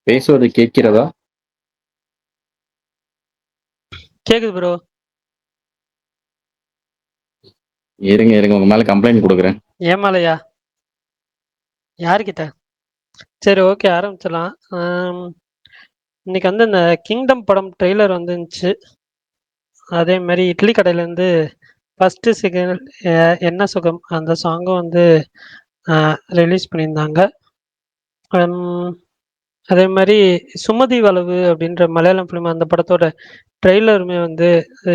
பேசுவது கேட்கிறதா? கேக்குது ப்ரோ. இருங்க இருங்க, உங்க மேல கம்ப்ளைண்ட் குடுக்குறேன். ஏன் மேலயா? யாருக்கிட்ட? சரி, ஓகே, ஆரம்பிச்சிடலாம். இன்னைக்கு வந்து இந்த கிங்டம் படம் ட்ரெய்லர் வந்துருந்துச்சு. அதே மாதிரி இட்லி கடையிலேருந்து ஃபஸ்ட்டு செகண்ட் என்ன சுகம் அந்த சாங்கும் வந்து ரிலீஸ் பண்ணியிருந்தாங்க. அதே மாதிரி சுமதி வளவு அப்படின்ற மலையாளம் ஃபிலிம் அந்த படத்தோட ட்ரெய்லருமே வந்து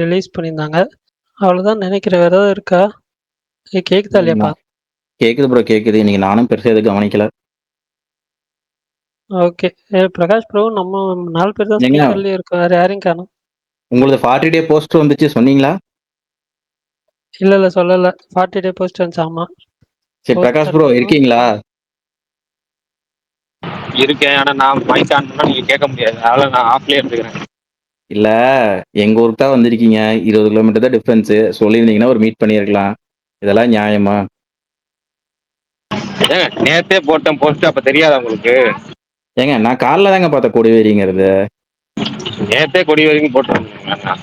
ரிலீஸ் பண்ணியிருந்தாங்க. அவ்வளோதான் நினைக்கிறேன். வேற ஏதாவது இருக்கா? கேக்குதா இல்லையாப்பா? கேக்குது ப்ரோ, கேக்குது. இன்னைக்கு நானும் பெருசா எதுவும் கவனிக்கல. ஓகே. பிரகாஷ் ப்ரோ, நம்ம 4 பேர் தான் ஏங்க, ஸ்பீக்கர்லயே இருக்கோம். வேற யாரையும் காணோம். உங்களது 40 டே போஸ்ட் வந்துச்சு சொன்னீங்களா? இல்ல சொல்லல. 40 டே போஸ்ட் வந்துச்சு. ஆமா. சரி, பிரகாஷ் ப்ரோ போஸ்ட் இருக்கீங்களா? இருக்கேன். ஆனா நான் மைக் ஆன் பண்ணா நீங்க கேட்க முடியாது. அதனால நான் ஆஃப்லயே எடுத்துக்கிறேன். இல்ல, எங்க ஊருக்கு தான் வந்திருக்கீங்க. 20 கிலோமீட்டர் தான் டிஃபரன்ஸ். சொல்லியிருந்தீங்கன்னா ஒரு மீட் பண்ணியிருக்கலாம். இதெல்லாம் நியாயமா? ஏங்க நேத்தே போட்டேன் போஸ்ட், அப்ப தெரியாதா உங்களுக்கு? ஏங்க, நான் காலைல தாங்க பார்த்தேன் கொடிவேரிங்கிறது. நேத்தே கொடி வரைக்கும் போட்டுருந்தேங்க.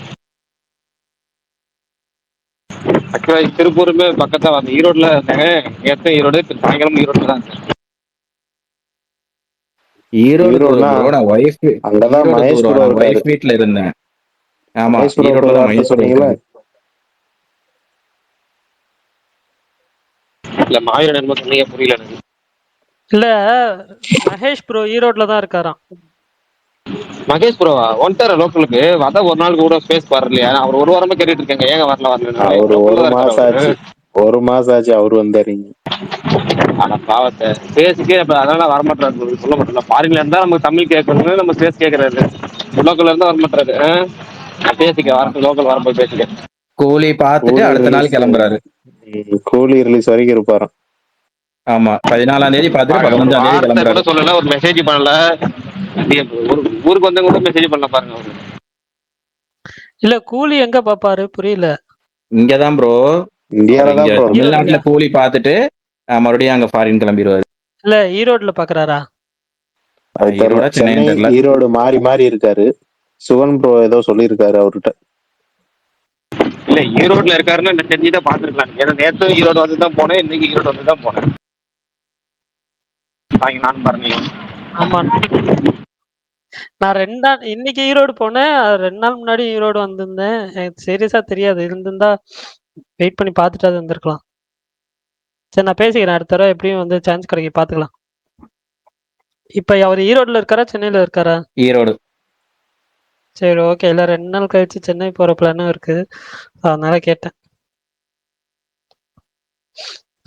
ஆக்சுவலா திருப்பூருமே பக்கத்தான் வந்து ஈரோடுல இருந்தேங்க. நேத்தே ஈரோடு, சாயங்காலம் ஈரோடுல தான் இருந்தேன். ஈரோடு தூரம் ஈரோடுனா ப்ரோ. நான் அங்கதான் ஈரோடு மகேஷ் தூரம். ப்ரோ நான் இருக்காரு. ஒய்ஃப் வீட்ல இருந்தேன். ஆமா, மகேஷ் ப்ரோக்கு ஈரோட்ல ஒரு தான் வார்த்தை மகேஷ் ப்ரோ சொன்னீங்களா? இருக்காரு. இல்ல மாவீரன் என்னமோ சொன்னீங்க, புரியல எனக்கு. இல்ல, மகேஷ் ப்ரோ ஈரோட்ல தான் இருக்காராம். மகேஷ் ப்ரோவா வந்துட்டார லோக்கலுக்கு? அதான் ஒரு நாள் கூட ஸ்பேஸ் பாரு இல்லையா? அவர் ஒரு வாரமா கேட்டுட்டு இருக்காங்க, ஏங்க வரல வரல. அவரு லோக்கல்ல ஒரு தான் இருக்காரு மாசம் அவரு. ஆச்சு. ஒரு மாசம் ஆச்சு அவரு வந்தாருங்க. ஆனா பாவத்தை ஸ்பேஸுக்கே இப்ப அதனால வரமாட்டாரு. சொல்ல மாட்டேன். ஃபாரின்ல இருந்தா நம்ம தமிழ் கேட்கறது, நம்ம ஸ்பேஸ் கேட்கறாரு. லோக்கல்ல இருந்தா வரமாட்டாரு. பேசிக்க ஆமா, வரட்டு, லோக்கல் வரும்போது பேசிக்க. கூலி பார்த்துட்டு கூலி அடுத்த நாள் ரிலீஸ் கிளம்புறாரு. கூலி ரிலீஸ் வரைக்கும் இருப்பாராம். ஆமா, 14ஆம் தேதி பார்த்துட்டு ஒரு 15ஆம் தேதி வார்த்தை கூட கிளம்புறாரு. சொல்லல, ஒரு மெசேஜ் பண்ணல. ஒரு ஊருக்கு வந்தவங்க கூட மெசேஜ் பண்ணல பாருங்க அவரு. இல்ல, கூலி எங்க பாப்பாரு? புரியல. இங்கதான் ப்ரோ. இந்தியால இங்க தான் ப்ரோ இருப்பாரு. தமிழ்நாட்டுல கூலி பார்த்துட்டு மறுபடியும் அங்க ஃபாரின் கிளம்பிடுவாரு. இல்ல, ஈரோட்ல பாக்குறாரா? அது தெரியல. ஈரோடா சென்னை சென்னைன்னு தெரியல. ஈரோடு மாறி மாறி இருக்காரு. சுவன் ப்ரோ ஏதோ சொல்லியிருக்காரு அவர்கிட்ட. இல்ல ஈரோட்ல இருக்காருன்னு எனக்கு தெரிஞ்சுதான் பாத்துருக்கலாம். ஏன்னா நேற்று ஈரோடு வந்து தான் போனேன், இன்னைக்கு ஈரோடு வந்து தான் போனேன். நான் பாருங்க. ஆமா. நான் இன்னைக்கு ஈரோடு போனேன். 2 நாள் முன்னாடி ஈரோடு வந்திருந்தேன். எனக்கு சீரியஸா தெரியாது. இருந்திருந்தா வெயிட் பண்ணி பார்த்துட்டு வந்திருக்கலாம். சரி, நான் பேசிக்கிறேன். அடுத்த தடவை எப்படியும் வந்து சான்ஸ் கிடைக்கும், பார்த்துக்கலாம். இப்ப அவர் ஈரோட்ல இருக்காரா, சென்னையில இருக்காரா? ஈரோடு. சரி, ஓகே. இல்ல 2 நாள் கழிச்சு சென்னை போற பிளானும் இருக்கு. அதனால கேட்டேன்.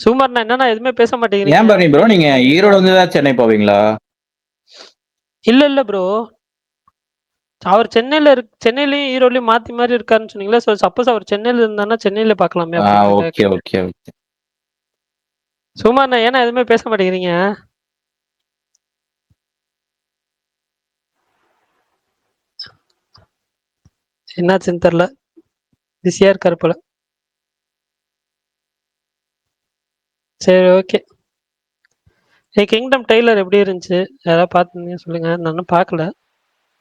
சுமார்ண்ணா, என்னன்னா எதுவுமே பேச ஏன் மாட்டேங்கிறீங்க? பண்ணி ப்ரோ, நீங்க ஈரோடு வந்து தான் சென்னை போவீங்களா? இல்ல ப்ரோ. அவர் சென்னையிலயும் ஈரோட்லயும் மாத்தி மாறி இருக்காருன்னு சொன்னீங்களா? சப்போஸ் அவர் சென்னையில இருந்தாருன்னா சென்னையில பார்க்கலாமே அப்படின்றதுக்காக ஓகே கேட்டேன். Okay okay. சுமார்ண்ணா, ஏன்னா எதுவுமே பேச மாட்டேங்கிறீங்க? என்னாச்சுன்னு தெரியல. பிஸியா இருக்காரு போல. சரி, ஓகே. கிங்டம் ட்ரெய்லர் எப்படி இருந்துச்சு? யாராவது பார்த்துருந்தீங்க சொல்லுங்க. நானும் பார்க்கல.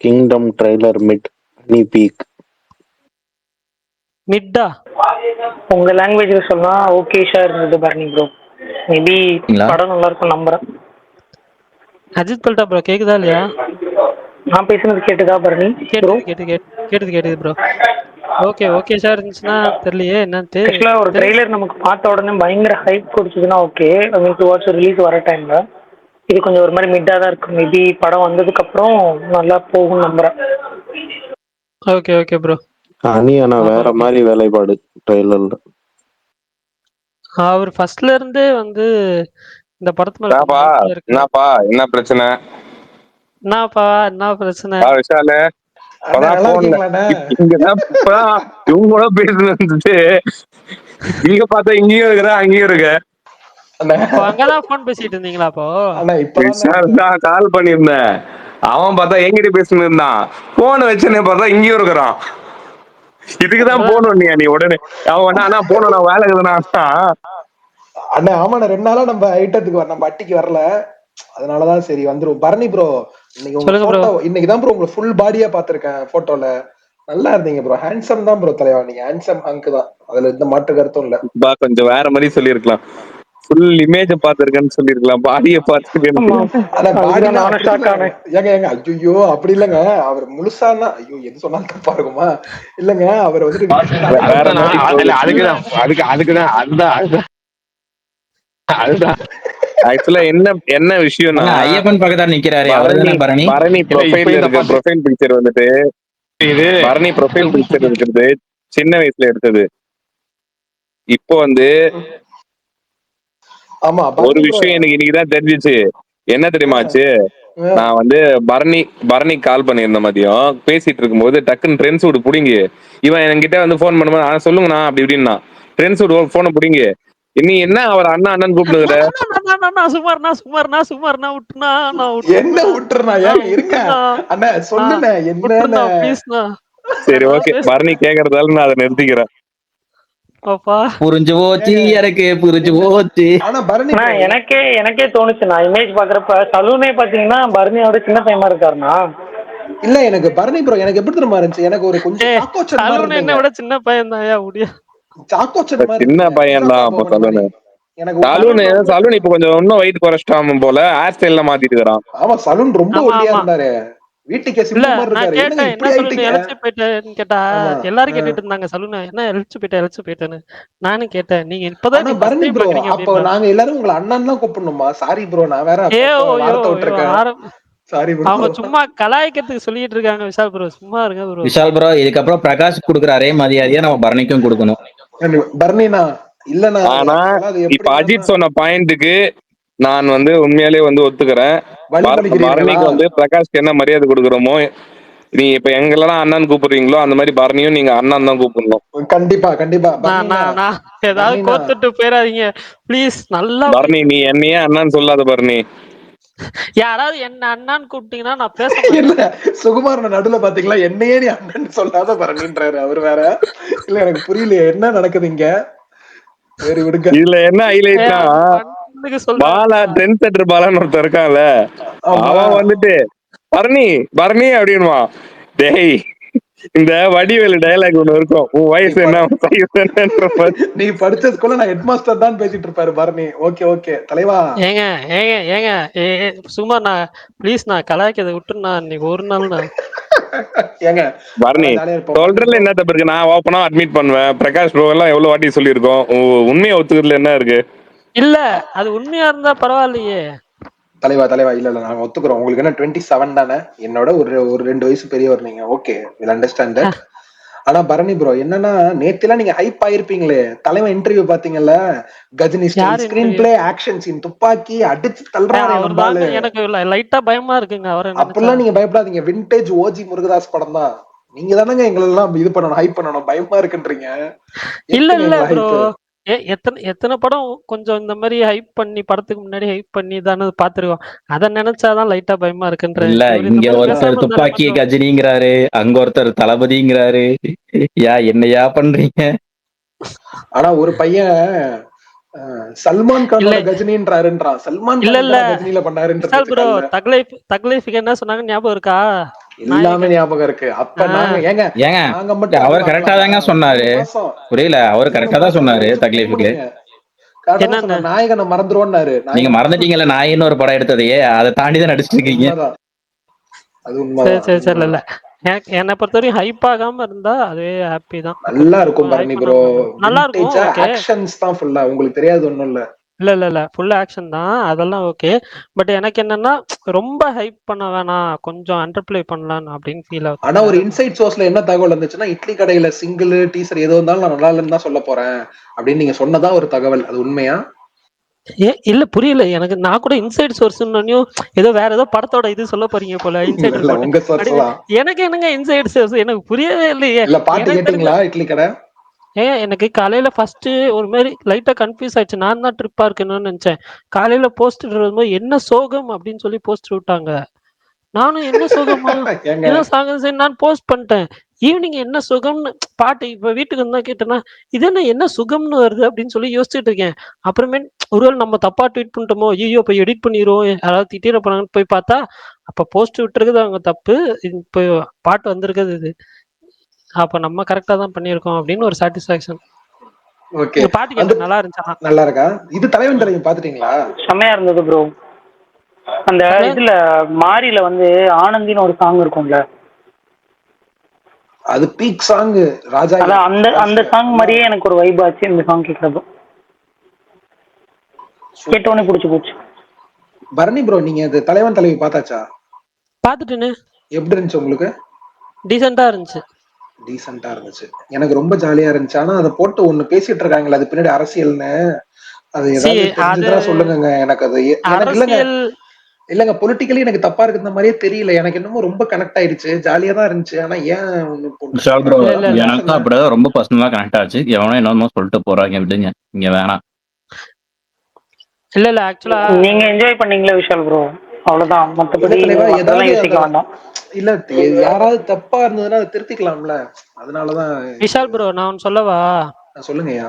கிங்டம் ட்ரெய்லர் மிட் நீ பீக். மிட்டா? உங்க லாங்குவேஜ்ல சொன்னா ஓகேஷா இருந்தது பரணி ப்ரோ. மேபி படம் நல்லா இருக்கும் நம்புறேன். அஜித் பல்டா ப்ரோ, கேக்குதா இல்லையா? நான் பேசுனது கேட்டுதா பரணி ப்ரோ? கேட்டுது ப்ரோ. ஓகே சார் இருந்துச்சுன்னா தெரியலையே என்னன்ட்டு. ஆக்சுவலா ஒரு ட்ரெய்லர் நமக்கு பார்த்த உடனே பயங்கர ஹைப் கொடுத்ததுன்னா ஓகே, ஐ மீன் டுவார்ட்ஸ் ரிலீஸ் வர டைம்ல. இது கொஞ்சம் ஒரு மாதிரி மிட்டா தான் இருக்கு. மேபி படம் வந்ததுக்கு அப்புறம் நல்லா போகும் நம்புறேன். Okay bro. ஆனா வேற மாதிரி வேலைப்பாடு ட்ரெய்லர்ல. அவர் ஃபர்ஸ்ட்ல இருந்தே வந்து இந்த படத்து மேல என்னப்பா என்ன பிரச்சனை? என்ன பிரச்சனை? விஷாலு இங்கதான் இவங்க கூட பேசுனது. இங்க பார்த்தா இங்கேயும் இருக்கிற அங்கேயும் இருக்க. அங்கதான் போன் பேசிட்டு இருந்தீங்களா? அப்போ நான் கால் பண்ணிருந்தேன். அவன் பார்த்தா எங்கிட்ட பேசிட்டு இருந்தான். போன் வச்சுன்னு பார்த்தா இங்கேயும் இருக்கிறான். இதுக்குதான் போகணும் நீ உடனே. அவன் அண்ணா போகணும், நான் வேலை இருக்குதுண்ணா. அண்ணா ஆமாண்ணா, 2 நாளா நம்ம ஐட்டத்துக்கு நம்ம அட்டிக்கு வரல. அதனாலதான் சரி வந்துரும். பரணி ப்ரோ, இன்னைக்கு உங்க சொல்லுங்க ப்ரோ. போட்டோ இன்னைக்குதான் ப்ரோ உங்களை ஃபுல் பாடியா பாத்திருக்கேன் போட்டோல. நல்லா இருந்தீங்க ப்ரோ, ஹேண்ட்ஸம் தான் ப்ரோ தலைவா, நீங்க ஹேண்ட்ஸம் ஹங்க் தான், அதுல எந்த மாற்று கருத்தும் இல்ல. பா கொஞ்சம் வேற மாதிரி சொல்லியிருக்கலாம். ஃபுல் இமேஜ பாத்திருக்கேன்னு சொல்லியிருக்கலாம், பாடிய பாத்திருக்கேன்னு. ஆமா ஆனா அதுதான் பாடிலாம் நானும் அப்படி ஷாக் இல்ல. ஆனேன். ஏங்க ஐயோ அப்படி இல்லங்க, அவர் முழுசானா ஐயோ எது சொன்னாலும் தப்பா இருக்குமா? இல்லங்க அவர் வந்துட்டு வேற அதுதான் மாதிரி இல்ல அதுக்குதான் அதுக்குதான் அதுதான் ஆக்சுவலா என்ன விஷயம்னா, ஐயப்பன் பக்கத்துல நிக்கிறாரு, அவர்தானே பரணி? பரணி இல்ல இப்ப ப்ரொஃபைல்ல இந்த இருக்க பாட்டு ப்ரொஃபைல் பிக்சர் வந்துட்டு இது பரணி ப்ரொஃபைல் பிக்சர் இருக்கிறது சின்ன வயசுல எடுத்தது. இப்போ வந்து ஆமா ஒரு பரணி ப்ரோ. விஷயம் எனக்கு இன்னைக்குதான் தெரிஞ்சிச்சு. என்ன தெரியுமாச்சு, நான் வந்து பரணி கால் பண்ணியிருந்த மதியம் பேசிட்டு இருக்கும்போது டக்குன்னு ட்ரெண்ட்ஸ் விட்டு புடிங்கி இவன் என்கிட்ட வந்து போன் பண்ணும்போது சொல்லுங்கண்ணா அப்படி இப்படின்னா ட்ரெண்ட்ஸ் விட்டு போனை புடிங்கி நீ என்ன அவர் அண்ணன் கூப்பிடுகிற. சுமார்னா விட்டுனா என்ன விட்டுறா ஏங்க இருங்க அண்ணா சொல்லுண்ணே என்ன. ப்ளீஸ்ண்ணா. சரி ஓகே, பரணி கேக்குறதால நான் அதை நிறுத்திக்கிறேன். புரிஞ்சு போச்சு எனக்கு, புரிஞ்சு போச்சு. ஆனா பரணி ஆனா எனக்கே தோணுச்சு, நான் இமேஜ் பாக்குறப்ப சலூனே பாத்தீங்கன்னா பரணியோட சின்ன பையமா இருக்காருண்ணா. இல்ல எனக்கு பரணி ப்ரோ எனக்கு எப்படி தெரியுமா இருந்துச்சு, எனக்கு ஒரு கொஞ்சம் சாக்கோச்சன் மாதிரி சலூன் என்ன இருந்தீங்க. விட சின்ன பையன் தான் முடியும். சாக்கோச்சன் மாதிரி சின்ன இருந்தீங்க. பையன் தான் அப்ப சலூனு. எனக்கு சலூன் இப்ப கொஞ்சம் இன்னும் வெயிட் குறைச்சிட்டாம போல, ஹேர் ஸ்டைல் மாத்திட்டு இருக்கிறான். ஆமா சலூன் ரொம்ப ஆமா, ஒல்லியா ஆமா. இருந்தாரு, வீட்டுக்கே இல்ல சிம்பு மாதிரி நான் இருக்காரு. கேட்டேன், என்னங்க என்ன இப்படி சலூன் ஆயிட்டீங்க? இழைச்சி போயிட்டேன்னு கேட்டா ஆமா. எல்லாரும் கேட்டுட்டு இருந்தாங்க, சலூன் என்ன இழைச்சி போயிட்டேன்னு. நானும் கேட்டேன், நீங்க இப்பதான் ஆனா நீ first பரணி time ப்ரோ பாக்குறீங்க அப்போ அப்படின்னா. நாங்க எல்லாரும் உங்களை அண்ணன் தான் கூப்பிடணுமா? சாரி ப்ரோ, நான் வேற வார்த்தை விட்டுருக்கேன். Sorry bro. அவங்க சும்மா கலாய்க்கிறதுக்கு சொல்லிட்டு இருக்காங்க. விஷால் ப்ரோ சும்மா இருங்க ப்ரோ. விஷால் ப்ரோ, இதுக்கப்புறம் பிரகாஷ் கொடுக்குற அதே மரியாதையா நம்ம பரணிக்கும் கொடுக்கணும். பரணினா இல்லண்ணா, ஆனா அது இப்ப எப்படி அஜித் சொன்ன பாயிண்ட்டுக்கு நான் வந்து உண்மையாலே வந்து ஒத்துக்கிறேன். பரணிக்கு வந்து பிரகாஷ்க்கு என்ன மரியாதை கொடுக்குறோமோ, நீ இப்ப எங்கெல்லாம் அண்ணன் கூப்பிடுறீங்களோ அந்த மாதிரி பரணியும் நீங்க அண்ணன் தான் கூப்பிடணும். கண்டிப்பா கண்டிப்பா. நான் ஏதாவது கோத்துட்டு போயிடாதீங்க ப்ளீஸ். நல்லா பரணி நீ என்னையே அண்ணன் சொல்லாத பரணி. யாராவது என்ன அண்ணான்னு கூப்பிட்டீங்கன்னா நான் பேச மாட்டேன். சுகுமார் நடுவுல பாத்தீங்களா, என்னையே நீ அண்ணன் சொல்லாத பரணின்றாரு அவர் வேற. இல்ல எனக்கு புரியல என்ன நடக்குது இங்க. சரி விடுங்க. இதுல என்ன ஹைலைட்னா, பாலா ட்ரெண்ட் செட்டர் பாலான்னு ஒருத்தர் இருக்கான்ல, அவன் வந்துட்டு பரணி அப்படின்னுவா. டேய் இந்த வடிவேலு டயலாக் ஒண்ணு இருக்கும், உன் வயசு என்ன நீ படிச்ச ஸ்கூல்ல நான் ஹெட் மாஸ்டர் தான் பேசிட்டு இருப்பாரு பரணி. ஓகே ஓகே தலைவா. ஏங்க சும்மா நான் ப்ளீஸ் நான் கலாய்க்கிறத விட்டுருண்ணா இன்னைக்கு ஒரு நாள்ண்ணா. ஏங்க பரணி சொல்றதுல என்ன தப்பு இருக்கு? நான் ஓப்பனா அட்மிட் பண்ணுவேன். பிரகாஷ் ப்ரோ எல்லாம் எவ்வளவு வாட்டி சொல்லியிருக்கோம், உண்மையை ஒத்துக்கிறதுல என்ன இருக்கு? இல்ல அது உண்மையா இருந்தா பரவாயில்லையே தலைவா. இல்ல நாங்க ஒத்துக்கிறோம். உங்களுக்கு என்ன 27 தானே, என்னோட ஒரு 2 வயசு பெரியவர் நீங்க. Okay will understand that. ஆனா பரணி ப்ரோ என்னன்னா, நேத்துலாம் நீங்க ஹைப் ஆயிருப்பீங்களே, தலைவன் இன்டர்வியூ பாத்தீங்கல்ல, Ghajini style screenplay action scene, துப்பாக்கி அடிச்சு தள்ளுறாரு நம்பாலு. எனக்கு லைட்டா பயமா இருக்குங்க அவரை. அப்பெல்லாம் நீங்க பயப்படாதீங்க, விண்டேஜ் ஓஜி முருகதாஸ் படம் தான். நீங்க தானங்க எங்களெல்லாம் இது பண்ணணும், ஹைப் பண்ணணும். பயமா இருக்குன்றீங்க. இல்ல ப்ரோ, எத்தனை படம் கொஞ்சம் இந்த மாதிரி ஹைப் பண்ணி படத்துக்கு முன்னாடி ஹைப் பண்ணி தானே பாத்துருக்கோம். அத நினைச்சாதான் லைட்டா பயமா இருக்குன்ற. இல்ல இங்க ஒருத்தர் துப்பாக்கி கஜினிங்கிறாரு, அங்க ஒருத்தர் தளபதிங்கிறாரு. என்னையா பண்றீங்க? ஆனா ஒரு பையன் சல்மான் கானோட கஜினின்றாருன்றான். சல்மான் கான் கஜினில பண்ணாருன்றது தக்லைஃப்க்கு என்ன சொன்னாங்க ஞாபகம் இருக்கா? எல்லாமே ஞாபகம் இருக்கு. அப்ப நாங்க நாங்க மட்டும் அவர் கரெக்டா தாங்க சொன்னாரு. புரியல, அவர் கரெக்டா தான் சொன்னாரு. தக்லைஃப்க்கு நாயகனை மறந்துருவோம்னாரு. நீங்க மறந்துட்டீங்கல்ல, நாயின்னு ஒரு படம் எடுத்ததையே, அதை தாண்டி தான் நடிச்சிட்டு இருக்கீங்க. அது உண்மைதான். இல்ல என்னை பொறுத்தவரைக்கும் ஹைப் ஆகாம இருந்தா அதுவே ஹாப்பி தான். நல்லா இருக்கும் பரணி ப்ரோ. நல்லா இருக்கும். ஆக்ஷன்ஸ் தான் ஃபுல்லா, உங்களுக்கு தெரியாது ஒண்ணும் இல்ல. இல்ல ஃபுல் ஆக்ஷன் தான், அதெல்லாம் ஓகே. பட் எனக்கு என்னன்னா ரொம்ப ஹைப் பண்ண வேணாம், கொஞ்சம் அண்டர்ப்ளே பண்ணலாம் அப்படின்னு ஃபீல் ஆகுது. ஆனா ஒரு இன்சைட் சோர்ஸ்ல என்ன தகவல் இருந்துச்சுன்னா, இட்லி கடையில சிங்கிள் டீசர் எது வந்தாலும் நான் நல்லா இல்லைன்னு தான் சொல்ல போறேன் அப்படின்னு நீங்க சொன்னதா ஒரு தகவல். அது உண்மையா? இல்ல புரியல எனக்கு. நான் கூட இன்சைட் சோர்ஸ்னு ஏதோ வேற ஏதோ படத்தோட இது சொல்ல போறீங்க போல. இன்சைட் எனக்கு என்னங்க இன்சைட் சோர்ஸ், எனக்கு புரியவே இல்லையே. இல்ல பாட்டு கேட்டீங்களா இட்லி கடை? எனக்கு காலையில ஃபர்ஸ்ட் ஒரு மாதிரி லைட்டா கன்ஃபியூஸ் ஆயிடுச்சு. நான் தான் ட்ரிப்பா இருக்கணும்னு நினைச்சேன். காலையில போஸ்டர் வரும்போது என்ன சோகம் அப்படின்னு சொல்லி போஸ்டர் விட்டாங்க. நானும் என்ன சுகமா என்ன சாங்க நான் போஸ்ட் பண்ணிட்டேன். ஈவினிங் என்ன சுகம்னு பாட்டு இப்ப வீட்டுக்கு வந்தா கேட்டேன்னா இது என்ன சுகம்னு வருது அப்படின்னு சொல்லி யோசிச்சுட்டு இருக்கேன். அப்புறமே ஒருவேளை நம்ம தப்பா ட்வீட் பண்ணிட்டோமோ, ஐய்யய்யோ! இப்ப எடிட் பண்ணிருவோம், யாராவது திட்டிற போறாங்கன்னு போய் பார்த்தா, அப்ப போஸ்ட் விட்டுருக்குது அவங்க தப்பு. இப்போ பாட்டு வந்திருக்குது இது. அப்ப நம்ம கரெக்ட்டா தான் பண்ணியிருக்கோம் அப்படின்னு ஒரு சாட்டிஸ்ஃபேக்ஷன். ஓகே. இந்த பாட்டு அந்த கேட்டேன். நல்லா இருந்துச்சு ஆனா. நல்லா இருக்கா? இது தலைவன் தலைவி பாத்துட்டீங்களா? செம்மையா இருந்தது ப்ரோ. அந்த தல இதுல மாரில வந்து ஆனந்தின்னு ஒரு சாங் இருக்கும்ல, அது பீக் சாங். ராஜா அதான் அந்த அந்த சாங் மாதிரியே எனக்கு ஒரு வைப் ஆச்சு இந்த சாங் கேட்கறப்போ. கேட்டோன்னே பிடிச்சி போச்சு. பரணி ப்ரோ, நீங்க அது தலைவன் தலைவி பார்த்தாச்சா? பார்த்துட்டேனே. எப்படி இருந்துச்சு உங்களுக்கு? டீசென்ட்டா இருந்துச்சு. டீசெண்டா இருந்துச்சு. எனக்கு ரொம்ப ஜாலியா இருந்துச்சு. ஆனா அதை போட்டு ஒண்ணு பேசிட்டு இருக்காங்களே, அது பின்னாடி அரசியல்னு. அது சி ஏதாவது அது தெரிஞ்சதுன்னா சொல்லுங்க. எனக்கு அது எனக்கு இல்லங்க அரசியல் இல்லங்க பொலிட்டிக்கலி எனக்கு தப்பா இருக்கிற மாதிரியே தெரியல. எனக்கு என்னமோ ரொம்ப கனெக்ட் ஆயிடுச்சு. ஜாலியா தான் இருந்துச்சு. ஆனா ஏன் ஒண்ணு விஷால் போட்டு ப்ரோ, இல்ல இல்ல இல்ல. எனக்கும் அப்படிதான் ரொம்ப பர்சனலா கனெக்ட் ஆச்சு. எவனோ என்னமோ சொல்லிட்டு போறாங்க, விடுங்க. இங்க வேணாம். இல்ல இல்ல ஆக்சுவலா நீங்க என்ஜாய் பண்ணீங்களா விஷால் ப்ரோ? அவ்வளவுதான். இல்ல மத்தபடி தலைவா, மத்ததெல்லாம் ஏதாவது யோசிக்க அந்த வேண்டாம். இல்ல யாராவது தப்பா இருந்ததுன்னா அதை திருத்திக்கலாம்ல. அதனாலதான் விஷால் ப்ரோ நான் ஒண்ணு சொல்லவா? சொல்லுங்கய்யா.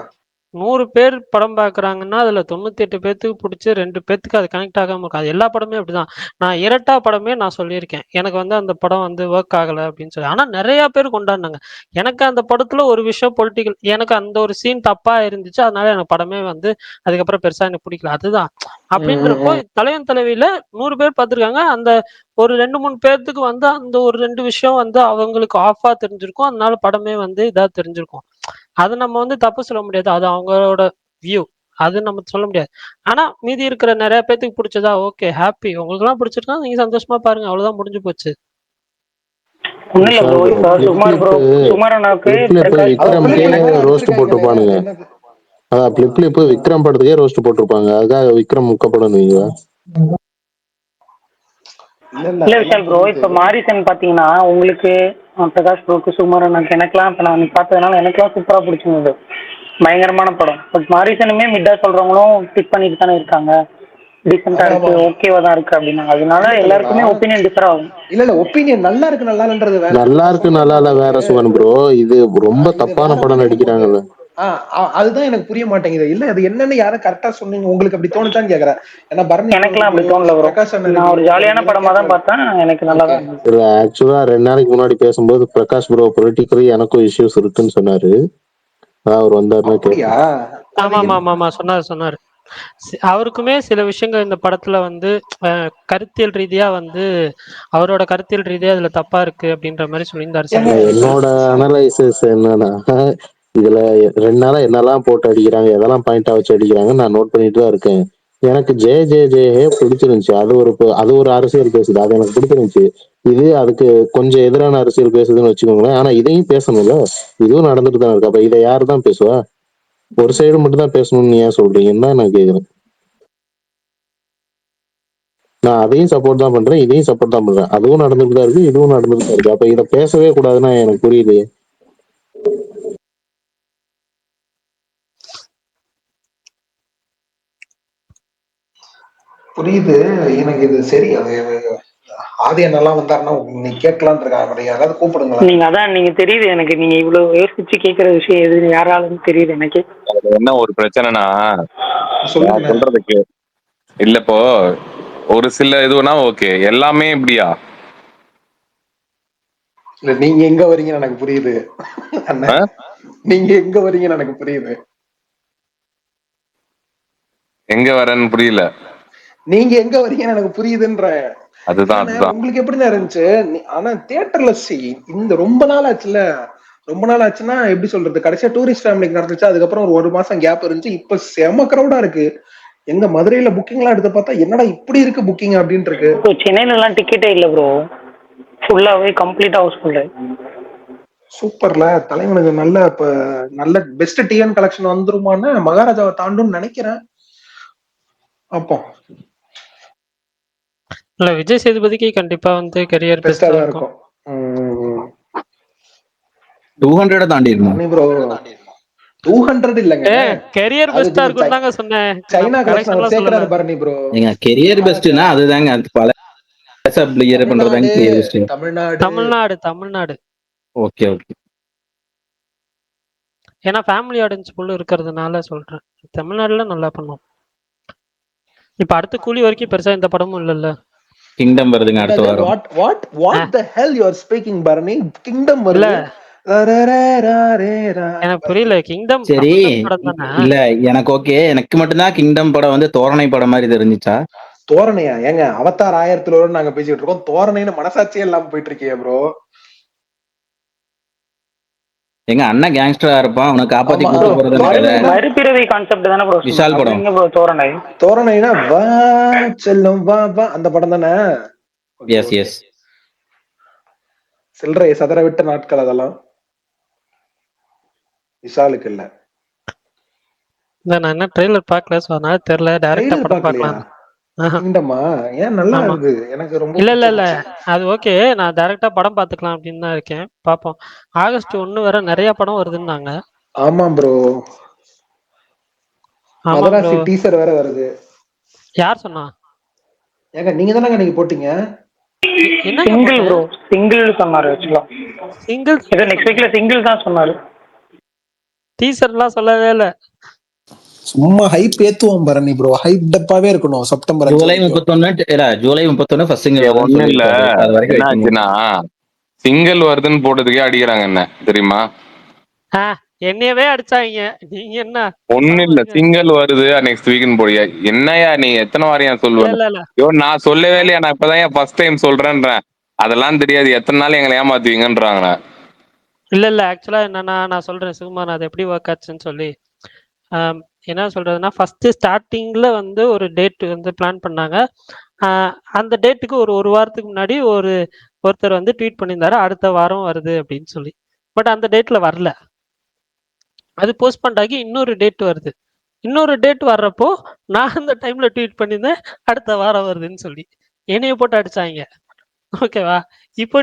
100 பேர் படம் பார்க்குறாங்கன்னா, அதுல 98 பேத்துக்கு புடிச்சு 2 பேத்துக்கு அது கனெக்ட் ஆகாம இருக்கும். அது எல்லா படமே அப்படிதான். நான் இரட்டா படமே நான் சொல்லியிருக்கேன். எனக்கு வந்து அந்த படம் வந்து வொர்க் ஆகல அப்படின்னு சொல்லி. ஆனா நெறைய பேர் கொண்டாடுனாங்க. எனக்கு அந்த படத்துல ஒரு விஷயம் பொலிட்டிக்கல் எனக்கு அந்த ஒரு சீன் தப்பா இருந்துச்சு. அதனால எனக்கு படமே வந்து அதுக்கப்புறம் பெருசா எனக்கு பிடிக்கல. அதுதான். அப்படின்றப்போ தலைவன் தலைவியில 100 பேர் பார்த்துருக்காங்க. அந்த ஒரு 2, 3 பேத்துக்கு வந்து அந்த ஒரு 2 விஷயம் வந்து அவங்களுக்கு ஆஃபா தெரிஞ்சிருக்கும். அதனால படமே வந்து இதா தெரிஞ்சிருக்கும். அது நம்ம வந்து தப்பு சொல்ல முடியாது. அது அவங்களோட வியூ. அது நம்ம சொல்ல முடியாது. ஆனா மீதி இருக்கிற நெறைய பேத்துக்கு புடிச்சதா, ஓகே ஹாப்பி. உங்களுக்கெல்லாம் புடிச்சிருக்கா, நீங்க சந்தோஷமா பாருங்க. அவ்வளவுதான் முடிஞ்சு போச்சு. ஒண்ணும் இல்ல விஷால் ப்ரோ. ப்ரோ, இப்ப சுகுமார் ப்ரோ, சுகுமார் அண்ணாவுக்கு பிளிப்ல பிரகாஷ் ப்ரோ வந்து விக்ரம்கே ரோஸ்ட் போட்டிருப்பானுங்க. என்னது? அதான் பிளிப்ல விக்ரம் படத்துக்கே ரோஸ்ட் போட்டிருப்பாங்க. அதுக்காக விக்ரம் முக்கப்படணுவீங்க. இல்ல இல்ல அதெல்லாம் விஷால் ப்ரோ, புரியுது. இப்ப மாரிசன் பாத்தீங்கன்னா உங்களுக்கு பிரகாஷ் ப்ரோக்கு, சுகுமார் அண்ணாக்கு, எனக்கெல்லாம் இப்ப நான் பார்த்ததுனால எனக்கெல்லாம் சூப்பரா பிடிச்சிருந்தது. பயங்கரமான படம். பட் மாரிசனுமே மிட்டா சொல்றவங்களும் டிக் பண்ணிட்டு தானே இருக்காங்க. டீசெண்டா ஆமா இருக்கு, ஆமா. ஓகேவா தான் இருக்கு அப்படின்னா, அதனால இல்ல தலைவா, எல்லாருக்குமே ஒப்பீனியன் டிஃபர் ஆகும். இல்ல ஒப்பீனியன் நல்லா இருக்கு நல்லா இல்லன்றது வேற. நல்லா நான் இருக்கு சொல்றது நல்லா இல்ல வேற உங்களுக்கு சுகன் ப்ரோ. இது ரொம்ப இது தப்பான வேற படம் மாதிரி இருக்கும்போது நடிக்கிறாங்கல்ல. அதுதான் எனக்கு புரிய மாட்டேங்குது. இல்ல அது என்னன்னு யாரும் கரெக்டா சொன்னீங்க, உங்களுக்கு அப்படி தோணுச்சான்னு கேக்குறேன். ஏன்னா பரணி எனக்கெல்லாம் ப்ரோவுக்கு அப்படி தோணல ப்ரோ. பிரகாஷ் நான் அண்ணனுக்கு ஒரு இப்ப ஜாலியான எனக்கு படமா தான் கேட்கல. பார்த்தேன். எனக்கு நல்லா ஓகே. தான் இருந்துச்சு. இல்ல ஆக்சுவலா 2 நாளைக்கு முன்னாடி பேசும்போது பிரகாஷ் ப்ரோ பொலிட்டிக்கலி எனக்கும் இஷ்யூஸ் இருக்குன்னு சொன்னாரு. அதான் அவர் வந்தாருன்னா அப்படியா? கேட்போம். அது ஆமாமாமாமா. சொன்னாரு. அவருக்குமே சில விஷயங்கள் இந்த படத்துல வந்து கருத்தியல் ரீதியா வந்து அவரோட கருத்தியல் ரீதியா இதுல தப்பா இருக்கு அப்படின்ற மாரி சொல்லியிருந்தாரு சில ஏங்க விஷயங்கள். என்னோட அனலைசிஸ் என்னன்னா, இதுல 2 நாளா என்னெல்லாம் போட்டு அடிக்கிறாங்க, எதெல்லாம் பாயிண்டா வச்சு அடிக்கிறாங்க நான் நோட் பண்ணிட்டு தான் இருக்கேன். எனக்கு ஜே பிடிச்சிருந்துச்சு. அது ஒரு அரசியல் பேசுது. அது எனக்கு பிடிச்சிருந்துச்சு. இது அதுக்கு கொஞ்சம் எதிரான அரசியல் பேசுதுன்னு வச்சுக்கோங்களேன். ஆனா இதையும் பேசணும்ல. இதுவும் நடந்துட்டு தான் இருக்கு. அப்ப இதை யாரு தான் பேசுவா? ஒரு சைடு மட்டும் தான் பேசணும்னு ஏன் சொல்றீங்கன்னு தான் நான் கேக்குறேன். நான் அதையும் சப்போர்ட் தான் பண்றேன், இதையும் சப்போர்ட் தான் பண்றேன். அதுவும் நடந்துட்டு தான் இருக்கு, இதுவும் நடந்துட்டு தான் இருக்கு. அப்ப இதை பேசவே கூடாதுன்னா எனக்கு புரியலையே. புரியுது. எனக்கு இது சரி. அது ஆதி அண்ணெல்லாம் வந்தாருன்னா நீ கேட்கலான் இருக்காங்க. அப்படி யாராவது கூப்பிடுங்களேன். நீங்க தெரியுது எனக்கு. நீங்க இவ்வளவு யோசிச்சு கேட்கிற விஷயம் எது யாராலும் தெரியுது எனக்கு. அதுல என்ன ஒரு பிரச்சனைனா, நான் சொல்லுங்க. சொல்றதுக்கு இல்ல இப்போ ஒரு சில இதுனா ஓகே, எல்லாமே இப்படியா? இல்ல நீங்க எங்க வரீங்கன்னு எனக்கு புரியுது அண்ணா. ஆ? நீங்க எங்க வரீங்கன்னு எனக்கு புரியுது. எங்க வரேன்னு புரியல. நீங்க எங்க வரீங்கன்னு எனக்கு புரியுதுன்றேன். அதுதான் இல்லண்ணே, அதுதான் உங்களுக்கு எப்படிண்ணே இருந்துச்சு? ஆனா தியேட்டர்ல இந்த ரொம்ப நாள் ஆச்சுல்ல. ரொம்ப நாள் ஆச்சுன்னா எப்படி சொல்றது, கடைசியா டூரிஸ்ட் ஃபேமிலிக்கு நடந்துச்சு. அதுக்கப்புறம் ஒரு மாசம் கேப் இருந்துச்சு. இப்ப செம கிரௌடா இருக்கு. எங்க மதுரையில புக்கிங் எல்லாம் எடுத்து பார்த்தா என்னடா இப்படி இருக்கு புக்கிங் அப்படின்னு இருக்கு. இப்போ சென்னையில எல்லாம் டிக்கெட்டே இல்ல ப்ரோ. ஃபுல்லாவே கம்ப்ளீட்டா ஹவுஸ்ஃபுல். சூப்பர்ல. தலைவனுக்கு நல்ல பெஸ்ட் டிஎன் கலெக்ஷன் வந்துருமான்னு மகாராஜாவை தாண்டும்னு நினைக்கிறேன். அப்போ இல்ல விஜய் சேதுபதிக்கு கண்டிப்பா வந்து கரியர் பெஸ்டா பெஸ்டா தான் இருக்கும். இருக்கும். 200 தாண்டி இருக்கும். ப்ரோ 200 இல்லங்க. கரியர் அது பெஸ்டா நீங்க இருக்கும் தாங்க சொன்னேன். சைனா கலெக்ஷன் அவர் கலெக்ஷன்லாம் சொல்லல. சேர்க்கிறாரு பரணி ப்ரோ. நீங்க கெரியர் பெஸ்ட்னா அதுதாங்க. அது பல கிளியர் பண்றதாங்க Tamil Nadu career best. Tamil Nadu. Okay okay. ஏன்னா ஃபேமிலி ஆடியன்ஸ் ஃபுல் இருக்கிறதுனால சொல்றேன். தமிழ்நாடுல நல்லா பண்ணுவோம். இப்ப அடுத்த கூலி வரைக்கும் பெருசா எந்த படமும் இல்லல்ல. கிங்டம் வருதுங்க அடுத்த என்னது வாரம். What the hell you are speaking Bharani? Kingdom இல்ல வருது. எனக்கு புரியல. கிங்டம் சரி கமர்ஷியல் படம் தானே. இல்ல எனக்கு ஓகே. எனக்கு மட்டும்தான் கிங்டம் படம் வந்து தோரணை படம் மாதிரி தெரிஞ்சுச்சா? தோரணையா? ஏங்க அவதார் 1000 நாங்க பேசிட்டு இருக்கோம், தோரணைன்னு மனசாட்சியே இல்லாம போயிட்டு இருக்கீங்க ப்ரோ. எங்க அண்ணன் கேங்ஸ்டரா இருப்பான், அவனை காப்பாத்தி ஆமா. கூட்டு போறது கதை. தோரணைனா மறுபிறவி கான்செப்ட் தானே ப்ரோ விஷால் சொன்னாங்க. படம். எங்க ப்ரோ தோரணை? தோரணைனா வா செல்லும் வா வா அந்த படம் தானே. Yes yes. சில்லறை சதற விட்ட நாட்கள் அதெல்லாம். விஷாலுக்கு இல்ல. நான் என்ன ட்ரெய்லர் பார்க்கல, சோ அதனால தெரியல. டைரக்டா ட்ரெய்லர் படம் பார்க்கலையா? பார்க்கலாம். ஆஹா. கிங்டமா? ஏன் நல்லா ஆமா. இருக்கு, எனக்கு ரொம்ப இல்ல இல்ல இல்ல பிடிச்சிருந்துச்சு. அது ஓகே. நான் டைரக்டா படம் பார்த்துக்கலாம் அப்படின்னு தான் இருக்கேன். பார்ப்போம். ஆகஸ்ட் 1 வரை நிறைய படம் வருதுன்னாங்க. ஆமா ப்ரோ, ஆமா ப்ரோ. மதராசி டீசர் வேற வருது. யார் சொன்னா? ஏங்க நீங்க தானங்க நீங்க போட்டீங்க. என்ன சிங்கிள் ப்ரோ, சிங்கிள் சொன்னாரு ஆக்சுவலா. சிங்கிள் ஏதோ நெக்ஸ்ட் வீக்ல சிங்கிள் தான் சொன்னாரு. டீசர்லாம் சொல்லவே இல்ல. சும்மா ஹைப் ஏத்துவோம் பரணி ப்ரோ, ஹைப் டப்பாவே இருக்கணும் September July 31 July 31 first single வருதுன்னு ஒண்ணு இல்ல, சொல்லிருக்காரு. அது வரைக்கும் என்ன வெயிட் பண்ணுவோம். ஆச்சுன்னா சிங்கிள் வருதுன்னு போட்டதுக்கே அடிக்கிறாங்க என்ன தெரியுமா? என்னையவே அடிச்சாங்க. நீங்க என்ன? ஒண்ணு இல்ல, சிங்கிள் வருது நெக்ஸ்ட் வீக்னு போடியா. என்னையா நீ எத்தனை வாரியா இல்ல சொல்லுவேன்? இல்ல இல்ல ஐயோ நான் சொல்லவே இல்லையா, நான் இப்பதான் ஃபர்ஸ்ட் டைம் சொல்றேன்றேன். அதெல்லாம் தெரியாது, எத்தனை நாள் எங்களை ஏமாத்துவீங்கன்றாங்க. இல்ல இல்ல ஆக்சுவலா என்னன்னா, நான் சொல்றேன் சுகுமார் அது எப்படி ஒர்க் ஆச்சுன்னு சொல்லி. ஆம், என்ன சொல்றதுன்னா, ஃபர்ஸ்ட் ஸ்டார்டிங்ல வந்து ஒரு டேட் வந்து பிளான் பண்ணாங்க. அந்த டேட்டுக்கு ஒரு வாரத்துக்கு முன்னாடி ஒருத்தர் வந்து ட்வீட் பண்ணியிருந்தாரு, அடுத்த வாரம் வருது அப்படின்னு சொல்லி. பட் அந்த டேட்ல வரல. அது போஸ்ட்போண்ட் ஆகி இன்னொரு டேட் வருது. இன்னொரு டேட் வர்றப்போ நான் அந்த டைம்ல ட்வீட் பண்ணியிருந்தேன், அடுத்த வாரம் வருதுன்னு சொல்லி. என்னைய போட்டு அடிச்சாங்க. ஓகேவா? இப்போ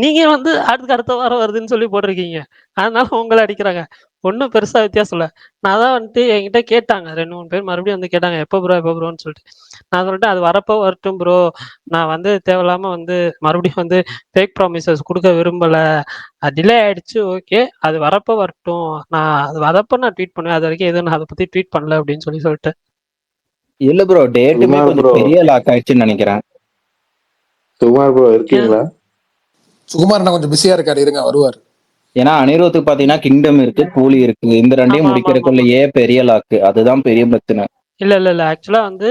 நீங்க வந்து அடுத்த வாரம் வருதுன்னு சொல்லி போட்டிருக்கீங்க. அதனால உங்கள அடிக்கிறாங்க. ஒண்ணும் பெருசா வித்தியாசம் இல்ல. நான் தான் வந்துட்டு என்கிட்ட கேட்டாங்க 2, 3 பேர் மறுபடியும் வந்து கேட்டாங்க, எப்போ ப்ரோன்னு சொல்லிட்டு. நான் சொல்லிட்டேன், அது வரப்போ வரட்டும் ப்ரோ. நான் வந்து தேவையில்லாம வந்து மறுபடியும் வந்து ஃபேக் ப்ராமிசஸ் குடுக்க விரும்பல. டிலே ஆயிடுச்சு ஓகே. அது வரப்போ வரட்டும். அது வரப்போ நான் ட்வீட் பண்ணுவேன். அது வரைக்கும் எதுவும் நான் அத பத்தி ட்வீட் பண்ணல அப்படின்னு சொல்லிட்டேன். இல்ல ப்ரோ, டேட்டுமே சுகுமார் கொஞ்சம் ப்ரோ, பெரிய லாக் ஆயிடுச்சுன்னு நினைக்கிறேன். சுகுமார் ப்ரோ இருக்கீங்களா? சுகுமார் நான் கொஞ்சம் பிஸியா இருக்காரு, இருங்க வருவார். ஏன்னா அனிருத்துக்கு பாத்தீங்கன்னா கிங்டம் இருக்கு, கூலி இருக்கு. இந்த ரெண்டையும் ஆமா ஆமா ஆமா ஆமா. முடிக்கிறதுக்குள்ளேயே பெரிய லாக்கு. அதுதான் பெரிய பிரச்சனை. இல்ல இல்ல இல்ல ஆக்சுவலா வந்து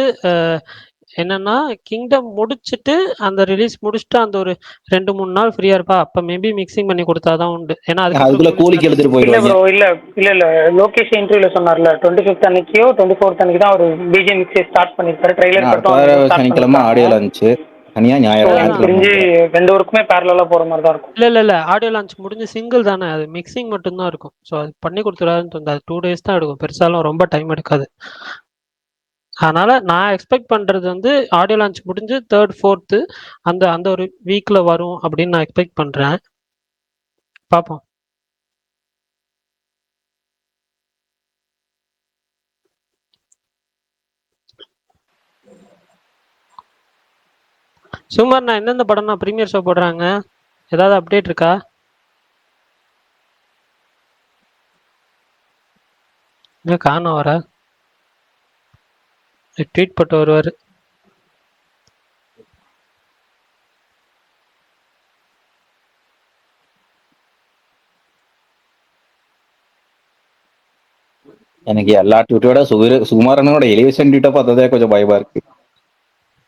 என்னன்னா, கிங்டம் முடிச்சுட்டு அந்த ரிலீஸ் முடிச்சுட்டு அந்த ஒரு 2, 3 நாள் ஃப்ரீயா இருப்பா. அப்ப மேபி மிக்சிங் பண்ணி கொடுத்தாதான் உண்டு. ஏன்னா அதுக்கப்புறம் அதுக்குள்ள கூலி கூலிக்கு எடுத்துட்டு இல்ல போயிடுவாங்க. ப்ரோ, இல்ல லோகேஷ் இன்டர்வியூல சொன்னார்ல 25th அன்னைக்கோ 24th அன்னைக்கு தான் ஒரு பிஜிஎம் மிக்ஸே ஸ்டார்ட் பண்ணிருக்காரு. ட்ரைலர் அடுத்த கட்டும் வார அன்னைக்கு ஸ்டார்ட் சனிக்கிழமை பண்ணிருக்காங்க. ஆடியோ லான்ச்சு, தனியா ஞாயிறு எனக்கு அதான். தெரிஞ்சு ஞாயிற்றுக்கிழமை. 2 ஒர்க்குமே பேரலா போற மாதிரி தான் இருக்கும். இல்ல ஆடியோ லான்ச் முடிஞ்சு சிங்கிள் தானே, அது மிக்சிங் மட்டும்தான் இருக்கும். ஸோ அது பண்ணி கொடுத்துடாதுன்னு தோணுது. அது 2 days தான் எடுக்கும். பெருசாலும் ரொம்ப டைம் எடுக்காது. அதனால நான் எக்ஸ்பெக்ட் பண்றது வந்து ஆடியோ லான்ச் முடிஞ்சு 3rd 4th அந்த அந்த ஒரு வீக்ல வரும் அப்படின்னு நான் எக்ஸ்பெக்ட் பண்றேன். பார்ப்போம். சுமார் நான் எந்தெந்த படம்னா ப்ரீமியர் ஷோ போடுறாங்க, ஏதாவது அப்டேட் இருக்கா? இங்க காணோம் வர ட்வீட் போட்டு வருவாரு. எனக்கு எல்லா ட்வீட்டோட சுகுமாரனோட எலிவேஷன் ட்வீட்டை பார்த்ததே கொஞ்சம் பயமா இருக்கு.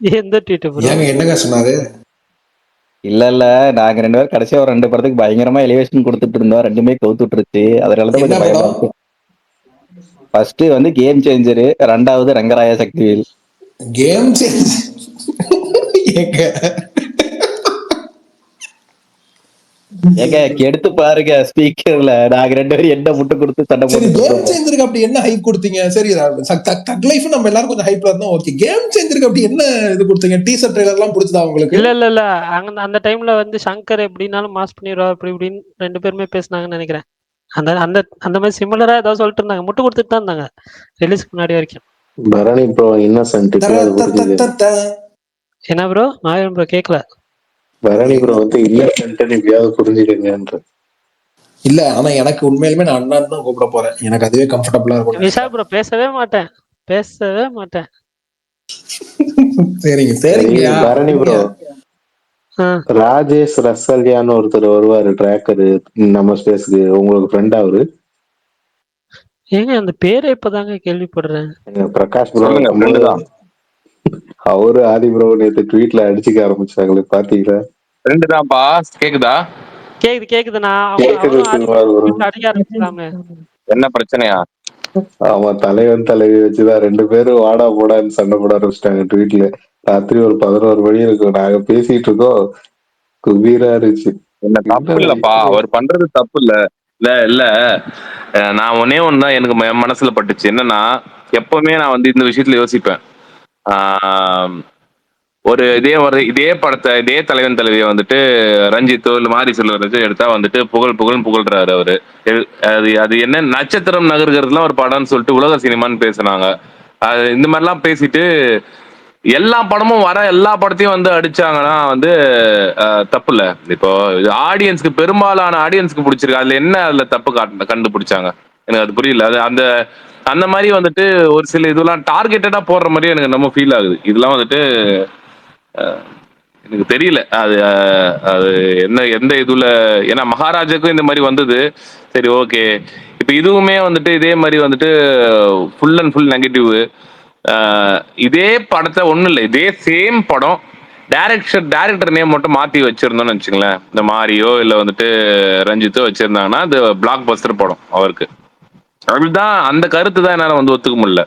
எந்த ட்வீட் ப்ரோ? ஏங்க என்னங்க சொன்னாரு? இல்ல நாங்க 2 பேரும் கடைசியா ஒரு 2 படத்துக்கு பயங்கரமா எலிவேஷன் கொடுத்துட்டு இருந்தோம். 2மே கவுத்துட்டுருச்சு. அதனாலதான் என்ன கொஞ்சம் பயமா படம்? இருக்கு. ஃபர்ஸ்ட் வந்து கேம் சேஞ்சரு, 2வது ரங்கராய சக்திவேல். Game change. ஏங்க எடுத்து பாருங்க ஸ்பீக்கர்ல. நாங்க 2 பேரும் என்ன முட்டு கொடுத்து சண்டை சரி, போட்டு கேம் சேஞ்சருக்கு அப்படி என்ன ஹைப் கொடுத்தீங்க? சரி, தக் லைஃப் நம்ம எல்லாரும் கொஞ்சம் ஹைப்ல இருந்தோம். ஓகே, கேம் சேஞ்சருக்கு அப்படி என்ன இது கொடுத்தீங்க? டீசர் ட்ரைலர் எல்லாம் பிடிச்சதா உங்களுக்கு? இல்ல அந்த டைம்ல வந்து சங்கர் எப்படினாலும் மாஸ் பண்ணிடுவா அப்படி இப்படின்னு 2 பேருமே பேசினாங்கன்னு நினைக்கிறேன். அந்த அந்த அந்த மாதிரி சிமிலரா ஏதாவது சொல்லிட்டு இருந்தாங்க. முட்டு கொடுத்துட்டு தான் இருந்தாங்க ரிலீஸ்க்கு முன்னாடி வரைக்கும். பரணி ப்ரோ இன்னசென்ட் புரிஞ்சுது. என்ன ப்ரோ? நான் ப்ரோ கேட்கல. பரணி ப்ரோ வந்து இன்னசென்ட் எப்படியாவது புரிஞ்சுக்கங்கன்ற. இல்ல, ஆனா எனக்கு உண்மையிலுமே நான் அண்ணான்னு தான் கூப்பிட போறேன். எனக்கு அதுவே கம்ஃபர்டபுளா இருக்கும். விஷால் ப்ரோ பேசவே மாட்டேன். சரிங்க சரி சரிங்கய்யா பரணி ப்ரோ, ஆ. ராஜேஷ் ரசல்யான்னு ஒருத்தர் வருவாரு ட்ராக்கரு நம்ம ஸ்பேஸ்க்கு, உங்களுக்கு ஃப்ரெண்ட் அவரு. ஏங்க அந்த பேரை இப்பதாங்க கேள்விப்படுறேன். பிரகாஷ் ப்ரோ சொல்லுங்க, இருக்கும்போது ஃப்ரெண்டு தான். அவரு ஆதி ப்ரோ நேற்று ட்வீட்ல அடிச்சுக்க ஆரம்பிச்சாங்களே பாத்தீங்களா? ஃப்ரெண்டு தான்ப்பா. கேக்குதா? கேக்குதுண்ணா. கேக்குது அவரும் ஆதி சிவா ப்ரோ. அடிக்க ஆரம்பிச்சிடலாமே. என்ன பிரச்சனையா? ஆமா, தலைவன் தலைவி வச்சுதான் 2 பேரும் வாடா போடான்னு சண்டை போட ஆரம்பிச்சிட்டாங்க ட்வீட்ல. ராத்திரி ஒரு 11 மணி இருக்கும், நாங்க பேசிட்டு இருக்கோம், குபீரா இருந்துச்சு. என்ன தப்பு இல்லப்பா, அவர் பண்றது தப்பு இல்ல. இல்ல இல்ல நான் ஒன்னே ஒண்ணுதான் எனக்கு மனசுல பட்டுச்சு. என்னன்னா, எப்பவுமே நான் வந்து இந்த விஷயத்துல யோசிப்பேன். ஆஹ் ஒரு இதே படத்தை, இதே தலைவன் தலைவியை வந்துட்டு ரஞ்சித்தோ இல்ல மாரி செல்வராஜோ எடுத்தா வந்துட்டு புகழ்றாரு அவரு. அது அது என்ன நட்சத்திரம் நகர்கிறதுலாம் ஒரு படம்னு சொல்லிட்டு உலக சினிமான்னு பேசுனாங்க. அது இந்த மாதிரிலாம் பேசிட்டு எல்லா படமும் வர எல்லா படத்தையும் வந்து அடிச்சாங்கன்னா வந்து தப்பு இல்ல. இப்போ ஆடியன்ஸ்க்கு, பெரும்பாலான ஆடியன்ஸ்க்கு பிடிச்சிருக்கு, அதுல என்ன அதுல தப்பு கண்டுபிடிச்சாங்க? எனக்கு அது புரியல. அது அந்த அந்த மாதிரி வந்துட்டு ஒரு சில இதெல்லாம் டார்கெட்டடா போடுற மாதிரி எனக்கு நம்ம ஃபீல் ஆகுது. இதெல்லாம் வந்துட்டு எனக்கு தெரியல. அது அது என்ன எந்த இதுல, ஏன்னா மகாராஜாக்கும் இந்த மாதிரி வந்தது. சரி, ஓகே. இப்ப இதுவுமே வந்துட்டு இதே மாதிரி வந்துட்டு ஃபுல் அண்ட் ஃபுல் நெகட்டிவ். இதே படத்தை ஒண்ணும் இல்லை, இதே சேம் படம் டைரக்டர் நேம் மட்டும் மாத்தி வச்சிருந்தோம்னு வச்சுங்களேன், இந்த மாரியோ இல்ல வந்துட்டு ரஞ்சித்தோ வச்சிருந்தாங்கன்னா அது பிளாக் பஸ்டர் படம் அவருக்கு. அதுதான் அந்த கருத்து தான் என்னால வந்து ஒத்துக்க முடியல.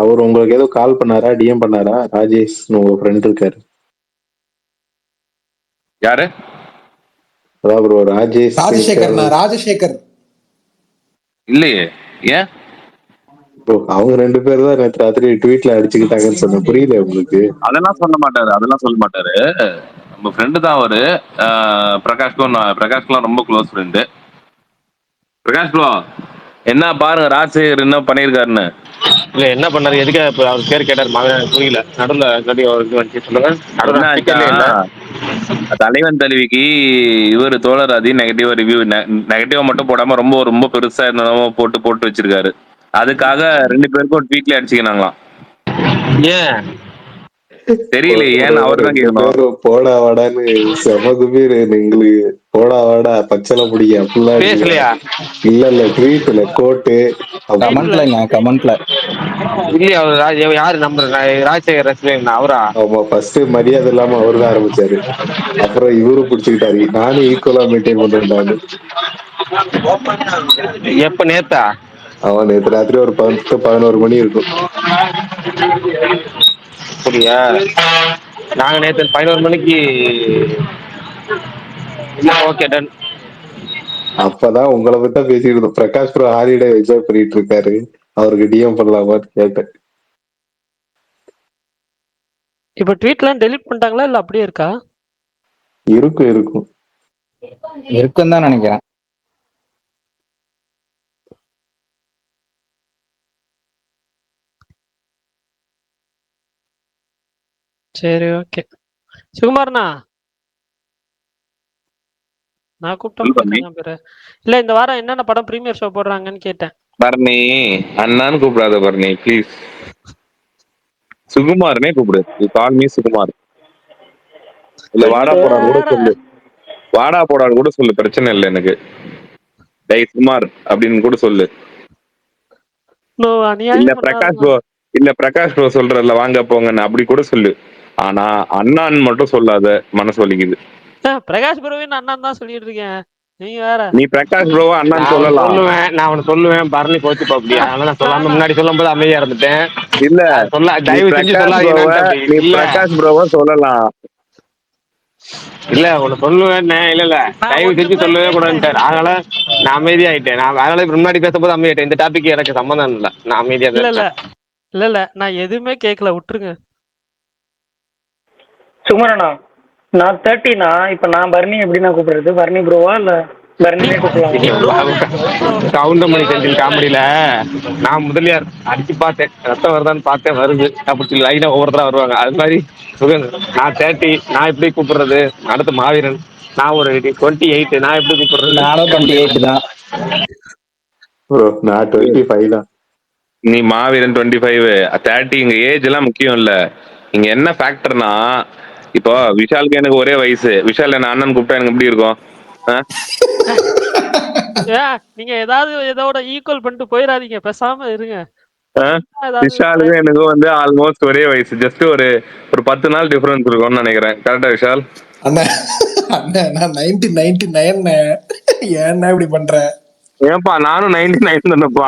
அவர் உங்களுக்கு ஏதோ கால் பண்ணாரா, டிஎம் பண்ணாரா? ராஜேஷ் உங்க ஃப்ரெண்ட் இருக்காரு. யாரு? அதான் ப்ரோ ராஜேஷ் ராஜசேகர்ண்ணா, ராஜசேகர். இல்லையே, ஏன்? bro, அவங்க 2 பேரும் தான் நேற்று ராத்திரி ட்வீட்ல அடிச்சுக்கிட்டாங்கன்னு சொன்னேன், புரியல உங்களுக்கு? அதெல்லாம் சொல்ல மாட்டாரு. நம்ம ஃப்ரெண்டு தான் அவரு. பிரகாஷ்க்குலாம் ரொம்ப க்ளோஸ் ஃப்ரெண்டு. பிரகாஷ் ப்ரோ, என்ன பாருங்க ராஜசேகர் என்ன பண்ணிருக்காருன்னு. இல்ல என்ன பண்ணாரு, எதுக்கு இப்ப அவர் பேர் கேட்டாரு, புரியல. நடுவுல கட்டி வந்து சொல்லுங்க. என்ன நடுவுல ஆச்சா, speaker-லயே இல்ல. தலைவன் தலைவிக்கு இவர் தோழர் அதி நெகட்டிவ் ரிவ்யூ, நெகட்டிவா மட்டும் போடாம ரொம்ப ரொம்ப பெருசா என்னமோ போட்டு வச்சிருக்காரு. அதுக்காக 2 பேருக்கும் ட்வீட்ல அடிச்சுக்கினாங்களாம். ஏன்? தெரியல ஏன்னு அவர் தான் 2 கேட்கணும். பேரும் போடா வாடான்னு செம குபீர். எங்களுக்கு போடா வாடா பச்சளை பிடிக்க அப்படிலாம் பேசலையா? அடிச்சுக்கிறாங்க. இல்ல ட்வீட்ல கோட்டு கமெண்ட்ல இல்லையா? அவர் யாரு நம்பர்? ராஜசேகர் ரசிகன் அவரா? ஆமா, ஃபர்ஸ்ட் மரியாதை இல்லாம அவரு தான் ஆரம்பிச்சாரு, அப்புறம் இவரு புடிச்சுக்கிட்டாரு, நானும் ஈக்குவலா மெயின்டைன் பண்றேன்டான்னு. எப்ப, நேத்தா? அவன் நேற்று ராத்திரி ஒரு 10-11 மணி இருக்கும். அப்படியா? நாங்க நேத்து 11 மணிக்கு. Okay, done. அப்பதான் உங்களை பத்தி தான் பேசிட்டு இருந்தோம். பிரகாஷ் ப்ரோ ஹாலிடே என்ஜாய் பண்ணிட்டு இருக்காரு, அவருக்கு டிஎம் பண்ணலாமான்னு கேட்டேன். இப்ப ட்வீட்லாம் டெலீட் பண்ணிட்டாங்களா இல்ல அப்படியே இருக்கா? இருக்கும் இருக்குன்னு தான் நினைக்கிறேன். சரி, ஓகே. சுகுமார்ண்ணா, நான் கூப்பிட்டேன் பேரு. இல்ல, இந்த வாரம் என்னென்ன படம் பிரீமியர் ஷோ போடுறாங்கன்னு கேட்டேன். பரணி அண்ணான்னு கூப்பிடாத பரணி, ப்ளீஸ். சுகுமார்னே கூப்பிடு. Call me Sukumar. இல்ல வாடா போடான்னு கூட சொல்லு. வாடா போடான்னு கூட சொல்லு, பிரச்சனை இல்லை எனக்கு. டேய் சுகுமார் அப்படின்னு கூட சொல்லு. இல்ல பிரகாஷ் ப்ரோ சொல்றல வாங்க போங்கன்னு அப்படி கூட சொல்லு. ஆனா அண்ணான்னு மட்டும் சொல்லாத, மனசு வலிக்குது. பிரகாஷ் ப்ரோவின் அண்ணன் தான் சொல்லிட்டு இருக்கேன், நீங்க வேற. நீ பிரகாஷ் ப்ரோவா அண்ணான்னு சொல்லலாம். நான் அவனை சொல்லுவேன், பரணி போச்சுப்பா அப்படியா, அதனால நான் சொல்லாம முன்னாடி சொல்லும் போது அமைதியா இருந்துட்டேன். இல்ல தயவு செஞ்சு நீ பிரகாஷ் ப்ரோவா சொல்லலாம். இல்ல உன்னை சொல்லுவேன். இல்ல தயவு செஞ்சு சொல்லவே கூடாதுட்டாரு, அதனால நான் அமைதியாயிட்டேன். நான் அதனால முன்னாடி பேசும்போது அமைதியாயிட்டேன். இந்த டாபிக் எனக்கு சம்பந்தம் இல்ல, நான் அமைதியா இல்ல நான் எதுவுமே கேட்கல, விட்டுருங்க. சுகுமாரண்ணா, நான் 30ண்ணா. இப்ப நான் பரணி எப்படிண்ணா கூப்பிடுறது? பரணி ப்ரோவா இல்ல பரணியே கூப்பிடலாம்? கவுண்டமணி செந்தில் காமெடியில நான் முதலியார் அடிச்சு பார்த்தேன், ரத்தம் வருதான்னு பார்த்தேன், வருது. அப்படி லைனா ஒவ்வொருத்தரா வருவாங்க. அது மாதிரி நான் 30, நான் எப்படி கூப்பிடுறது? அடுத்து மாவீரன், நான் ஒரு 28, நான் எப்படி கூப்பிடுறது? நானும் 28 தான். நான் 25 தான். நீ மாவீரன் 25 30 இங்க ஏஜ் எல்லாம் முக்கியம் இல்ல. இங்க என்ன ஃபேக்டர்னா, இப்போ விஷாலுக்கு எனக்கு ஒரே வயசு. விஷால் என்ன அண்ணன் கூப்பிட்டா எனக்கு எப்படி இருக்கும்? நீங்க ஏதாவது இதோட ஈக்குவல் பண்ணிட்டு போயிடாதீங்க, பேசாம இருங்க. ஏதாவது விஷாலுக்கும் எனக்கு வந்து ஆல்மோஸ்ட் ஒரே வயசு. ஜஸ்ட் ஒரு 10 நாள் டிஃபரன்ஸ் இருக்கும்னு நினைக்கிறேன். கரெக்டா விஷால்? அண்ணா அண்ணா நான் 1999 ஏன்னா இப்படி பண்ற? ஏன்பா நானும் 99 தானப்பா.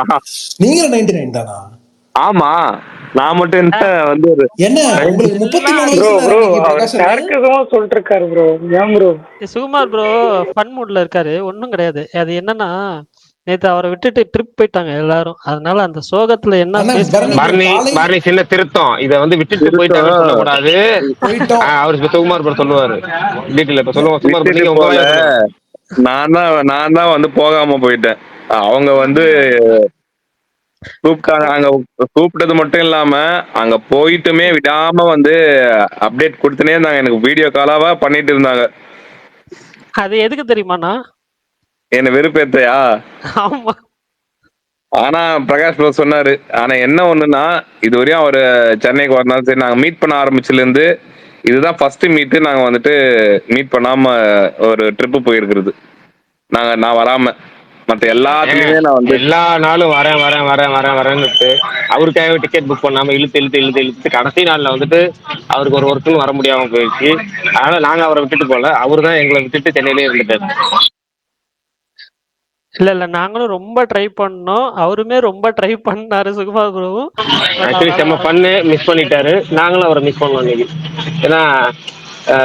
நீங்க 99 தானா? ஆமா, நான் மட்டும் என்ன வந்து ஒரு என்ன உங்களுக்கு 33 ப்ரோ வயசுல ப்ரோ அன்னைக்கு அவர் பிரகாஷ் சரக்குமா சொல்லிட்டு இருக்காரு ப்ரோ. ஏன் ப்ரோ? சுகுமார் ப்ரோ ஃபன் மூட்ல இருக்காரு, ஒன்றும் கிடையாது. அது என்னன்னா, நேத்து அவரை விட்டுட்டு ட்ரிப் போயிட்டாங்க எல்லாரும், அதனால அந்த சோகத்துல என்ன அண்ணா பேசுறாங்க. பரணி பரணி சின்ன திருத்தம். இதை வந்து விட்டுட்டு போயிட்டாங்கன்னு சொல்லக்கூடாது. போயிட்டோம். அவரு சுகுமார் ப்ரோ சொல்லுவாரு டீட்டெயில். இப்ப சொல்லுங்க சுகுமார் ப்ரோ, விட்டுட்டு நீங்க உங்க போல, வாயில சொல்லுங்க. நான் தான் வந்து போகாம போயிட்டேன். அவங்க வந்து கூப்பிட்டாங்க. அங்க கூப்பிட்டது மட்டும் இல்லாம அங்க போயிட்டுமே விடாம வந்து அப்டேட் கொடுத்துனே இருந்தாங்க. எனக்கு வீடியோ காலாவா பண்ணிட்டு இருந்தாங்க. அது எதுக்கு தெரியுமாண்ணா? என்ன வெறுப்பேத்தையா? ஆமா, ஆனா பிரகாஷ் ப்ரோ சொன்னாரு. ஆனா என்ன ஒண்ணுன்னா, இதுவரையும் அவரு சென்னைக்கு வரனாலும் சரி, நாங்க மீட் பண்ண ஆரம்பிச்சுல இருந்து இதுதான் ஃபர்ஸ்ட் மீட். நாங்க வந்துட்டு மீட் பண்ணாம ஒரு ட்ரிப்பு போயிருக்கிறது. நான் வராம மத்த எல்லாத்துலயுமே நான் வந்து எல்லா நாளும் வரேன் வரேன் வரேன் வரேன் வரேன்னுட்டு அவருக்காக டிக்கெட் புக் பண்ணாம இழுத்து கடைசி நாள்ல வந்துட்டு அவருக்கு ஒரு ஒர்க்கும் வர முடியாம போயிடுச்சு. அதனால நாங்க அவரை விட்டுட்டு போல, அவரு தான் எங்களை விட்டுட்டு சென்னையிலே இருந்துட்டாரு. இல்ல நாங்களும் ரொம்ப ட்ரை பண்ணோம், அவருமே ரொம்ப ட்ரை பண்ணாரு சுகுமார் ப்ரோவும். ஆக்சுவலி செம்ம பண்ணு மிஸ் பண்ணிட்டாரு. நாங்களும் அவரை மிஸ் பண்ணோம் இன்னைக்கு. ஏன்னா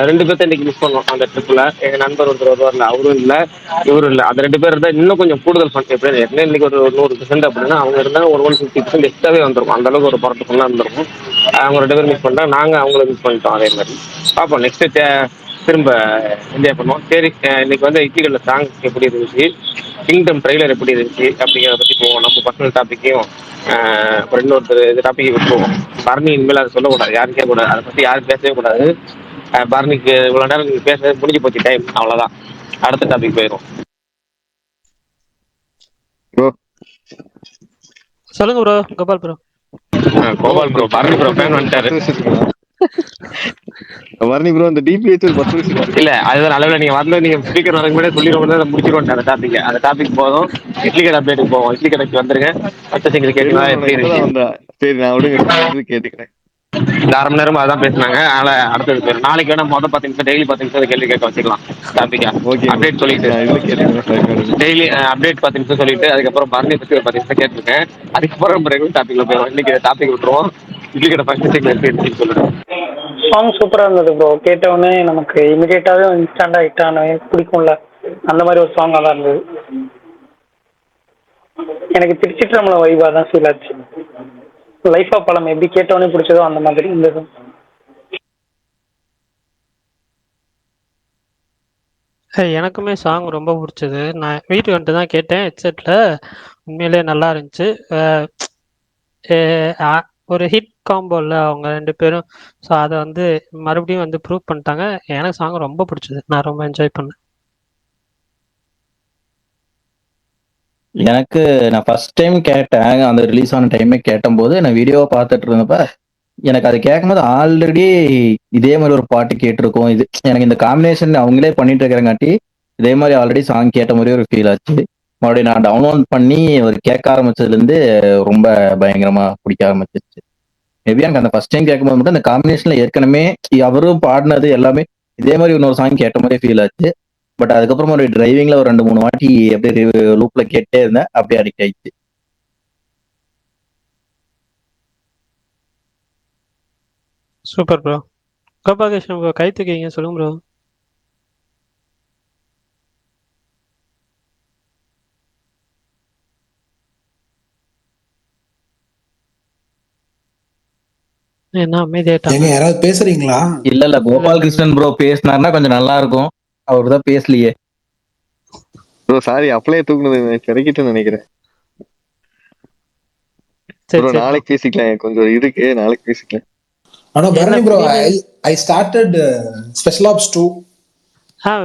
2 பேர்த்த இன்னைக்கு மிஸ் பண்ணோம் அந்த ட்ரிப்ல. எங்க நண்பர் ஒருத்தர் வருவார்ல, அவரும் இல்ல இவரும் இல்ல. அந்த 2 பேர் இருந்தா இன்னும் கொஞ்சம் கூடுதல் ஃபன். எப்படி ஏற்கனவே இன்னைக்கு ஒரு 100% அப்படின்னா அவங்க இருந்தா ஒரு 150% எக்ஸ்ட்ராவே வந்துருக்கும். அந்த அளவுக்கு ஒரு பரட்டு ஃபன்னா இருந்திருக்கும். அவங்க 2 பேர் மிஸ் பண்ணிட்டா, நாங்க அவங்கள மிஸ் பண்ணிட்டோம். அதே மாதிரி பார்ப்போம் நெக்ஸ்ட் திரும்ப என்ஜாய் பண்ணுவோம். சரி, இன்னைக்கு வந்து இட்லிகள்ல சாங் எப்படி இருந்துச்சு, கிங்டம் ட்ரெய்லர் எப்படி இருந்துச்சு அப்படிங்கிறத பத்தி போவோம். நம்ம பர்சனல் டாப்பிக்கையும் அப்புறம் இன்னொருத்தர் இந்த டாப்பிக்கை விட்டுருவோம். பரணி இனிமேல் அதை சொல்லக்கூடாது, யாரும் கேட்கக்கூடாது, அதை பத்தி யாரும் பேசவே கூடாது. பரணிக்கு இவ்வளோ நேரம் நீங்கள் பேச முடிஞ்சு போச்சு டைம், அவ்வளோதான். அடுத்த டாபிக் போயிடும். சொல்லுங்க bro Gopal bro. Gopal bro, Bharani bro fan வந்துட்டாரு. பரணி ப்ரோ இந்த டிபிஹெச் ஒரு 10 வருஷம் இல்ல அதுதான் அளவில் நீங்க வரல, நீங்க ஸ்பீக்கர் வரக்கு முன்னாடி சொல்லிடுவோம், முடிச்சிருவோம் அந்த டாபிக். அந்த டாபிக் போதும். இட்லி கடை அப்டேட்டுக்கு போவோம். இட்லி கடைக்கு வந்துருங்க. பச்சை சிங்கிள் கேட்கலாம் எப்படி இருக்கு? சரி நான் விடுங்க கேட்டுக்கிறேன். இந்த 1/2 மணி நேரமா அதான் பேசினாங்க. அதனால அடுத்தது பேர் நாளைக்கு வேணா மொதல் 10 நிமிஷம் டெய்லி 10 நிமிஷம் கேள்வி கேட்க வச்சுக்கலாம் டாபிக்கா. அப்டேட் சொல்லிட்டு டெய்லி அப்டேட் 10 நிமிஷம் சொல்லிட்டு அதுக்கப்புறம் பரணி பத்தி ஒரு 10 நிமிஷம் கேட்டிருக்கேன். அதுக்கப்புறம் ரெகுலர் டாபிக்ல போயிடும். இன்னைக்கு டாபிக் விட்டுருவோம். இட்லி கடை ஃபர்ஸ்ட் சிங்கிள் எப்படி சொல்லுறேன். சாங் சூப்பரா இருந்தது ப்ரோ. கேட்டவுடனே நமக்கு இமிடியேட்டாவே இன்ஸ்டண்டா ஹிட் ஆன பிடிக்கும்ல, அந்த மாதிரி ஒரு சாங்காக தான் இருந்தது. எனக்கு திருச்சிற்றம்பல வைபா தான் ஃபீல் ஆச்சு. லைஃப் ஆஃப் பழம் எப்படி கேட்டவுடனே பிடிச்சதோ அந்த மாதிரி இருந்தது. எனக்குமே சாங் ரொம்ப பிடிச்சது. நான் வீட்டுக்கு வந்துட்டு தான் கேட்டேன் ஹெட்செட்டில், உண்மையிலே நல்லா இருந்துச்சு. ஒரு ஹிட் காம்போவில் அவங்க 2 பேரும். ஸோ அதை வந்து மறுபடியும் வந்து ப்ரூவ் பண்ணிட்டாங்க. எனக்கு சாங் ரொம்ப பிடிச்சது, நான் ரொம்ப என்ஜாய் பண்ணேன். எனக்கு நான் ஃபர்ஸ்ட் டைம் கேட்டேன், அந்த ரிலீஸ் ஆன டைமே கேட்டபோது நான் வீடியோவை பார்த்துட்டு இருந்தப்ப எனக்கு அது கேட்கும்போது ஆல்ரெடி இதே மாதிரி ஒரு பாட்டு கேட்டிருக்கோம். இது எனக்கு இந்த காம்பினேஷன் அவங்களே பண்ணிட்டு இருக்கிறங்காட்டி இதே மாதிரி ஆல்ரெடி சாங் கேட்ட மாதிரி ஒரு ஃபீல் ஆச்சு. மறுபடியும் நான் டவுன்லோட் பண்ணி ஒரு கேட்க ஆரம்பிச்சதுலேருந்து ரொம்ப பயங்கரமா பிடிக்க ஆரம்பிச்சிருச்சு. மேபி எனக்கு அந்த ஃபர்ஸ்ட் டைம் கேட்கும்போது மட்டும் அந்த காம்பினேஷன்ல ஏற்கனவே அவரும் பாடினது எல்லாமே இதே மாதிரி இன்னொரு சாங் கேட்ட மாதிரி ஃபீல் ஆச்சு. பட் அதுக்கப்புறம் ஒரு டிரைவிங்ல ஒரு 2-3 வாட்டி அப்படியே லூப்ல கேட்டே இருந்தேன், அப்படியே அடிக்ட் ஆயிடுச்சு. Super bro. கோபாலகிருஷ்ணன் ப்ரோ கை தூக்கிங்க, சொல்லுங்க ப்ரோ. என்ன அமைதியாயிட்டாங்க? யாராவது பேசுறீங்களா? இல்ல கோபாலகிருஷ்ணன் ப்ரோ பேசினாருன்னா கொஞ்சம் நல்லா இருக்கும். அவர் தான் பேசலையே. ப்ரோ சாரி, அப்படியே தூக்குனது கிடைக்கிட்டு நினைக்கிறேன். ப்ரோ நாளைக்கு பேசிக்கலாம், கொஞ்சம் இருக்கு, நாளைக்கு பேசிக்கலாம். ஆனா Bharani bro, I started Special Ops 2.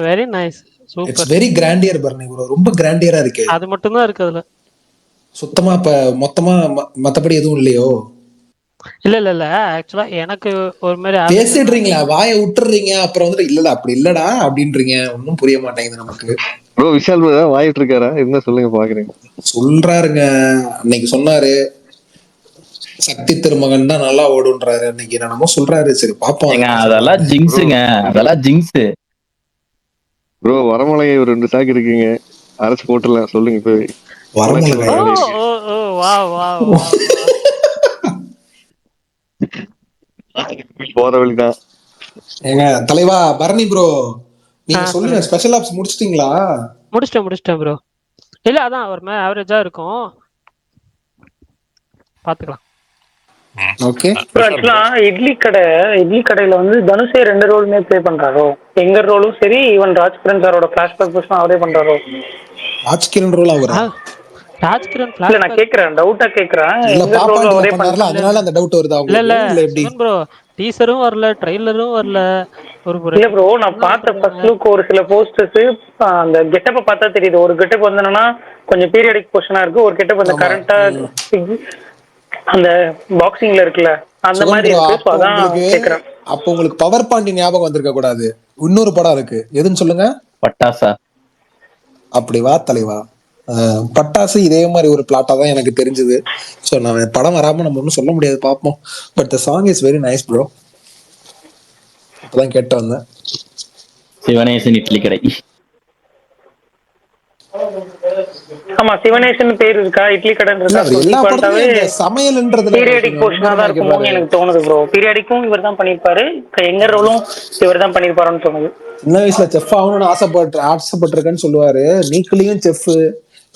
Very nice, super. It's very grandeur Bharani bro, ரொம்ப கிராண்டியரா இருக்கு. அது மட்டும் தான் இருக்கு அதுல. சுத்தமா இப்ப மொத்தமா மத்தபடி எதுவும் இல்லையோ? இல்ல ஆக்சுவலா எனக்கு ஒரு மாதிரி பேசிடுறீங்களா, வாயை விட்டுறீங்க, அப்புறம் வந்துட்டு இல்லடா அப்படி இல்லடா அப்படின்றீங்க. ஒன்னும் புரிய மாட்டேங்குது நமக்கு. ப்ரோ விஷால் ப்ரோ வாயிட்டு இருக்காரா என்ன சொல்லுங்க பாக்குறேன். சொல்றாருங்க, அன்னைக்கு சொன்னாரு சக்தி திருமகன் தான் நல்லா ஓடுன்றாரு, அன்னைக்கு என்னமோ சொல்றாரு. சரி பாப்போம். ஏங்க அதெல்லாம் ஜிங்ஸுங்க, அதெல்லாம் ஜிங்ஸ். ப்ரோ வரமலை ஒரு 2 சாக்கு இருக்குங்க, அரைச்சு போட்டுடலாம் சொல்லுங்க போய். வரமிளகாய் ஓ ஓ ஓ வா வா வா போற வழிதான். ஏங்க தலைவா பரணி ப்ரோ, நீங்க சொல்லுங்க, சொல்லுங்க. ஸ்பெஷல் ஆப்ஸ் முடிச்சிட்டீங்களா? முடிச்சிட்டேன் ப்ரோ. இல்ல அதான் ஒரு மாதிரி ஆவரேஜா இருக்கும், பாத்துக்கலாம். ஓகே. ஆக்சுவலா இட்லி கடையில வந்து தனுஷே 2 ரோலுமே ப்ளே பண்றாரோ? எங்க ரோலும் சரி, ஈவன் ராஜ்கிரண் சாரோட பிளாஷ்பேக் போர்ஷன் அவரே பண்றாரோ? ராஜ்கிரண் ரோல் அவரா? ராஜ்கிரண் இல்ல நான் பிளாஷ்பேக் கேக்குறேன், டவுட்டா கேக்குறேன். இல்ல எங்க ரோல் பாப்பாண்டில அவரே பண்ணார்ல, அதனால அந்த டவுட் வருதா இல்ல உங்களுக்கு? இல்ல எப்படி? சுமன் ப்ரோ, டீசரும் வரல, ட்ரெய்லரும் வரல. ஒரு இல்ல ப்ரோ, நான் பார்த்த ஃபர்ஸ்ட் லுக் ஒரு சில போஸ்டர்ஸ் அந்த கெட்டப்ப பார்த்தா தெரியுது. ஒரு கெட்டப் வந்து என்னன்னா கொஞ்சம் பீரியடிக் போர்ஷனா இருக்கு, ஒரு கெட்டப் அந்த கரண்டா அந்த பாக்ஸிங்ல இருக்குல்ல அந்த சுகன் மாதிரி ப்ரோ, இருக்கு. அப்போ அதான் உங்களுக்கு கேக்குறேன். அப்போ உங்களுக்கு பவர் பாண்டி ஞாபகம் வந்திருக்க கூடாது. இன்னொரு படம் இருக்கு, எதுன்னு சொல்லுங்க? பட்டாசா? அப்படி வா தலைவா. பட்டாசு இதே மாதிரி ஒரு பிளாட்டா தான் எனக்கு தெரிஞ்சது. ஸோ நான் படம் வராம நம்ம ஒன்றும் சொல்ல முடியாது, பார்ப்போம். But the song is very nice bro. இப்பதான் கேட்டு வந்தேன். சிவனேசன் இட்லி கடை. ஆமா, சிவனேசன் பேர் இருக்கா, இட்லி இல்ல, அவர் எல்லா படத்துலயும் கடைன்றது இந்த சமையல்ன்றதுல பீரியாடிக் போர்ஷனா தான் இருக்குமோன்னு எனக்கு தோணுது ப்ரோ. பீரியாடிக்கும் இவர் தான் பண்ணிருப்பாரு, எங்க ரோலும் இவர் தான் பண்ணிருப்பாருன்னு தோணுது. சின்ன வயசுல செஃப் ஆகணும்னு ஆசைப்பட்டிருக்கேன்னு சொல்லுவாரு. நீக்குலயும் செஃப்,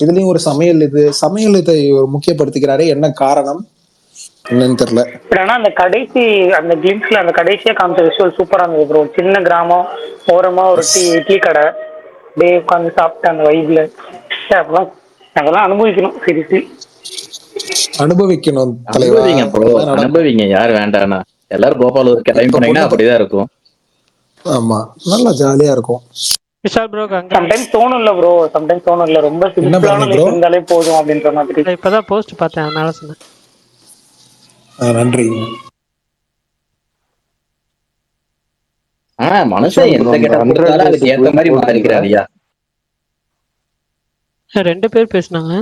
இதுலயும் ஒரு சமையல், சமையல் இதை முக்கியப்படுத்திக்கிறாரு. என்ன காரணம் என்னன்னு தெரியல. ஆனா அந்த கடைசி அந்த கிளிம்ஸ்ல அந்த கடைசியா காமிச்ச விஷுவல் சூப்பரா இருந்தது ப்ரோ. சின்ன கிராமம், ஓரமா ஒரு இட்லி கடை, அப்படியே உட்காந்து சாப்பிட்ட அந்த வைப்ல அதெல்லாம் அனுபவிக்கணும். சீரியஸ்லி அனுபவிக்கணும் தலைவா. அனுபவிங்க ப்ரோ, அனுபவிங்க. யார் வேண்டானா? எல்லாரும் கோபால் ஒரு கிளம்பி போனீங்கன்னா அப்படிதான் இருக்கும். ஆமா, நல்லா ஜாலியா இருக்கும். விஷால் ப்ரோ சம்டைம்ஸ் தோணும்ல ப்ரோ, சம்டைம்ஸ் தோணும்ல ரொம்ப சிம்பிளான லைஃப் இருந்தாலே போதும் அப்படின்ற மாதிரி. இப்பதான் போஸ்ட் பார்த்தேன், அதனால சொன்னேன். நன்றி. மனுஷன் எந்த கெட்ட கொடுத்தாலும் அதுக்கு ஏத்த மாதிரி மாறிக்கிறாரியா. 2 பேர் பேசினாங்க.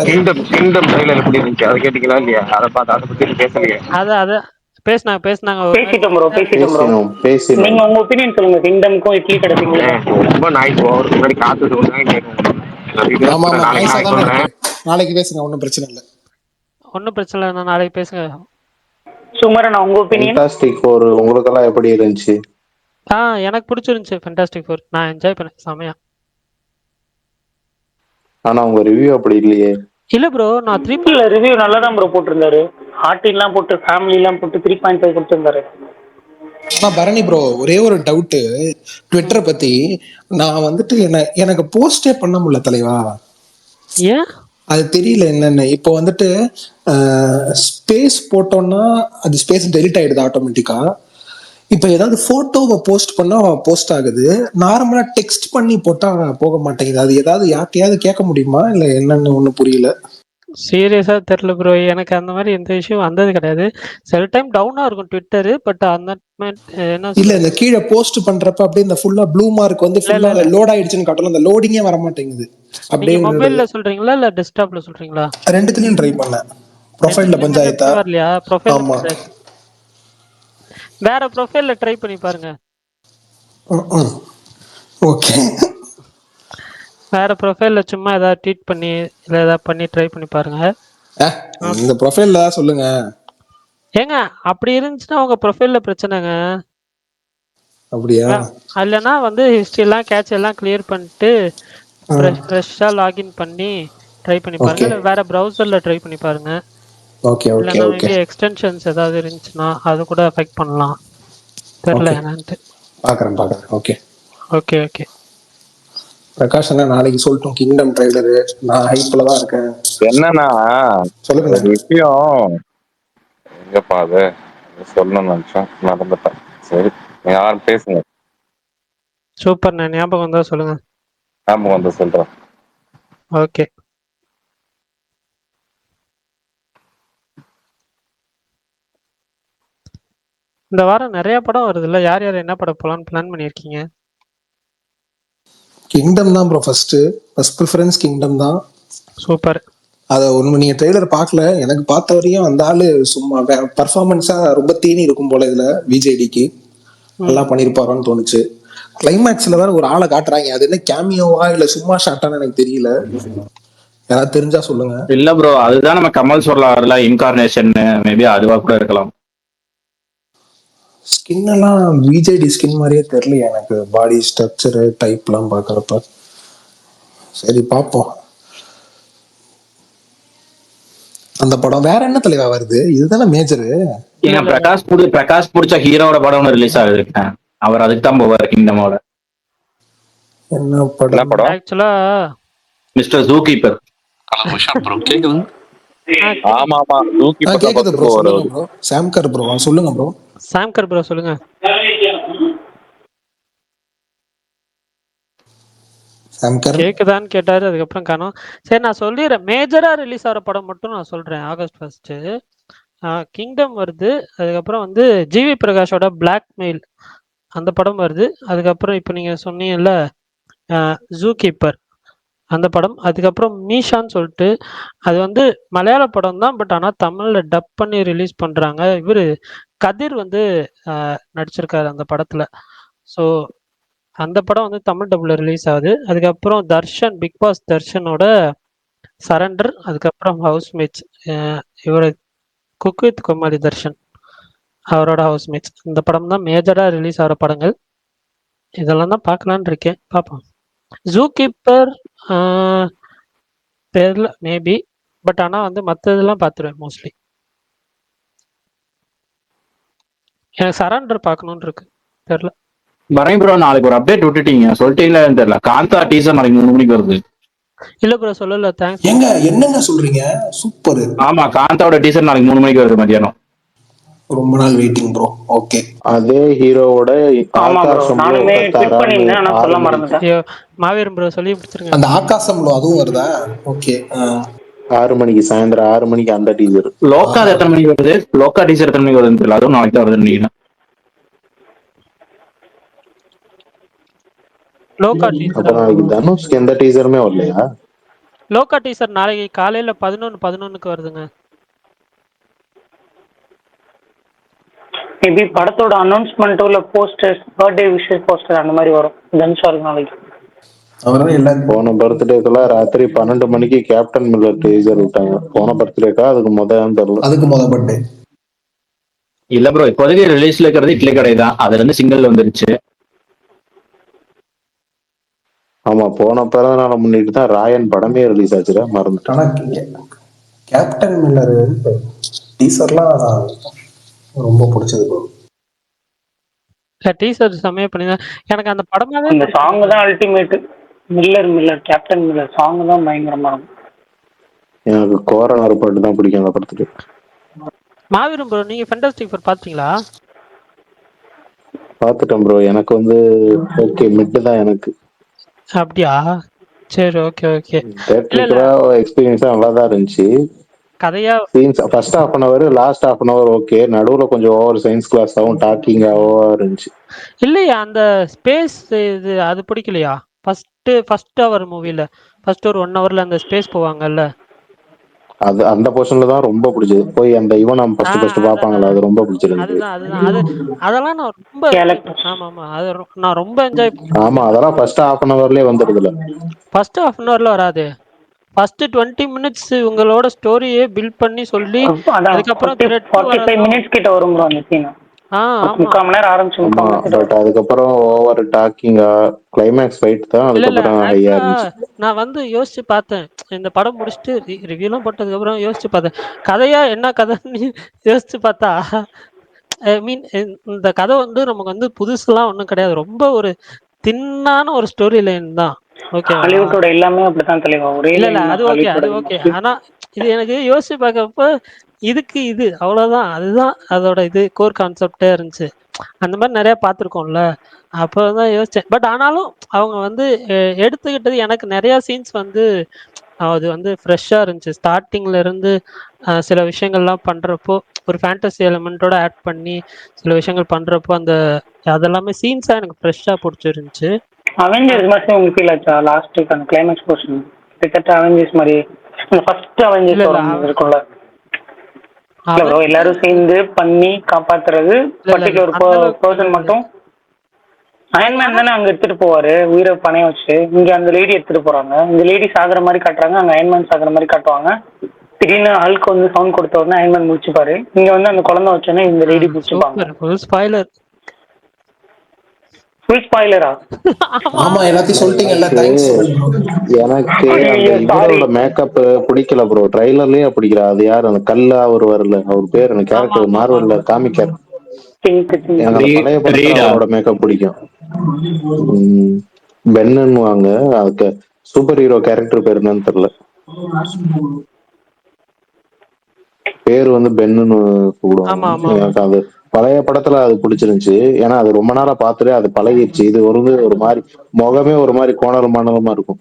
கிங்டம் ட்ரைலர் எப்படி இருந்துச்சு அதை கேட்டீங்களா இல்லையா? அதை பார்த்து அதை பத்தி பேசலையே. அத பேசினாங்க பேசிட்டோம் ப்ரோ. நீங்க உங்க ஒப்பீனியன் சொல்லுங்க, கிங்டம்க்கும் இட்லி கிடைக்கும். ரொம்ப நாய்ஸ் ஓவருக்கு முன்னாடி காத்து சொல்றேன். நாளைக்கு பேசுங்க, ஒன்னும் பிரச்சனை இல்லை. ஒன்னும் பிரச்சனை இல்லை, நான் நாளைக்கு பேசுங்க. சுமரன் உங்க ஒப்பீனியன்? ஃபேண்டாஸ்டிக் 4 உங்களுக்கெல்லாம் எப்படி இருந்துச்சு? எனக்கு பிடிச்சிருந்துச்சு ஃபேண்டாஸ்டிக் 4. நான் என்ஜாய் பண்ணேன் செமையா. ஆனா உங்க ரிவ்யூ அப்படி இல்லையே. இல்ல ப்ரோ, நான் 3 ரிவ்யூ நல்லா தான் ப்ரோ போட்டிருந்தாரு. ஆர்டிலாம் போட்டு ஃபேமிலிலாம் போட்டு 3.5 கொடுத்திருந்தாரு. ஆனா பரணி ப்ரோ, ஒரே ஒரு டவுட் ட்விட்டரை பத்தி. நான் வந்துட்டு எனக்கு போஸ்டே பண்ண முடியல தலைவா. ஏன் அது தெரியல என்னன்னு. இப்போ வந்துட்டு ஸ்பேஸ் போட்டோம்னா அது ஸ்பேஸ் டெலிட் ஆயிடுது ஆட்டோமேட்டிக்கா. இப்போ ஏதாவது போட்டோவை போஸ்ட் பண்ணா போஸ்ட் ஆகுது, நார்மலா டெக்ஸ்ட் பண்ணி போட்டா போக மாட்டேங்குது. அது ஏதாவது யார்ட்டையாவது கேட்க முடியுமா இல்ல என்னன்னு ஒன்னும் புரியல. சீரியஸா தெரியல ப்ரோ, எனக்கு அந்த மாதிரி எந்த இஷ்யூ வந்தது கிடையாது. சில டைம் டவுனா இருக்கும் ட்விட்டர், பட் அந்த என்ன இல்ல இந்த கீழே போஸ்ட் பண்றப்ப அப்படியே இந்த ஃபுல்லா ப்ளூ மார்க் வந்து ஃபுல்லா லோட் ஆயிடுச்சுன்னு காட்டலாம். அந்த லோடிங்கே வர மாட்டேங்குது. அப்படியே மொபைல்ல சொல்றீங்களா இல்ல டெஸ்க்டாப்ல சொல்றீங்களா? ரெண்டுத்துலயும் ட்ரை பண்ணேன். ப்ரொஃபைல்ல பஞ்சாயத்தா? வரலையா? ப்ரொஃபைல் ஆமா. வேற ப்ரொஃபைல்ல ட்ரை பண்ணி பாருங்க. ஓகே, வேற ப்ரொஃபைல்ல சும்மா ஏதாவது ட்வீட் பண்ணி இல்ல ஏதாவது பண்ணி ட்ரை பண்ணி பாருங்க. இந்த ப்ரொஃபைல்ல சொல்லுங்க. ஏங்க அப்படி இருந்துச்சுன்னா உங்க ப்ரொஃபைல்ல பிரச்சனைங்க. அப்படியா? இல்லைன்னா வந்து ஹிஸ்டரி எல்லாம் கேட்ச் எல்லாம் கிளியர் பண்ணிட்டு ஃப்ரெஷ்ஷா லாகின் பண்ணி ட்ரை பண்ணி பாருங்க. இல்லை வேற ப்ரௌசர்ல ட்ரை பண்ணி பாருங்க. இல்லைன்னா மேபி எக்ஸ்டென்ஷன்ஸ் ஏதாவது இருந்துச்சுன்னா அது கூட எஃபெக்ட் பண்ணலாம். தெரியல என்னன்ட்டு. பாக்குறேன். Okay okay okay. பிரகாஷ் அண்ணா நாளைக்கு சொல்லட்டும் கிங்டம் ட்ரைலரு. நான் ஹைப்ல தான் இருக்கேன். என்னன்னா சொல்லுங்க. ஒரு விஷயம் எங்கப்பா அது சொல்லணும்னு நினைச்சேன், மறந்துட்டேன். சரி யாரும் பேசுங்க. சூப்பர், நான் ஞாபகம் வந்தா சொல்லுங்க. ஞாபகம் வந்து சொல்றேன். ஓகே. இந்த வாரம் நிறைய படம் வருதுல்ல. யார் யார் என்ன படம் போலான்னு பிளான் பண்ணியிருக்கீங்க? கிங்டம் தான் ப்ரோ ஃபர்ஸ்ட் ப்ரிஃபரன்ஸ் கிங்டம் தான். சூப்பர். அதை ஒன்று நீங்கள் ட்ரெய்லர் பார்க்கல, எனக்கு பார்த்த வரையும் அந்த ஆளு சும்மா பர்ஃபார்மன்ஸாக ரொம்ப தீனி இருக்கும் போல இதில் விஜேடிக்கு நல்லா பண்ணியிருப்பாரோன்னு தோணுச்சு. கிளைமேக்ஸில் வேற ஒரு ஆளை காட்டுறாங்க, அது என்ன கேமியோவா இல்லை சும்மா ஷாட்டான்னு எனக்கு தெரியல, யாராவது தெரிஞ்சா சொல்லுங்க. இல்ல ப்ரோ, அதுதான் நம்ம கமல் சொல்லல இன்கார்னேஷன், மேபி அதுவா கூட இருக்கலாம். ஸ்கின் எல்லாம் விஜேடி ஸ்கின் மாதிரியே தெரியல எனக்கு, பாடி ஸ்ட்ரக்சரு டைப்லாம் பார்க்குறப்ப. சரி பார்ப்போம். அந்த படம் வேற என்ன தலைவா வருது, இதுதானே மேஜரு. ஏன்னா பிரகாஷ் பிடிச்ச ஹீரோட படம் ஒன்று ரிலீஸ் ஆகுது, அவர் அதுக்கு தான் போவார் கிங்டமோட. என்ன படம்? ஆக்சுவலா மிஸ்டர் ஜூ கீப்பர். ஆமா ஆமா கேக்குது ப்ரோ, சொல்லுங்க ப்ரோ. சாம்கர் ப்ரோ சொல்லுங்க ப்ரோ. சாம்கர் ப்ரோ சொல்லுங்க. கேக்குதான்னு கேட்டாரு, அதுக்கப்புறம் காணோம். சரி நான் சொல்லிடுறேன், மேஜரா ரிலீஸ் ஆகிற படம் மட்டும் நான் சொல்றேன். ஆகஸ்ட் 1 கிங்டம் வருது. அதுக்கப்புறம் வந்து ஜிவி பிரகாஷோட பிளாக்மெயில் அந்த படம் வருது. அதுக்கப்புறம் இப்போ நீங்க சொன்னீங்கல்ல ஜூ கீப்பர் அந்த படம். அதுக்கப்புறம் மீஷான்னு சொல்லிட்டு அது வந்து மலையாள படம் தான், பட் ஆனால் தமிழில் டப் பண்ணி ரிலீஸ் பண்ணுறாங்க. இவர் கதிர் வந்து நடிச்சிருக்காரு அந்த படத்தில். ஸோ அந்த படம் வந்து தமிழ் டபுள் ரிலீஸ் ஆகுது. அதுக்கப்புறம் தர்ஷன், பிக் பாஸ் தர்ஷனோட சரண்டர், அதுக்கப்புறம் ஹவுஸ்மேட்ஸ், இவர் குக் வித் கோமாளி தர்ஷன் அவரோட ஹவுஸ்மேட்ஸ், இந்த படம் தான் மேஜராக ரிலீஸ் ஆகிற படங்கள். இதெல்லாம் தான் பார்க்கலான்னு இருக்கேன், பார்ப்போம். ஜூ கீப்பர் தெரியல மேபி, பட் ஆனால் வந்து மற்றதெல்லாம் பார்த்துருவேன் மோஸ்ட்லி. எனக்கு சரண்டர் பார்க்கணுன்னு இருக்கு, தெரியல. பரணி ப்ரோ நாளைக்கு ஒரு அப்டேட் விட்டுட்டீங்க, சொல்லிட்டீங்களான்னு தெரியல. காந்தா டீசர் நாளைக்கு 3 மணிக்கு வருது. இல்ல ப்ரோ சொல்லல, தேங்க்ஸ். ஏங்க என்னங்க சொல்றீங்க, சூப்பர். ஆமா, காந்தாவோட டீசர் நாளைக்கு 3 மணிக்கு வருது மதியானம். ரொம்ப நாள் வெயிட்டிங் ப்ரோ. ஓகே, அதே ஹீரோவோட மாவீரன் ப்ரோ சொல்லி பிடிச்சிருங்க. அந்த ஆகாசம்ல அதுவும் வருதா? ஓகே, 6 மணிக்கு, சாயந்தரம் 6 மணிக்கு அந்த டீசர். லோக்கா எத்தனை மணிக்கு வருது? லோக்கா டீசர் எத்தனை மணிக்கு வருதுன்னு தெரியல, அதுவும் நாளைக்கு தான் வருதுன்னு நினைக்கிறேன். லோக்கா டீசர் நாளைக்கு தனுஷ்க்கு எந்த டீசருமே வரலையா? லோக்கா டீசர் நாளைக்கு காலையில 11:11க்கு வருதுங்க. மேபி படத்தோட அனௌன்ஸ்மெண்ட்டோ இல்ல போஸ்டர்ஸ், பர்த்டே விஷஸ் போஸ்டர் அந்த மாதிரி வரும் தனுஷாருக்கு நாளைக்கு. போன பர்த்டேக்கெல்லாம் ராத்திரி 12 மணிக்கு கேப்டன் மில்லர் டீசர் விட்டாங்க. போன பர்த்டேக்கா அதுக்கு தெரியல, அதுக்கு பர்த்டே இல்ல ப்ரோ, இப்போதைக்கு ரிலீஸ்ல இருக்கிறது இட்லி கடை தான், அதுல இருந்து சிங்கிள் வந்துருச்சு. ஆமா, போன பிறந்தநாளை முன்னிட்டு தான் ராயன் படமே ரிலீஸ் ஆச்சுல, மறந்துட்டேன். ஆனா கேப்டன் மில்லர் டீசர்லாம் ரொம்ப பிடிச்சது ப்ரோ. டீசர் செமையா பண்ணிதான். எனக்கு அந்த படமாவே இந்த சாங் தான் ultimate. Miller captain Miller song தான் பயங்கரமா இருக்கும். எனக்கு கோரனார் பாட்டு தான் பிடிக்கும் அந்த படத்துக்கு. மாவீரன் ப்ரோ நீங்க ஃபேண்டாஸ்டிக் ஃபோர் பாத்தீங்களா? பாத்துட்டேன் ப்ரோ. எனக்கு வந்து ஓகே, மிட் தான் எனக்கு. அப்படியா? சரி, ஓகே ஓகே. தியேட்டரிக்கலா எக்ஸ்பீரியன்ஸா நல்லா தான் இருந்துச்சு. கதையா scenes first half an hour, last half an hour okay, நடுவுல கொஞ்சம் ஓவர் சயின்ஸ் கிளாஸாவும் டாக்கிங்காவும் இருந்துச்சு. இல்லையா அந்த ஸ்பேஸ் இது அது பிடிக்கலையா? ஃபர்ஸ்ட் ஹவர் மூவில ஃபர்ஸ்ட் ஒரு 1 ஹவர்ல அந்த ஸ்பேஸ் போவாங்கல்ல, அது அந்த போர்ஷன்ல தான் ரொம்ப பிடிச்சது. போய் அந்த இவன் நம்ம ஃபர்ஸ்ட் பாப்பாங்கல்ல, அது ரொம்ப பிடிச்சிருந்தது. அதெல்லாம் நான் ரொம்ப ஆமா அது நான் ரொம்ப என்ஜாய். ஆமா, அதெல்லாம் ஃபர்ஸ்ட் ஹாஃப் அன் ஹவர்லயே வந்துருதுல. ஃபர்ஸ்ட் ஹாஃப் அன் ஹவர்ல வராது, ஃபர்ஸ்ட் 20 மினிட்ஸ் உங்களோட ஸ்டோரியே பில்ட் பண்ணி சொல்லி அதுக்கப்புறம் 45 மினிட்ஸ் கிட்ட வரும் ப்ரோ அந்த சீன். முக்கால் மணி நேரம் ஆரம்பிச்சு பட் அதுக்கப்புறம் ஓவர் டாக்கிங்கா கிளைமேக்ஸ் ஃபைட் தான் அதுக்கப்புறம் ஹையா இருந்துச்சு. நான் வந்து யோசிச்சு பார்த்தேன், இந்த படம் முடிச்சுட்டு ரிவ்யூலாம் போட்டதுக்கு அப்புறம் யோசிச்சு பார்த்தேன், கதையா என்ன கதைன்னு யோசிச்சு பார்த்தா ஐ மீன் இந்த கதை வந்து நமக்கு வந்து புதுசுலாம் ஒன்றும் கிடையாது, ரொம்ப ஒரு தின்னான ஒரு ஸ்டோரி லைன் தான். ஓகே, ஹாலிவுட்டோட எல்லாமே அப்படித்தான் தலைவா, ஒரே இல்ல அது ஓகே. ஆனா இது எனக்கு யோசிச்சு பார்க்கப்ப இதுக்கு இது அவ்வளவுதான், அதுதான் அதோட இது கோர் கான்செப்டே இருந்துச்சு. அந்த மாதிரி நிறைய பார்த்துருக்கோம்ல, அப்போதான் யோசிச்சேன். பட் ஆனாலும் அவங்க வந்து எடுத்துக்கிட்டது எனக்கு நிறைய சீன்ஸ் வந்து அது வந்து ஃப்ரெஷ்ஷாக இருந்துச்சு. ஸ்டார்டிங்ல இருந்து சில விஷயங்கள்லாம் பண்றப்போ ஒரு ஃபேண்டசி எலிமெண்ட்டோட ஆட் பண்ணி சில விஷயங்கள் பண்றப்போ அந்த அதெல்லாமே சீன்ஸா எனக்கு ஃப்ரெஷ்ஷா பிடிச்சிருந்துச்சு. அவெஞ்சர்ஸ் மாதிரி உங்களுக்கு ஃபீல் ஆச்சா லாஸ்ட்டுக்கு அந்த கிளைமேக்ஸ் போர்ஷன் கிட்டத்தட்ட அவெஞ்சர்ஸ் மாதிரி அந்த ஃபர்ஸ்ட் இல்ல அவெஞ்சர்ஸ் இல்ல வரும் இருக்கும்ல இல்ல ப்ரோ அவெஞ்சர்ஸ் எல்லாரும் சேர்ந்து பண்ணி காப்பாத்துறது இல்ல இல்ல பர்டிகுலர் அந்த அளவுக்கு பர்சன் கிடையாது. மட்டும் அது அயன்மேன் ஆனா தானே அங்க எடுத்துட்டு போவாரு உயிரை பணைய வச்சு இங்க அந்த லேடி எடுத்துட்டு போறாங்க இந்த லேடி சாகுற மாதிரி காட்டுறாங்க அங்க அயன்மேன் சாகுற மாதிரி காட்டுவாங்க திடீர்னு ஆளுக்கு வந்து சவுண்ட் கொடுத்த உடனே அயன்மேன் முடிச்சுப்பாரு இங்க வந்து அந்த குழந்தை வச்சோன்னே இந்த லேடி முடிச்சுப்பாங்க சூப்பர் ஃபுல் ஸ்பாயிலர். ஃபுல் ஸ்பாயிலரா ஆமா எல்லாத்தையும் சொல்லிட்டீங்கல்ல, தேங்க்ஸ் எனக்கு அந்த ஐயோ சாரி இவரோட மேக்கப் பிடிக்கல ப்ரோ. ட்ரைலர்லயே பிடிக்கல. அது யார் அந்த கல்லா அவர் வரல, அவர் பேர் அந்த ஆமா கேரக்டர் ஆமா ஆமா மார்வல்ல காமிக்கார். திங்க் எனக்கு அந்த பழைய படத்துல ரீடா அவரோட மேக்கப் பிடிக்கும். பென்னுவாங்க. அதுக்கு சூப்பர் ஹீரோ கேரக்டர் பேர் என்னன்னு தெரியல. பேர் வந்து பென்னுன்னு ஆமா கூப்பிடுவாங்க. ஆமா ஆமா. எனக்கு அது பழைய படத்துல அது பிடிச்சிருந்துச்சு. ஏன்னா அது ரொம்ப நாளா பார்த்துட்டு அது பழகிடுச்சு. இது ஒரு மாதிரி முகமே ஒரு மாதிரி கோணல் மாணலமா இருக்கும்.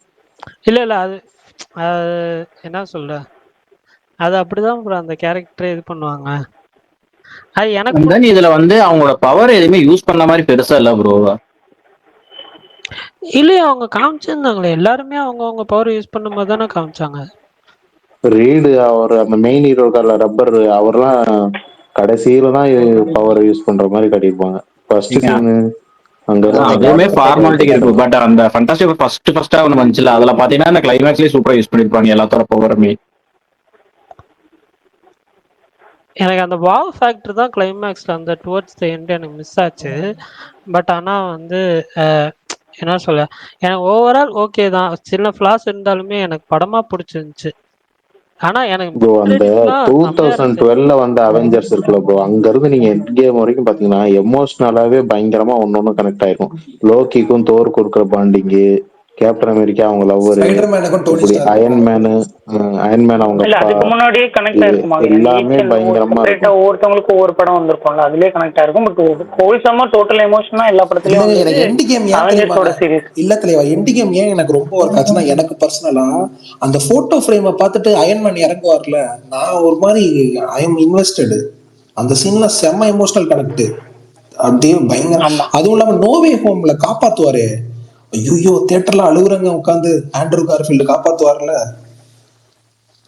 இல்ல இல்ல அது அது என்ன சொல்ற அது அப்படிதான் bro அந்த கேரக்டர் இது பண்ணுவாங்க. அது எனக்கு And then இதுல வந்து அவங்களோட பவர் எதுவுமே யூஸ் பண்ண மாதிரி பெருசா இல்ல ப்ரோ. இல்லையே அவங்க காமிச்சிருந்தாங்களே எல்லாருமே அவங்க பவர் யூஸ் பண்ணும்போது தானே காமிச்சாங்க. ரீடு அவர் அந்த மெயின் ஹீரோ இருக்கார்ல ரப்பர், அவர்லாம் கடைசியில தான் பவர் யூஸ் பண்ற மாதிரி காட்டியிருப்பாங்க. ஃபர்ஸ்ட் சீனு அங்க இருந்து அந்த அதுவுமே வாட்டர் ஃபார்மாலிட்டிக்கு இருக்கு. பாட்டில் பட் அந்த ஃபண்டாஸ்டிக் ஃபர்ஸ்டா ஒன்று வந்துச்சுல, அதுல பாத்தீங்கன்னா அந்த கிளைமேக்ஸ்லயே சூப்பரா யூஸ் பண்ணிருப்பாங்க எல்லாத்தோட பவருமே. எனக்கு அந்த வாவ் ஃபேக்டர் தான் கிளைமேக்ஸ்ல அந்த டுவர்ட்ஸ் த எண்ட் எனக்கு மிஸ் ஆச்சு. பட் ஆனா வந்து என்ன சொல்ல எனக்கு ஓவரால் ஓகே தான். சில ஃபிளாஸ் இருந்தாலுமே எனக்கு படமா பிடிச்சிருந்துச்சு. ஆனா எனக்கு ப்ரோ அந்த கிரெடிட்லாம் செம்மையா இருந்துச்சு. 2012 வந்த அவெஞ்சர்ஸ் இருக்குல்ல ப்ரோ, அங்க இருந்து நீங்க எண்ட் கேம் வரைக்கும் பாத்தீங்கன்னா எமோஷனலாவே பயங்கரமா ஒன்னொன்னு கனெக்ட் ஆயிருக்கும். லோக்கிக்கும் தோர் கொடுக்குற பாண்டிங்கு, கேப்டன் அமெரிக்கா அவங்க லவ்வரு, ஸ்பைடர்மேனுக்கும் டோனி இப்படி ஸ்டார்க்கும் அயன்மேன் அவங்க இல்ல அப்பா, அதுக்கு முன்னாடியே கனெக்ட் இது ஆயிருக்குமா எல்லாமே ஏசியன் பயங்கரமா செப்பரேட்டா இருக்கும். ஒவ்வொருத்தவங்களுக்கும் ஒவ்வொரு படம் வந்திருக்கும்ல அதுலயே கனெக்ட் ஆயிருக்கும் பட் ஹோல்சமா டோட்டல் எமோஷனா எல்லா படத்துலயும் இல்லங்க வந்தது எனக்கு எண்டு கேம் ஏன் தெரியுமா அவெஞ்சர்ஸோட சீரிஸ் இல்ல தலைவா, எண்டு கேம் ஏன் எனக்கு ரொம்ப ஒர்க் ஆச்சுன்னா, எனக்கு பர்சனலா அந்த போட்டோ ஃப்ரேமை பார்த்துட்டு அயன்மேன் இறங்குவார்ல, நான் ஒரு மாதிரி ஐ எம் இன்வெஸ்டட். அந்த சீன்ல செம்ம எமோஷனல் கனெக்ட், அப்படியே பயங்கர. ஆமா அதுவும் இல்லாம நோவே ஹோம்ல காப்பாத்துவாரு, ஐயோ தியேட்டர்ல அழுகுறங்க உட்காந்து, ஆண்ட்ரூ கார்ஃபீல்டு காப்பாத்துவார்ல.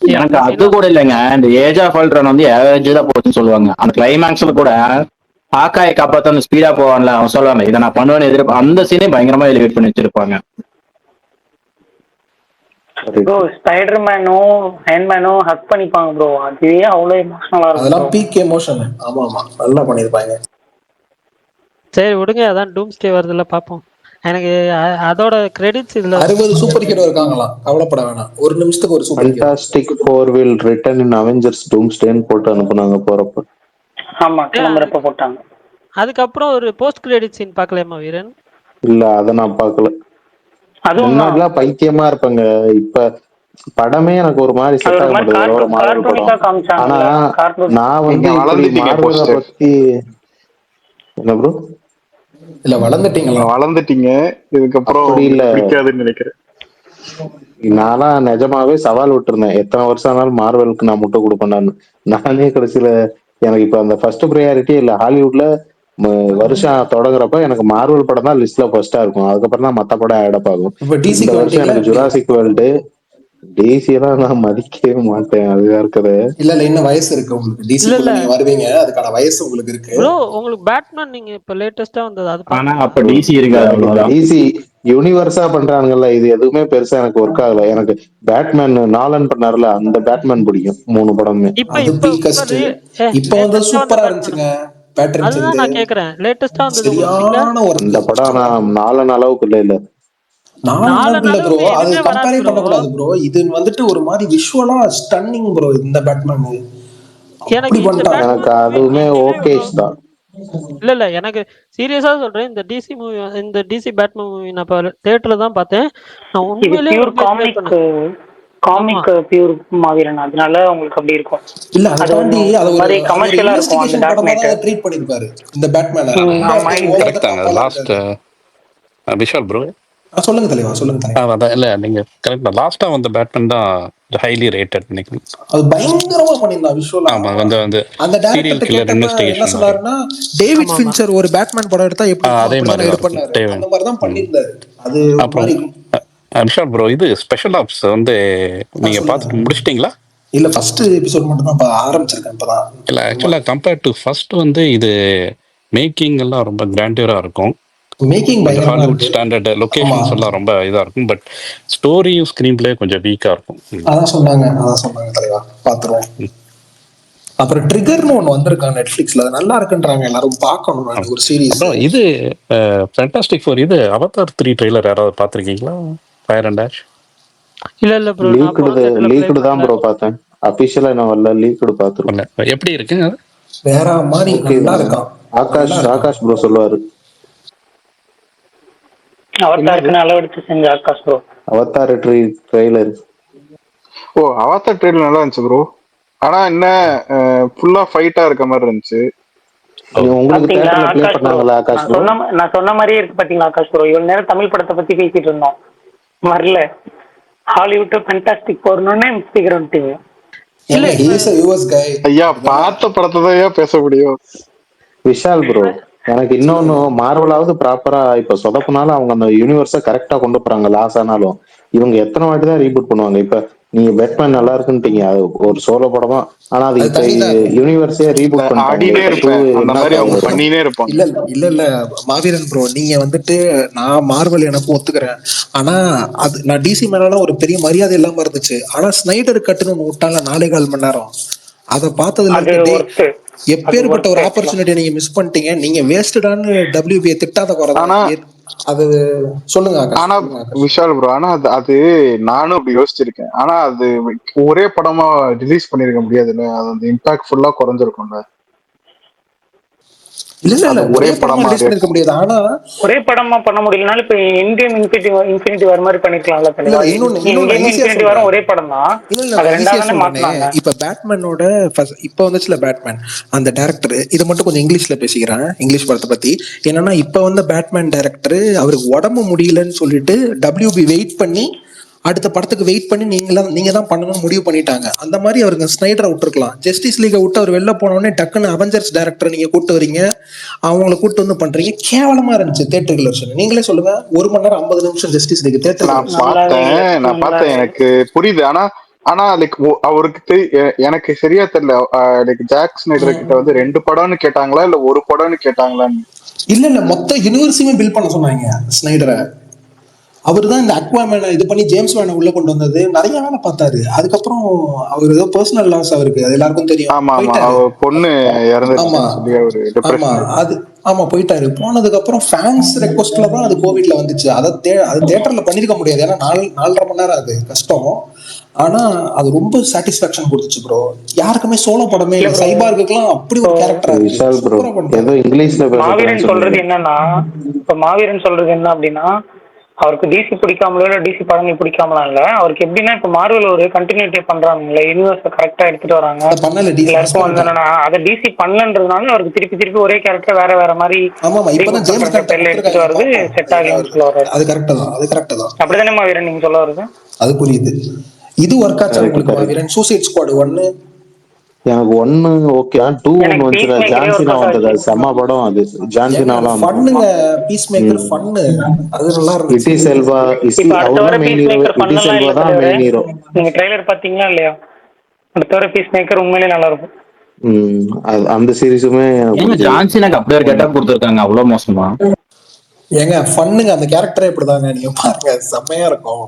எனக்கு அந்த அது சீனா கூட இல்லைங்க. இந்த ஏஜ் ஆஃப் அல்ட்ரான் வந்து ஏஜ் தான் போச்சுன்னு சொல்லுவாங்க. அந்த கிளைமேக்ஸ்ல கூட ஆக்காயை காப்பாத்த அந்த ஸ்பீடா போவான்ல, அவன் சொல்லுவாங்க இதை நான் பண்ணுவேன்னு எதிர்ப்பு. அந்த சீனே பயங்கரமா எலிவேட் பண்ணி வச்சிருப்பாங்க. ப்ரோ ஸ்பைடர்மேனும் ஹேண்ட்மேனும் ஹக் பண்ணிப்பாங்க ப்ரோ, அதுவே அவ்வளவு எமோஷனலா இருக்கும் அதெல்லாம் ப்ரோ. Peak emotion. ஆமா ஆமா நல்லா பண்ணிருப்பாங்க. சரி விடுங்க, அதான் டூம்ஸ்டே வருதுல்ல பார்ப்போம். எனக்கு அதோட கிரெடிட்ஸ் இதுல 60 சூப்பர் ஹீரோ இருக்காங்களாம், கவலைப்பட வேணாம், ஒரு நிமிஷத்துக்கு ஒரு super hero. Fantastic Four will return in Avengers டூம்ஸ்டேன்னு போட்டு அனுப்புனாங்க போறப்ப. ஆமா கிளம்புறப்ப போட்டாங்க. அதுக்கப்புறம் ஒரு போஸ்ட் கிரெடிட் சீன் பார்க்கலாமா வீரன்? இல்ல அதை நான் பார்க்கல. அதுவும் தான் முன்னாடிலாம் பைத்தியமா இருப்பேங்க. இப்ப படமே எனக்கு ஒரு மாதிரி அது செட் ஒரு ஆக மாதிரி மாட்டேங்குது ஒரு மார்வல் படம். கார்ட்டூனிக்கா ஆனா காமிச்சாங்கல்ல கார்ட்டூன். நான் நீங்க வந்து இப்படி வளர்ந்துட்டீங்க மார்வலை போஸ்டர், பத்தி என்ன ப்ரோ, இல்ல வளர்ந்துட்டீங்களா? வளர்ந்துட்டீங்க. இதுக்கப்புறம் அப்படி இல்ல. உங்களுக்கு பிடிக்காதுன்னு நினைக்கிறேன். நான்லாம் நிஜமாவே சவால் விட்டுருந்தேன், எத்தனை வருஷம் ஆனாலும் மார்வலுக்கு நான் முட்டை கொடுப்பேன். நானே கடைசியில எனக்கு இப்ப அந்த ஃபர்ஸ்ட் ப்ரையாரிட்டி இல்ல. ஹாலிவுட்ல வருஷம் தொடங்குறப்ப எனக்கு மார்வல் படம் தான் லிஸ்ட்ல ஃபர்ஸ்டா இருக்கும். அதுக்கப்புறம் தான் மத்த படம் ஆட் ஆகும். இப்ப இந்த டிசிக்கு வருஷம் வந்துட்டீங்களா எனக்கு எப்படி? ஜுராசிக் வேர்ல்டு, டிசியெல்லாம் நான் மதிக்கவே மாட்டேன். அதுதான் இருக்குது. இல்ல இல்ல இன்னும் வயசு இருக்கு உங்களுக்கு, இல்ல டிசிக்குள்ள இல்ல நீங்க வருவீங்க, அதுக்கான வயசு உங்களுக்கு இருக்கு. ப்ரோ, உங்களுக்கு பேட்மேன் நீங்க இப்ப லேட்டஸ்டா வந்தது அது ஆனா பாத்தீங்களா? அப்ப டிசி இருக்காது, அவ்வளவுதான். டிசி யூனிவர்ஸா பண்றாங்கல்ல, இது எதுவுமே பெருசா எனக்கு ஒர்க் ஆகல. எனக்கு பேட்மேன் நாலன் பண்ணார்ல, அந்த பேட்மேன் பிடிக்கும் 3 படமே. இப்ப அது இப்ப இப்ப பீக்கஸ்ட். இப்ப வந்து லேட்டஸ்டா வந்த சூப்பரா பேட்மேன் இருந்துச்சுங்க. பேட்டர்ன் அதுதான் செல்லு நான் கேக்குறேன். லேட்டஸ்டா வந்தது உங்களுக்கு பிடிக்கல? சரியான அந்த ஒர்க்கு. படம் நான் நாலன் அளவுக்கு இல்ல. நாலு அளவுக்கு இல்ல ப்ரோ, நாளுக்கு அது எதுவுமே வராது கம்பேரே ப்ரோ. பண்ணக்கூடாது ப்ரோ. இது வந்துட்டு ஒரு மாதிரி விஷுவலா ஸ்டன்னிங் ப்ரோ. இந்த பேட்மேன் அப்படி எனக்கு இந்த பண்ணிட்டாங்க. எனக்கு பேட்மேன் மூவி அதுவுமே எங்கேயுமே ஓகேஸ் தான். இல்ல எனக்கு சீரியஸா சொல்றேன். இந்த டிசி மூவி, இந்த டிசி பேட்மேன் மூவி நான் தியேட்டர்ல தான் பார்த்தேன். நான் இது உண்மையிலேயே பியூர் ரொம்ப என்ஜாய் காமிக், பண்ணேன். ஆமா காமிக் பியூர் மாவீரன், அதனால உங்களுக்கு அப்படி இருக்கும். இல்ல அதை அது தாண்டி ஒன்றும் அது ஒரு ஒரு மாதிரி அது ஒரு கமர்ஷியலா இருக்கும் அந்த இன்வெஸ்டிகேஷன் டார்க் படமா தான் நைட்டு. அதை ட்ரீட் பண்ணிருப்பாரு இந்த பேட்மேனை. ரொம்ப ஆமா அப்படியே இது ஓவர் த கரெக்ட் தான். டாப்பாலாம் லாஸ்ட் இருக்காது. விஷால் ப்ரோ, சொல்லுங்க தலைவா, சொல்லுங்க தலைவா. அதான் இல்ல நீங்க கரெக்ட் தான். லாஸ்டா வந்த பேட்மேன் தான் ஹைலி ரேட்டட் நினைக்கிறேன். அது பயங்கரமா பண்ணியிருந்தான் விஷுவலா. ஆமா வந்து அந்த சீரியல் டைரக்டர் கில்லர் கேட்டப்ப என்ன இன்வெஸ்டிகேஷன் மாதிரி. சொன்னாருன்னா, டேவிட் ஆமா ஆமா ஃபின்ச்சர் ஒரு பேட்மேன் படம் எடுத்தா எப்படி இருக்கும் அதே அப்படிதான் மாதிரி நான் தான் எடுப்பேன்னாரு. இருக்கும். அந்த மாதிரி தான் பண்ணியிருந்தாரு. அது ஒரு அப்புறம் மாதிரி விஷால் ப்ரோ, இது ஸ்பெஷல் ஆப்ஸ் வந்து நீங்க பார்த்துட்டு முடிச்சிட்டீங்களா? இல்ல ஃபர்ஸ்ட் எபிசோட் மட்டும் தான் ஆரம்பிச்சிருக்கேன் இப்பதான். இல்ல ஆக்சுவலா கம்பேர்ட் டு ஃபர்ஸ்ட் வந்து இது மேக்கிங் எல்லாம் ரொம்ப கிராண்டியரா இருக்கும். மேக்கிங் பயங்கரமா ஹாலிவுட் இருக்கு. ஸ்டாண்டர்ட் லொகேஷன்ஸ் எல்லாம் ரொம்ப இதா இருக்கும். பட் ஸ்டோரியும் ஸ்கிரீன் பிளே கொஞ்சம் வீக்கா இருக்கும். அதான் சொன்னாங்க தலைவா, பாத்துருவோம். அப்புறம் ட்ரிகர்னு ஒன்னு வந்திருக்கான் நெட்ஃபிளிக்ஸ்ல, அது நல்லா இருக்குன்றாங்க, எல்லாரும் பார்க்கணும். ஒரு சீரிஸ். அப்புறம் இது ஃபேண்டாஸ்டிக் ஃபோர் இது அவதார் 3 ட்ரெய்லர் யாராவது பார்த்திருக்கீங்களா? Fire and ash. இல்ல ப்ரோ, லீக்டு தான் ப்ரோ பார்த்தேன். அபிஷியலா என்ன வரல, லீக்டு பாத்துருக்கேன். எப்படி இருக்கு அது? வேற மாதிரி நல்லா இருக்கான். ஆகாஷ் ப்ரோ சொல்லுவாரு. அவதாருக்கு அளவெடுத்து செஞ்ச Akash bro. Avatar trailer. Avatar trailer நல்லா இருந்துச்சு ப்ரோ. ஆனா என்ன ஃபுல்லா ஃபைட்டா இருக்க மாதிரி இருந்துச்சு. உங்களுக்கு தியேட்டர்ல ப்ளே பண்ணாங்களா ஆகாஷ் ப்ரோ? நான் சொன்ன மாதிரியே இருக்கு பாத்தீங்களா ஆகாஷ் ப்ரோ. இவ்வளவு நேரம் தமிழ் படத்தை பத்தி பேசிட்டு இருந்தோம், வரல ஹாலிவுட் ஃபேண்டாஸ்டிக் போறணும்னே ஸ்பீக்கர் வந்துட்டீங்க. இல்ல ஹீஸ் a US guy. ஐயா பார்த்த படத்தை தான் பேச முடியும். விஷால் ப்ரோ, எனக்கு இன்னொன்னு மார்வலாவது ப்ராப்பரா இப்ப சொதப்புனாலும் அவங்க அந்த யூனிவர்ஸ கரெக்டா கொண்டு போறாங்க. லாஸ் ஆனாலும் இவங்க எத்தனை வாட்டி தான் ரீபூட் பண்ணுவாங்க? இப்ப நீங்க பேட்மேன் நல்லா இருக்குன்ட்டீங்க, அது ஒரு சோலோ படமா. ஆனா அது இப்ப யூனிவர்ஸே ரீபூட் பண்ணிட்டே இருப்பேன், அந்த மாதிரி அவங்க பண்ணினே இருப்பாங்க. இல்ல மாவீரன் ப்ரோ, நீங்க வந்துட்டு நான் மார்வல் எனக்கு ஒத்துக்கிறேன். ஆனா அது நான் டிசி மேல ஒரு பெரிய மரியாதை இல்லாம இருந்துச்சு. ஆனா ஸ்னைடர் கட்டுன்னு ஒண்ணு விட்டாங்க 4.25 மணி நேரம். அதை பார்த்ததுல எப்பேற்பட்ட ஒரு ஆப்பர்ச்சுனிட்டி நீங்க மிஸ் பண்ணிட்டீங்க. நீங்க வேஸ்டடான்னு WB திட்டாத குறைதான் அது. சொல்லுங்க. ஆனா விஷால் ப்ரோ, ஆனா அது நானும் அப்படி யோசிச்சிருக்கேன். ஆனா அது ஒரே படமா ரிலீஸ் பண்ணிருக்க முடியாதுல்ல, அது அந்த இம்பாக்ட் ஃபுல்லா குறைஞ்சிருக்கும்ல. இல்ல ஒரே படமா ரிலீஸ் பண்ணிருக்க முடியாது. ஆனா ஒரே படமா பண்ண முடியலனாலும் இப்ப என்கேம் இன்ஃபினிட்டி வர மாதிரி பண்ணிருக்கலாம்ல. இன்ஃபினிட்டி வர ஒரே படம் தான். இப்ப பேட்மேனோட இப்ப வந்துச்சுல பேட்மேன், அந்த டைரக்டர் இதை மட்டும் கொஞ்சம் இங்கிலீஷ்ல பேசிக்கிறேன், இங்கிலீஷ் படத்தை பத்தி. என்னன்னா இப்ப வந்து பேட்மேன் டைரக்டர் அவருக்கு உடம்பு முடியலன்னு சொல்லிட்டு WB வெயிட் பண்ணி அடுத்த படத்துக்கு வெயிட் பண்ணி நீங்க தான் பண்ணணும்னு முடிவு பண்ணிட்டாங்க. அந்த மாதிரி அவருக்கு ஸ்னைடரை விட்டுருக்கலாம். ஜஸ்டிஸ் லீகை விட்டு அவர் வெளில போனோடனே டக்குன்னு அவெஞ்சர்ஸ் டைரக்டர் நீங்க கூட்டு வரீங்க, அவங்களை கூட்டு வந்து பண்றீங்க. கேவலமா இருந்துச்சு தியேட்டர் வெர்ஷன். நீங்களே சொல்லுங்க, 1 மணி நேரம் 50 நிமிஷம் ஜஸ்டிஸ் லீக் தியேட்டர் நான் பார்த்தேன், எனக்கு புரியுது. ஆனா லைக் அவருக்கு எனக்கு சரியா தெரியல, லைக் ஜாக் ஸ்னைடர் கிட்ட வந்து 2 படம்னு கேட்டாங்களா இல்ல 1 படம்னு கேட்டாங்களான்னு. இல்ல மொத்த யூனிவர்ஸுமே பில் பண்ண சொன்னாங்க ஸ்னைடரை. அவர் தான் இந்த அக்வாமேனை இது பண்ணி ஜேம்ஸ் வேனை உள்ள கொண்டு வந்தது. நிறைய வேலை பார்த்தாரு. அதுக்கப்புறம் அவர் ஏதோ பர்சனல் லாஸ் அவருக்கு, அது எல்லாருக்கும் தெரியும். பொண்ணு போயிட்டாரு. போனதுக்கு அப்புறம் ஃபேன்ஸ் ரெக்வஸ்ட்ல தான் அது கோவிட்ல வந்துச்சு. அது தியேட்டர்ல பண்ணிருக்க முடியாது, ஏன்னா 4.5 மணி நேரம் அது கஷ்டம். ஆனா அது ரொம்ப சாட்டிஸ்பாக்சன் கொடுத்துச்சு ப்ரோ. யாருக்குமே சோலோ படமே இல்ல. சைபார்க்குலாம் அப்படி ஒரு கேரக்டரா இருக்கு. மாவீரன் சொல்றது என்னன்னா, இப்ப மாவீரன் சொல்றது என்ன அப்படின்னா, அவருக்கு டிசி பிடிக்காமலோ இல்ல டிசி படங்கள் பிடிக்காமலாம் இல்ல. அவருக்கு எப்படின்னா இப்ப மார்வல் ஒரு கண்டினியூட்டி பண்றாங்கல்ல, யூனிவர்ஸை கரெக்டா எடுத்துட்டு வராங்க. எல்லாருக்கும் வந்து என்னன்னா அதை டிசி பண்ணலன்றதுனால அவருக்கு திருப்பி ஒரே கேரக்டர் வேற மாதிரி எடுத்துட்டு வர்றது செட் ஆகலன்னு சொல்ல வர்றாரு. அது கரெக்ட் தான். அப்படிதானே மாவீரன் நீங்க சொல்ல வருது? அது புரியுது. இது ஒர்க் ஆச்சு உங்களுக்கு மாவீரன்? சூசைட் ஸ்குவாட் 1 எனக்கு 1 ஓகே. 2 ஒன்னு வந்துச்சு, ஜான்சினா வந்தது, செம்ம படம் அது. ஜான்சினாலாம் ஃபன்னுங்க, பீஸ் மேக்கர் ஃபன்னு, அது நல்லா இருந்துச்சு. இட்டி செல்வா அவர்தான் மெயின் ஹீரோ. இட்டி செல்வா தான் மெயின் ஹீரோ. நீங்க ட்ரைலர் பாத்தீங்களா இல்லையா? அடுத்த பீஸ் மேக்கர் உண்மையிலேயே நல்லா இருக்கும். அந்த சீரிஸுமே ஜான்சினாக்கு அப்படியே ஒரு கெட்டப் கொடுத்திருக்காங்க, அவ்வளவு மோசமா? ஏங்க ஃபன்னுங்க, அந்த கேரக்டரே இப்படிதாங்க, நீங்க பாருங்க, செம்மையா இருக்கும்.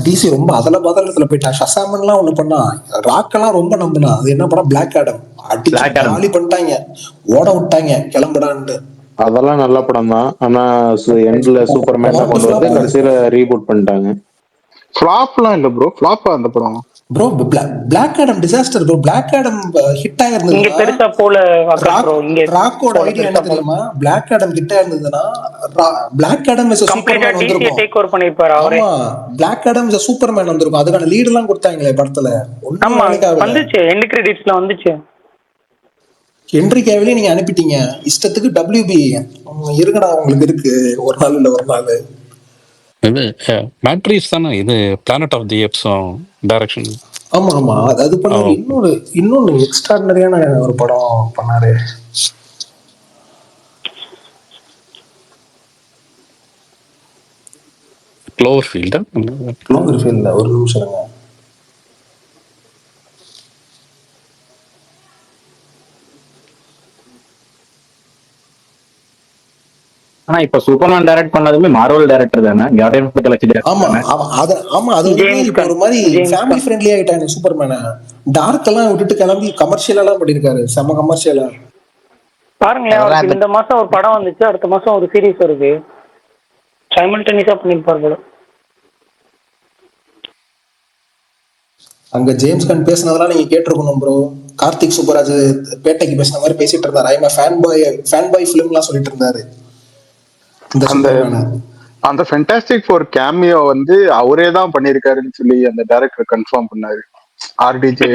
டிசி ரொம்ப அதல பதலத்துல போயிட்டா. ஷசாமன்லாம் ஒண்ணு பண்ணா, ராக்கெல்லாம் ரொம்ப நம்பினா. அது என்ன படம்? Black Adam. காலி பண்ணிட்டாங்க, ஓட விட்டாங்க கிளம்புடான்ட்டு. அதெல்லாம் நல்ல படம் தான். ஆனா எண்ட்ல சூப்பர்மேன் கொண்டு வந்து கடைசியில ரீபூட் பண்ணிட்டாங்க. ஃப்ளாப்லாம் இல்ல ப்ரோ, ஃப்ளாப்பா அந்த படம் bro? Black Adam disaster bro. Black Adam hit ஆயிருந்தது. இங்க பெருசா போல ராக்கோட ஐடியா என்ன தெரியுமா? பிளாக் ஆடம் கிட்ட இருந்ததுன்னா பிளாக் ஆடம் இஸ் சூப்பர்மேன் வந்திருக்கும். டேக் ஓவர் பண்ணிருப்பாரு அவரே. ஆமா, பிளாக் ஆடம் இஸ் சூப்பர்மேன் வந்திருக்கும். அதுக்கான லீட் எல்லாம் கொடுத்தாங்களே படத்துல. ஆமா வந்துச்சு, எண்ட் கிரெடிட்ஸ்ல வந்துச்சு. ஹென்றி கேவிலே நீங்க அனுப்பிட்டீங்க இஷ்டத்துக்கு. WB இருக்குடா, உங்களுக்கு இருக்கு ஒரு நாள் இல்ல ஒரு நாள். இது மேட்ரிஸ் தானே இது, பிளானட் ஆஃப் தி ஏப்ஸும் டைரக்ஷன். ஆமா ஆமா, அது பண்ணாரு. இன்னொன்னு எக்ஸ்ட்ராடினரியான ஒரு படம் பண்ணாரு. க்ளோவர்ஃபீல்டா? க்ளோவர்ஃபீல்ட்ல ஒரு நிமிஷம் இருங்க. ஆனா இப்ப சூப்பர்மேன் டைரக்ட் பண்ணதுமே மார்வல் டைரக்டர் தானே, கார்டியன் ஆஃப் தி கேலக்ஸி ஆமா டைரக்டர். ஆமா, அது வந்து இப்போ ஒரு மாதிரி ஃபேமிலி ஃப்ரெண்ட்லி ஆயிட்டாங்க சூப்பர்மேனை. டார்க் எல்லாம் விட்டுட்டு கிளம்பி கமர்ஷியலா பண்ணிருக்காரு, செம கமர்ஷியலா. பாருங்களேன், அவருக்கு இந்த மாசம் ஒரு படம் வந்துச்சு, அடுத்த மாசம் ஒரு சீரிஸ் வருது. சைமல்டேனியஸா பண்ணிருப்பாரு போல. அங்க ஜேம்ஸ் கன் பேசினதெல்லாம் நீங்க கேட்டிருக்கணும் ப்ரோ. கார்த்திக் சுப்பராஜ் பேட்டைக்கு பேசின மாதிரி பேசிட்டு இருந்தாரு. ஐம் ஃபேன் பாய் ஃபிலிம்லாம் சொல்லிட்டு இருந்தாரு. இந்த சூப்பர்மேனை அந்த ஃபென்டாஸ்டிக் ஃபோர் கேமியோ வந்து அவரே தான் பண்ணிருக்காருன்னு சொல்லி அந்த டைரக்டர் கன்ஃபார்ம் பண்ணாரு. ஆர்டிஜே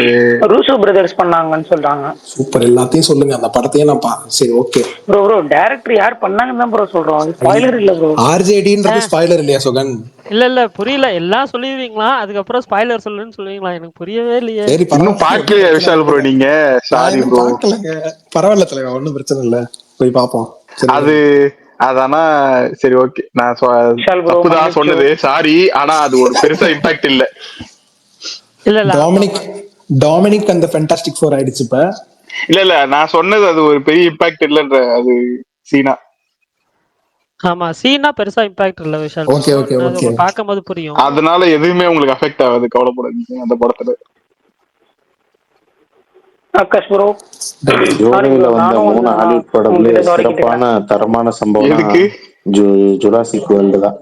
ரூசோ பிரதர்ஸ் பண்ணாங்கன்னு சொல்றாங்க. சூப்பர், எல்லாத்தையும் சொல்லுங்க, அந்த படத்தையும் நான் சரி ஓகே ப்ரோ டைரக்டர் யார் பண்ணாங்கன்னு தான் ப்ரோ சொல்றோம், ஸ்பாயிலர் இல்ல ப்ரோ. ஆர்ஜேடின்றது ஸ்பாயிலர் இல்லையா சுகன்? இல்ல புரியல, எல்லாம் சொல்லிடுவீங்களா அதுக்கப்புறம் ஸ்பாயிலர் சொல்லுன்னு சொல்லுவீங்களா? எனக்கு புரியவே இல்லையே. சரி இன்னும் பாக்கலையா விஷால் ப்ரோ நீங்க? Sorry bro. பாக்கலங்க, பரவாயில்ல தலைவா, ஒன்றும் பிரச்சனை இல்லை, போய் பார்ப்போம். அது அதானா சரி ஓகே, நான் தப்புதான் சொன்னது, சாரி. ஆனா அது ஒரு பெருசா இம்பாக்ட் இல்ல. இல்ல டாமினிக் அந்த ஃபென்டாஸ்டிக் ஃபோர் ஆயிடுச்சு இப்ப. இல்ல நான் சொன்னது அது ஒரு பெரிய இம்பாக்ட் இல்லன்ற, அது சீனா. ஆமா, சீனா பெருசா இம்பாக்ட் இல்ல விஷால். ஓகே ஓகே ஓகே, பாக்கும்போது புரியும். அதனால எதுவுமே உங்களுக்கு அஃபெக்ட் ஆகாது, கவலைப்படாதீங்க அந்த படத்துல. ஆகாஷ் ப்ரோ, ஜூலைல வந்த 3 ஹாலிவுட் படத்துல சிறப்பான தரமான சம்பவம் ஜுராசிக் வேர்ல்டு தான்.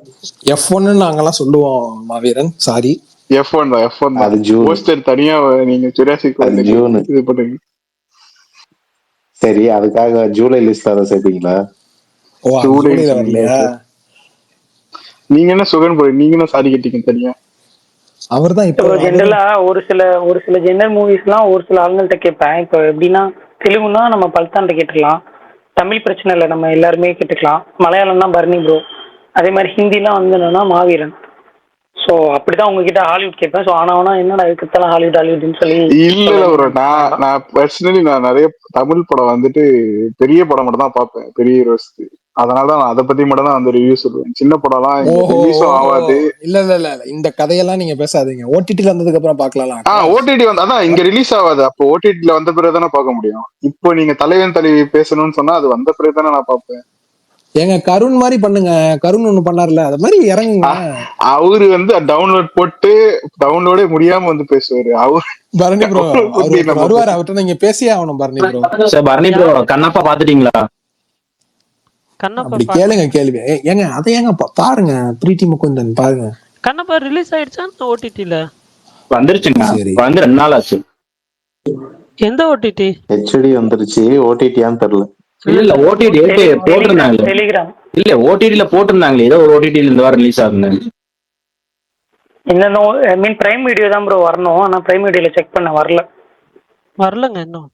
F1 நாங்கெல்லாம் சொல்லுவோம் மாவீரன், சாரி. F1 தான் அது ஜூன். போஸ்டர் தனியா நீங்க ஜுராசிக் அது ஜூன் இது பண்ணுங்க. சரி, அதுக்காக ஜூலை லிஸ்ட் அதை சேர்த்தீங்களா? ஜூலைல வரலையா? நீங்க என்ன சுகன் போய் நீங்க என்ன சாரி கேட்டீங்க தனியா? அவர்தான் இப்போ ஜெனரலா ஒரு சில ஜெனரல் மூவிஸ்லாம் ஒரு சில ஆளுங்கள்ட்ட கேட்பேன். இப்போ எப்படின்னா, தெலுங்குனா நம்ம பல்தான்ட்ட கேட்டுக்கலாம், தமிழ் பிரச்சனை இல்லை, நம்ம எல்லாருமே கேட்டுக்கலாம். மலையாளம்னா பர்னி ப்ரோ, அதே மாதிரி ஹிந்திலாம் வந்து என்னன்னா மாவீரன். ஸோ அப்படிதான் உங்ககிட்ட ஹாலிவுட் கேட்பேன். ஸோ ஆனா என்னடா இதுக்குத்தான் ஹாலிவுட்னு சொல்லி இல்ல ப்ரோ, நான் பர்சனலி நான் நிறைய தமிழ் படம் வந்துட்டு பெரிய படம் மட்டும் தான் பார்ப்பேன், பெரிய ஹீரோஸ். அதனாலதான் நான் அதை பத்தி மட்டும் தான் அந்த ரிவ்யூ சொல்லுவேன். சின்ன படம்லாம் ரிலீஸும் ஆகாது. இல்ல இந்த கதையெல்லாம் நீங்க பேசாதீங்க. ஓடிடில வந்ததுக்கு அப்புறம் பார்க்கலாம். ஓடிடி வந்து அதான் இங்க ரிலீஸ் ஆகாது, அப்போ ஓடிடில வந்த பிறகு தானே பார்க்க முடியும். இப்போ நீங்க தலைவன் தலைவி பேசணும்னு சொன்னா அது வந்த பிறகு தானே நான் பார்ப்பேன். ஏங்க கருண் மாதிரி பண்ணுங்க, கருண் ஒண்ணு பண்ணார்ல, அது மாதிரி இறங்குங்க. அவரு வந்து டவுன்லோட் போட்டு டவுன்லோடே முடியாம வந்து பேசுவாரு. பரணி ப்ரோ வருவாரு, அவர்கிட்ட நீங்க பேசியே ஆகணும். பரணி ப்ரோ, பரணி ப்ரோ கண்ணப்பா பாத்துட்டீங்களா? அப்படி கேளுங்க கேள்வி. ஏங்க அதை ஏங்க பாருங்க, பிரீத்தி முகுந்தன் பாருங்க. கண்ணப்பா ரிலீஸ் ஆயிடுச்சா ஓடிடில? வந்துருச்சுங்க, வந்து 2 நாள் ஆச்சு. எந்த ஓடிடி? ஹெச்டி வந்துருச்சு, ஓடிடியான்னு தெரியல. இல்ல ஓடிடி போட்டிருந்தாங்க. இல்ல ஓடிடில போட்டிருந்தாங்களே, ஏதோ ஒரு ஓடிடில இந்த வாரம் ரிலீஸ் ஆகுது. என்னென்ன ஐ மீன் பிரைம் வீடியோ தான் ப்ரோ வரணும். ஆனா பிரைம் வீடியோல செக் பண்ண வரலங்க இன்னும்.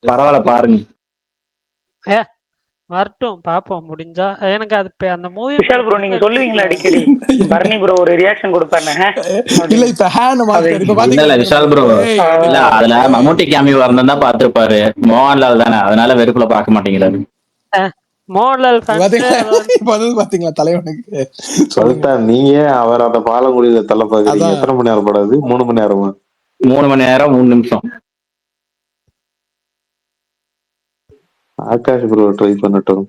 பரவாயில்ல பாருங்க, வரட்டும் பாப்போம் முடிஞ்சா. எனக்கு அது அந்த மூவி விஷால் ப்ரோ நீங்க சொல்லுவீங்களா அடிக்கடி, பரணி ப்ரோ ஒரு ரியாக்ஷன் கொடுப்பானே. இல்ல இப்ப இல்ல விஷால் ப்ரோ இல்ல, அதுல மம்முட்டி கேமியோ வரணும் தான் பாத்துருப்பாரு. மோகன்லால் தானே, அதனால வெறுப்புல பாக்க மாட்டேங்கிறாரு. மோகன்லால் பாத்தீங்களா தலைவனுக்கு சொல்லிட்டேன். நீங்க அவர் அந்த பாலங்குடியில தள்ள பாக்குறீங்க. எத்தனை மணி நேரம் படாது? 3 மணி நேரமா? 3 மணி நேரம் 3 நிமிஷம். ஆகாஷ் ப்ரோ ட்ரை பண்ணட்டும்.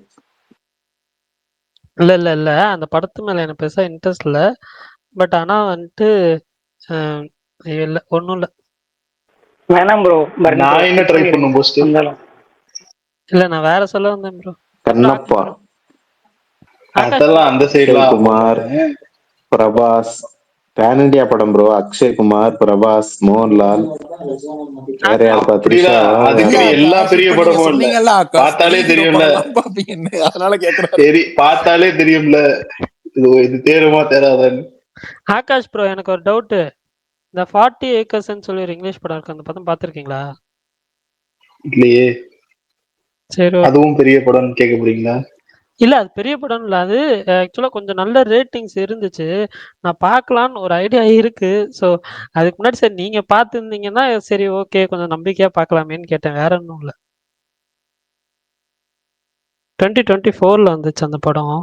இல்ல அந்த படத்து மேல எனக்கு பெருசா இன்ட்ரெஸ்ட் இல்ல. பட் ஆனா வந்துட்டு இல்ல ஒண்ணும் இல்ல. வேணாம் ப்ரோ, நான் என்ன ட்ரை பண்ணும் போஸ்ட் இல்ல நான் வேற சொல்ல வந்தேன் ப்ரோ. கண்ணப்பா, அதெல்லாம் அந்த சைடுல குமார், பிரபாஸ், பேன் இண்டியா படம் ப்ரோ. அக்ஷய் குமார், பிரபாஸ், மோகன்லால், வேற யார் பாத்திரிக்கா? அதுக்கு எல்லா பெரிய படமும் இல்ல, பார்த்தாலே தெரியும்ல. அதனால கேக்குறேன், சரி பார்த்தாலே தெரியும்ல இது தேருமா தேராதான்னு. ஆகாஷ் ப்ரோ எனக்கு ஒரு டவுட். இந்த 40 ஏக்கர்ஸ்ன்னு சொல்லி ஒரு இங்கிலீஷ் படம் இருக்கு, அந்த படம் பாத்திருக்கீங்களா? இல்லையே, சரி ஓகே. அதுவும் பெரிய படம்னு கேட்க போறீங்களா? இல்ல அது பெரிய படம் இல்ல. அது ஆக்சுவலா கொஞ்சம் நல்ல ரேட்டிங்ஸ் இருந்துச்சு. நான் பார்க்கலான்னு ஒரு ஐடியா இருக்கு. ஸோ அதுக்கு முன்னாடி சரி நீங்க பார்த்துருந்தீங்கன்னா, சரி ஓகே கொஞ்சம் நம்பிக்கையா பார்க்கலாமேன்னு கேட்டேன். வேற ஒண்ணும் இல்ல. 2024ல வந்துச்சு அந்த படம்.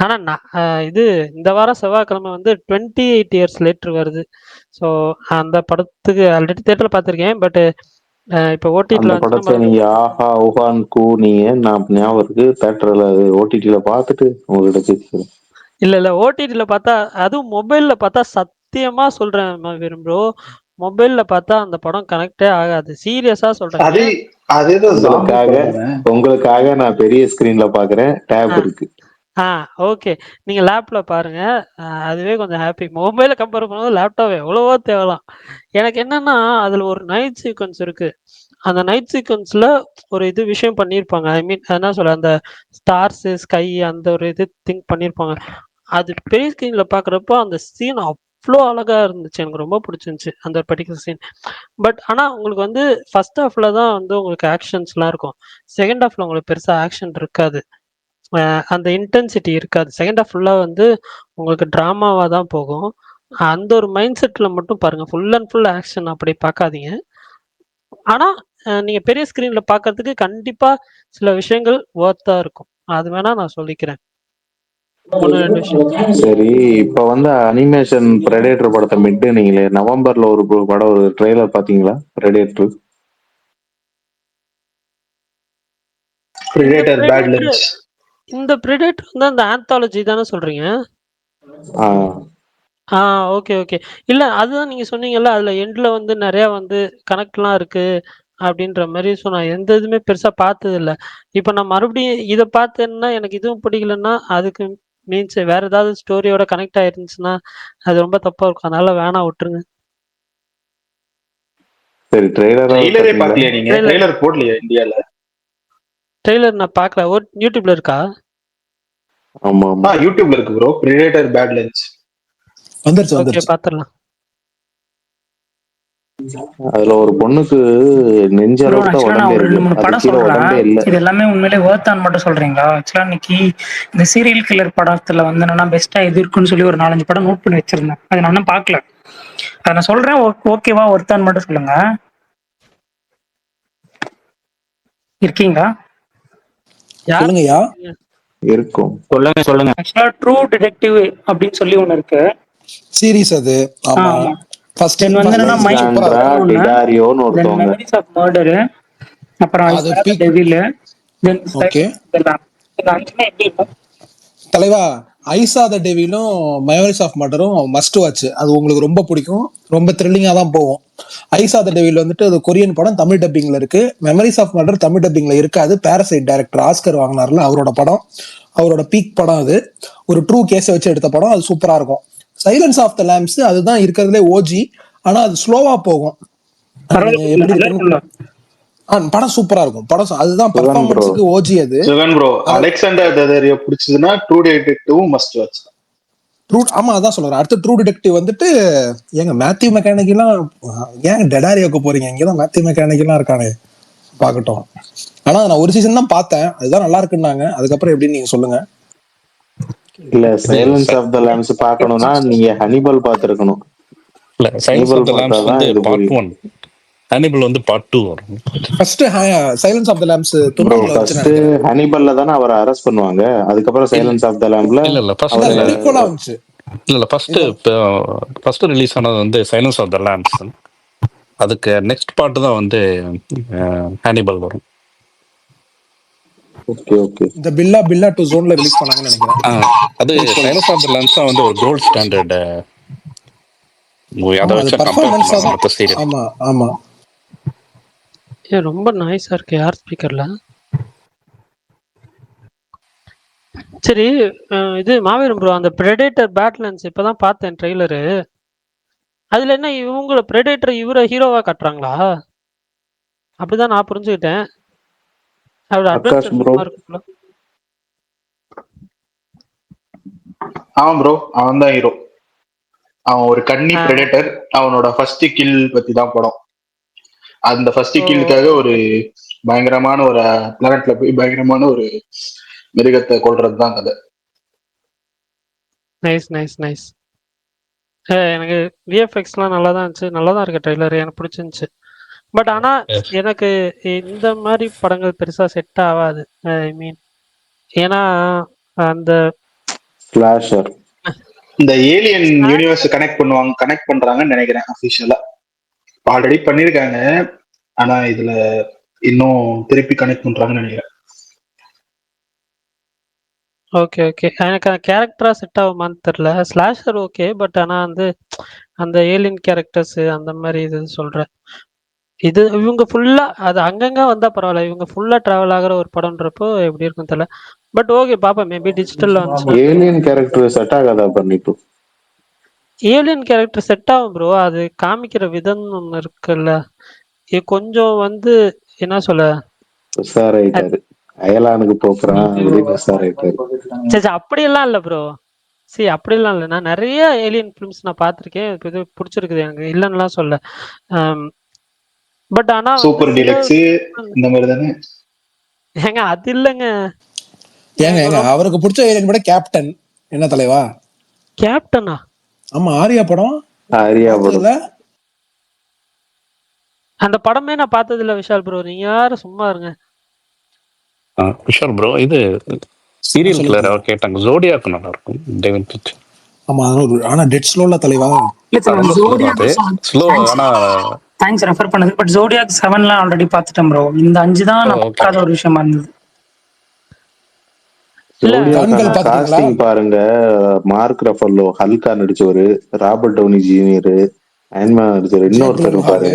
ஆனா நான் இது இந்த வாரம் செவ்வாய்க்கிழமை வந்து 28 இயர்ஸ் லேட்டர் வருது. ஸோ அந்த படத்துக்கு ஆல்ரெடி தியேட்டர்ல பார்த்துருக்கேன். பட் இப்போ அந்த ஓடிடில வந்துச்சுன்னா படத்தை நீங்க மறுபடியும் ஆஹா ஊஹான் கூனீங்க, நான் ஞாபகம் இருக்கு. தேட்டர்ல ஓடிடில பார்த்துட்டு உங்ககிட்ட பேசுறேன். இல்ல ஓடிடில பார்த்தா அதுவும் மொபைல்ல பார்த்தா சத்தியமா சொல்றேன் ப்ரோ. மொபைல்ல பார்த்தா அந்த படம் கனெக்டே ஆகாது. சீரியஸா சொல்றேன். அது ஏன் அதேதான் ஜாம்பி உங்களுக்காக படம் தானே. உங்களுக்காக நான் பெரிய ஸ்கிரீன்ல பாக்குறேன். டேப் ஆ இருக்கு. ஆ ஓகே. நீங்க லேப்ல பாருங்க. அதுவே கொஞ்சம் ஹாப்பி. மொபைல கம்பேர் பண்ணும்போது லேப்டாப் எவ்வளவோ தேவலாம். எனக்கு என்னன்னா, அதுல ஒரு நைட் சீக்வென்ஸ் இருக்கு. அந்த நைட் சீக்வென்ஸ்ல ஒரு விஷயம் பண்ணியிருப்பாங்க. ஐ மீன் என்ன சொல்ல, அந்த ஸ்டார்ஸு, ஸ்கை அந்த ஒரு திங்க் பண்ணியிருப்பாங்க. அது பெரிய ஸ்க்ரீன்ல பார்க்குறப்போ அந்த சீன் அவ்ளோ அழகா இருந்துச்சு. எனக்கு ரொம்ப பிடிச்சிருந்துச்சு அந்த பர்ட்டிகுலர் சீன். பட் ஆனா உங்களுக்கு வந்து ஃபர்ஸ்ட் ஹாஃப்ல தான் வந்து உங்களுக்கு ஆக்ஷன்ஸ்லாம் இருக்கும். செகண்ட் ஹாஃப்ல உங்களுக்கு பெருசா ஆக்ஷன் இருக்காது. அந்த இன்டென்சிட்டி இருக்காது. செகண்ட் ஹாஃப் ஃபுல்லா வந்து உங்களுக்கு டிராமாவா தான் போகும். அந்த ஒரு மைண்ட் செட்ல மட்டும் பாருங்க. ஃபுல் அண்ட் ஃபுல் ஆக்ஷன் அப்படி பார்க்காதீங்க. ஆனா நீங்க பெரிய ஸ்க்ரீன்ல பார்க்கறதுக்கு கண்டிப்பா சில விஷயங்கள் வொர்த்தா இருக்கும். அது வேணா நான் சொல்லிக்கிறேன். 1, 2 விஷயம். சரி, இப்ப வந்து அனிமேஷன் பிரெடேட்டர் படத்தை மிட்டு நீங்களே நவம்பர்ல ஒரு படம், ஒரு ட்ரெய்லர் பாத்தீங்களா? பிரெடேட்டர். இந்த பிரிடேட்டர் பேட் பிரெடேட்டர் லஞ்ச். இந்த பிரெடேட்டர் வந்து அந்த ஆந்தாலஜி தானே சொல்றீங்க? ஆ ஓகே, ஓகே. இல்ல அதுதான் நீங்க சொன்னீங்கல்ல, அதுல எண்ட்ல வந்து நெறையா வந்து கனெக்ட்லாம் இருக்கு அப்படின்ற மாரி. ஸோ நான் எந்த இதுவுமே பெருசா பார்த்ததில்ல. இப்ப நான் மறுபடியும் இத பார்த்தேன்னா, எனக்கு இதுவும் பிடிக்கலன்னா, அதுக்கு மீன்ஸ் வேற ஏதாவது ஸ்டோரியோட கனெக்ட் ஆயிருந்துச்சுன்னா, அது ரொம்ப தப்பா இருக்கும். அதனால வேணாம் விட்டுருங்க. சரி, ட்ரெய்லராவது ட்ரெய்லரே பாத்தீங்களா? பாக்கலையா நீங்க? ட்ரெய்லர் ட்ரெய்லர் போடலையா இந்தியால? ட்ரெய்லர் நான் பார்க்கல. YouTubeல இருக்கா? ஆமா ஆமா. யூடியூப்ல இருக்கு ப்ரோ. Predator Badlands. வந்துருச்சு ஓகே வந்துருச்சு. பார்த்துரலாம். அதுல ஒரு பொண்ணுக்கு நெஞ்ச ப்ரோ அளவுக்கு தான் ஆக்சுவலா நான் உடம்பே ஒரு இருக்கு, 2, 3 அது படம் கீழே சொல்றேன். உடம்பே இல்ல. இது எல்லாமே உண்மையிலே வொர்த்தான்னு மட்டும் சொல்றீங்களா? ஆக்சுவலா இன்னைக்கு இந்த சீரியல் கில்லர் படத்துல வந்து என்னன்னா பெஸ்டா எது இருக்குன்னு சொல்லி ஒரு 4, 5 படம் நோட் பண்ணி வச்சிருந்தேன். அதை நான் இன்னும் பார்க்கல. அதை நான் சொல்றேன். ஓகேவா ஒர்த்தான்னு மட்டும் சொல்லுங்க. இருக்கீங்களா? யார் சொல்லுங்கய்யா. சொல்றீங்க? இருக்கும். சொல்லுங்க. ஆக்சுவலா ட்ரூ டிடெக்டிவ் அப்படின்னு சொல்லி ஒண்ணு இருக்கு. சீரிஸ் அது. ஆமா. ஆமா. ஃபர்ஸ்ட் தென் வந்து ஃபர்ஸ்ட் என்னன்னா சீசன் சூப்பரா அலெக்சாண்ட்ரா இருக்கும். ஒண்ணு, டிடாரியோன்னு தென் ஒருத்தவங்க. மெமரிஸ் ஆஃப் மர்டரு, அப்புறம் அது ஐசா the peak. Devil, then okay இதெல்லாம். இது அஞ்சுமே எப்படி இருக்கும்? தலைவா, ஐசா த டெவிலும் மெமரிஸ் ஆஃப் மர்டரும் மஸ்ட் வாட்ச். அது உங்களுக்கு ரொம்ப பிடிக்கும். ரொம்ப த்ரில்லிங்கா தான் போகும். ஐசா த டெவில் வந்துட்டு அது கொரியன் படம், தமிழ் டப்பிங்ல இருக்கு. மெமரிஸ் ஆஃப் மர்டர் தமிழ் டப்பிங்ல இருக்காது. பாரசைட் டைரக்டர் ஆஸ்கர் வாங்கினார்ல, அவரோட படம், அவரோட பீக் படம் அது. ஒரு ட்ரூ கேஸை வச்சு எடுத்த படம். அது சூப்பரா இருக்கும். சைலன்ஸ் ஆஃப் த லேம்ஸ் அதுதான் இருக்கிறதுலே ஓஜி. ஆனா அது ஸ்லோவா போகும். அது நீங்க பரவாயில்ல, எப்படி நல்லா இருக்குன்னு இருக்கும்ல. படம் சூப்பரா இருக்கும். படம் அதுதான் சுகன் ப்ரோ, பர்ஃபார்மன்ஸுக்கு ஓஜி அது. சுகன் ப்ரோ, அது அலெக்சாண்டர் டெதரியோ பிடிச்சதுன்னா true detective must watch. True. ஆமா அதான் சொல்றேன். அடுத்து ட்ரூ டிடெக்டிவ் வந்துட்டு ஏங்க மேத்யூ மெக்கானிக்கெல்லாம் ஏங்க டெடாரியோக்கு போறீங்க? இங்கதான் மேத்யூ மெக்கானிக்கெல்லாம் இருக்கானே, பார்க்கட்டும். ஆனா நான் ஒரு சீசன் தான் பார்த்தேன். அதுதான் நல்லா இருக்குன்னாங்க. அதுக்கப்புறம் எப்படின்னு நீங்க சொல்லுங்க. இல்ல இது சைலன்ஸ் ஆஃப் த லேம்ஸ் பார்க்கணும்னா நீங்க ஹனிபல் பார்த்துருக்கணும். இல்ல silence Hannibal of the lambs பார்த்தாதான் வந்து இது பார்ட் புரியும். 1, ஹானிபல் வந்து பார்ட் 2 வரும். First silence of the lambs bro துன்பங்களை வச்சு ஃபர்ஸ்ட் நினைக்கிறேன். ஹனிபல்ல தானே அவரை அரெஸ்ட் பண்ணுவாங்க. அதுக்கப்புறம் இல்ல சைலன்ஸ் ஆஃப் த லேம்ப்ல இல்ல ஃபர்ஸ்ட் அவரை. இல்ல ப்ரீக்வலா வந்துச்சு. இல்ல இது ஃபர்ஸ்ட் ரிலீஸ் ஆனது வந்து சைலன்ஸ் ஆஃப் த லேம்ஸ். அதுக்கு நெக்ஸ்ட் பார்ட் தான் வந்து ஹானிபல் வரும். Okay okay. இந்த பில்லா பில்லா 2 ஜோன்ல ரிலீஸ் பண்ணாங்கன்னு நினைக்கிறேன். அது prequel. Silence of the lambs தான் வந்து ஒரு கோல்ட் ஸ்டாண்டர்ட் மூவி. அதை ஆமா அது வச்சா கம்பேர் பர்ஃபார்மன்ஸா பண்ணுவாங்க தான். மற்ற சீரியல். ஆமா ஆமா. ரொம்ப நாய்ஸா இருக்கு. யார் ஸ்பீக்கர்ல? சரி. இது மாவீரன் ப்ரோ, அந்த பிரெடேட்டர் பேட்லன்ஸ் இப்பதான் பார்த்தேன் ட்ரெய்லரு. அதுல என்ன இவங்கள பிரெடேட்டர் இவரை ஹீரோவா காட்டுறாங்களா? அப்படிதான் நான் புரிஞ்சுக்கிட்டேன். அவரோட ஆகாஷ் அட்வென்ச்சர் ப்ரோ, ஃபிலிமா இருக்கும்ல. ஆமா ப்ரோ, அவன் தான் ஹீரோ. அவன் ஒரு கன்னி ஆ பிரெடேட்டர். அவனோட ஃபர்ஸ்ட் கில் பத்தி தான் படம். அந்த ஃபர்ஸ்ட் கில்லுக்காக ஒரு பயங்கரமான ஒரு பிளானட்ல போய் பயங்கரமான ஒரு மிருகத்தை கொல்றதுதான் கதை. Nice nice nice. எனக்கு விஎஃப்எக்ஸ்லாம் நல்லா தான் இருந்துச்சு, நல்லா தான் இருக்கு ட்ரெய்லர், எனக்கு பிடிச்சிருந்துச்சு. பட் ஆனா எனக்கு இந்த மாதிரி படங்கள் பெருசா செட் ஆகாது. ஐ மீன் ஏன்னா அந்த ஸ்லாஷர் இந்த ஏலியன் யூனிவர்ஸ் கனெக்ட் பண்றாங்கன்னு நினைக்கிறேன் அபிஷியலா. ஆல்ரெடி பண்ணிருக்காங்க, ஆனா இதுல இன்னும் திருப்பி கனெக்ட் பண்றாங்கன்னு நினைக்கிறேன். Okay okay. எனக்கு அந்த கேரக்டரா செட் ஆகுமான்னு தெரியல. ஸ்லாஷர் ஓகே, பட் ஆனா வந்து அந்த ஏலியன் கேரக்டர்ஸ் அந்த மாதிரி இது சொல்றேன். இது இவங்க ஃபுல்லா அது அங்கங்க வந்தா பரவாயில்ல, இவங்க ஃபுல்லா டிராவல் ஆகுற ஒரு படம்ன்றப்போ எப்படி இருக்கும் தெரியல. பட் ஓகே பாப்பா, மேபி டிஜிட்டல்ல வந்துச்சுன்னா. ஏலியன் கேரக்டர் செட் ஆகாதா பண்ணிட்டு? ஏலியன் கேரக்டர் செட் ஆகும் ப்ரோ, அது காமிக்கிற விதம் ஒன்று இருக்குல்ல, இது கொஞ்சம் வந்து என்ன சொல்ல, உஷாராயிட்டாரு, அயலானுக்கு போக்குறான் அப்படின்னு உஷாராயிட்டாரு. சரி அப்படியெல்லாம் இல்லை ப்ரோ. சரி அப்படிலாம் இல்லை, நான் நிறைய ஏலியன் ஃபிலிம்ஸ் நான் பார்த்துருக்கேன், இது பிடிச்சிருக்குது எனக்கு, இல்லைன்னுலாம் சொல்ல. பட் ஆனா சூப்பர் டீலக்ஸ் இந்த மாதிரி தானே ஏங்க, அது இல்லைங்க. ஏங்க அவருக்கு பிடிச்ச ஏலியன் படம் கேப்டன் என்ன தலைவா? கேப்டனா? ஆமா, ஆரியா படம். ஆரியா படம் அந்த படமே நான் பார்த்தது இல்ல விஷால் ப்ரோ, நீங்க யாரும் சும்மா இருங்க. விஷால் ப்ரோ, இது சீரியல் கில்லர் அவர் கேட்டாங்க, ஜோடியாக்கு நல்லா இருக்கும் டேவிட் பிச். ஆமா, ஆனா டெட் ஸ்லோல தலைவா ஸ்லோ. ஆனா தேங்க்ஸ் ரெஃபர் பண்ணது. பட் ஜோடியாக் 7லாம் ஆல்ரெடி பார்த்துட்டேன் ப்ரோ. இந்த 5 தான் நான் பார்க்காத ஒரு விஷயமா இருந்தது. காஸ்டிங் பாருங்க, மார்க் ரஃபல்லோ ஹல்கா நடிச்சவரு, ராபர்ட் டவுனி ஜூனியர் அயன்மேன் நடிச்சவரு, இன்னொருத்தர் பாரு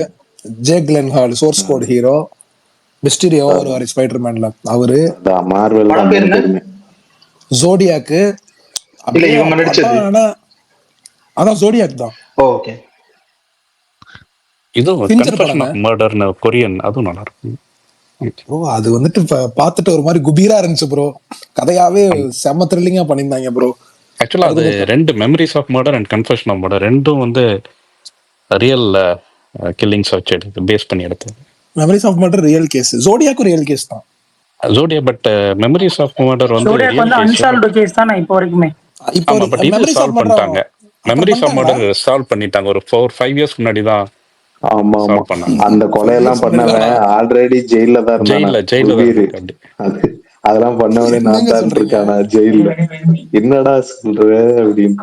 Jake Gyllenhaal source code hero, Mysterio ஒரு ஸ்பைடர்மேன்ல அவரு, மார்வெல் ஜோடியாக்கு இல்ல இவங்க நடிச்சது. அதான் ஜோடியாக் தான். ஓகே. இது கன்ஃபெஷன் ஆஃப் மர்டர்னு கொரியன், அதுவும் நல்லா இருக்கும் ப்ரோ. அது வந்துட்டு பார்த்துட்டு ஒரு மாதிரி குபீரா இருந்துச்சு ப்ரோ, கதையாவே செம்ம த்ரில்லிங்கா பண்ணியிருந்தாங்க ப்ரோ. ஆக்சுவலா அது ரெண்டு memories of murder and confession of murder ரெண்டும் வந்து ரியல் கில்லிங்ஸ் வச்சு எடுத்து பேஸ் பண்ணி எடுத்தது. Memories of murder real case, ஜோடியாக்கு ரியல் கேஸ் தான். Zodiac but memories of murder வந்து ஜோடியாக் வந்து அன்சால்வ்டு கேஸ் தான் இப்போ வரைக்குமே. ஆமா, பட் இது சால்வ் பண்ணிட்டாங்க. மெமரிஸ் ஆஃப் மர்டர் சால்வ் பண்ணிட்டாங்க ஒரு 4-5 இயர்ஸ் முன்னாடி தான். ஆமா ஆமா, அந்த கொலையெல்லாம் பண்ணவன் ஆல்ரெடி ஜெயில தான் இருந்தான். அதெல்லாம் பண்ணவனே நான் தான் இருக்கானா ஜெயில, என்னடா சொல்ற அப்படின்னு.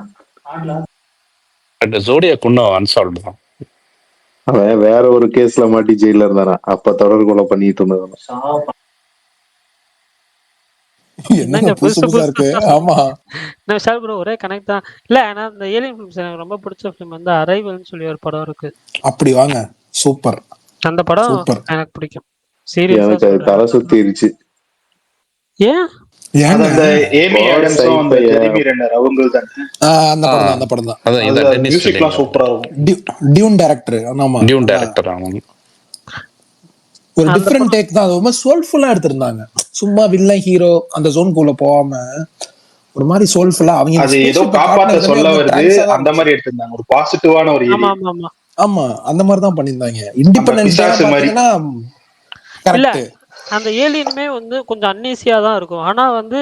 ஜோடியாக் இன்னும் அன்சால்வ்டு தான். அவன் வேற ஒரு கேஸ்ல மாட்டி ஜெயில இருந்தானா, அப்ப தொடர் கொலை பண்ணிட்டு இருந்தான். என்னங்க புதுசு புதுசா இருக்கு. ஆமா, நான் சார் ப்ரோ ஒரே கனெக்ட் தான். இல்ல ஆனா இந்த ஏலியன் ஃபிலிம்ஸ் எனக்கு ரொம்ப பிடிச்ச ஃபிலிம் வந்து அரைவல்னு சொல்லி ஒரு படம் இருக்கு. அப்படி வாங்க, சூப்பர். அந்த படம் எனக்கு பிடிக்கும். சீரியஸா எனக்கு அது தலை சுத்திருச்சு. ஏன்? அந்த ஏமி ஆடம்ஸும் அந்த ஜெரிமி ரென்னர் அவங்க தானே அந்த படம் தான். அதான் மியூசிக்லாம் சூப்பரா இருக்கும். Tune director. ஆமா, டியூன் டைரக்டர். ஆமா, ஒரு டிஃபரண்ட் டேக் தான். அது ரொம்ப சோல்ஃபுல்லா எடுத்திருந்தாங்க. சும்மா வில்லன் ஹீரோ அந்த ஜோனுக்குள்ள போகாம ஒரு மாதிரி சோல்ஃபுல்லா அவங்க அது ஏதோ காப்பாத்த சொல்ல வருது அந்த மாதிரி எடுத்திருந்தாங்க. ஒரு பாசிட்டிவான ஒரு ஆமா ஆமா ஆமா ஆமா, அந்த மாதிரி தான் பண்ணிருந்தாங்க. இண்டிபெண்டன்ஸ் மாதிரினா கரெக்ட். அந்த ஏலியனுமே வந்து கொஞ்சம் அன்னீசியா தான் இருக்கும். ஆனா வந்து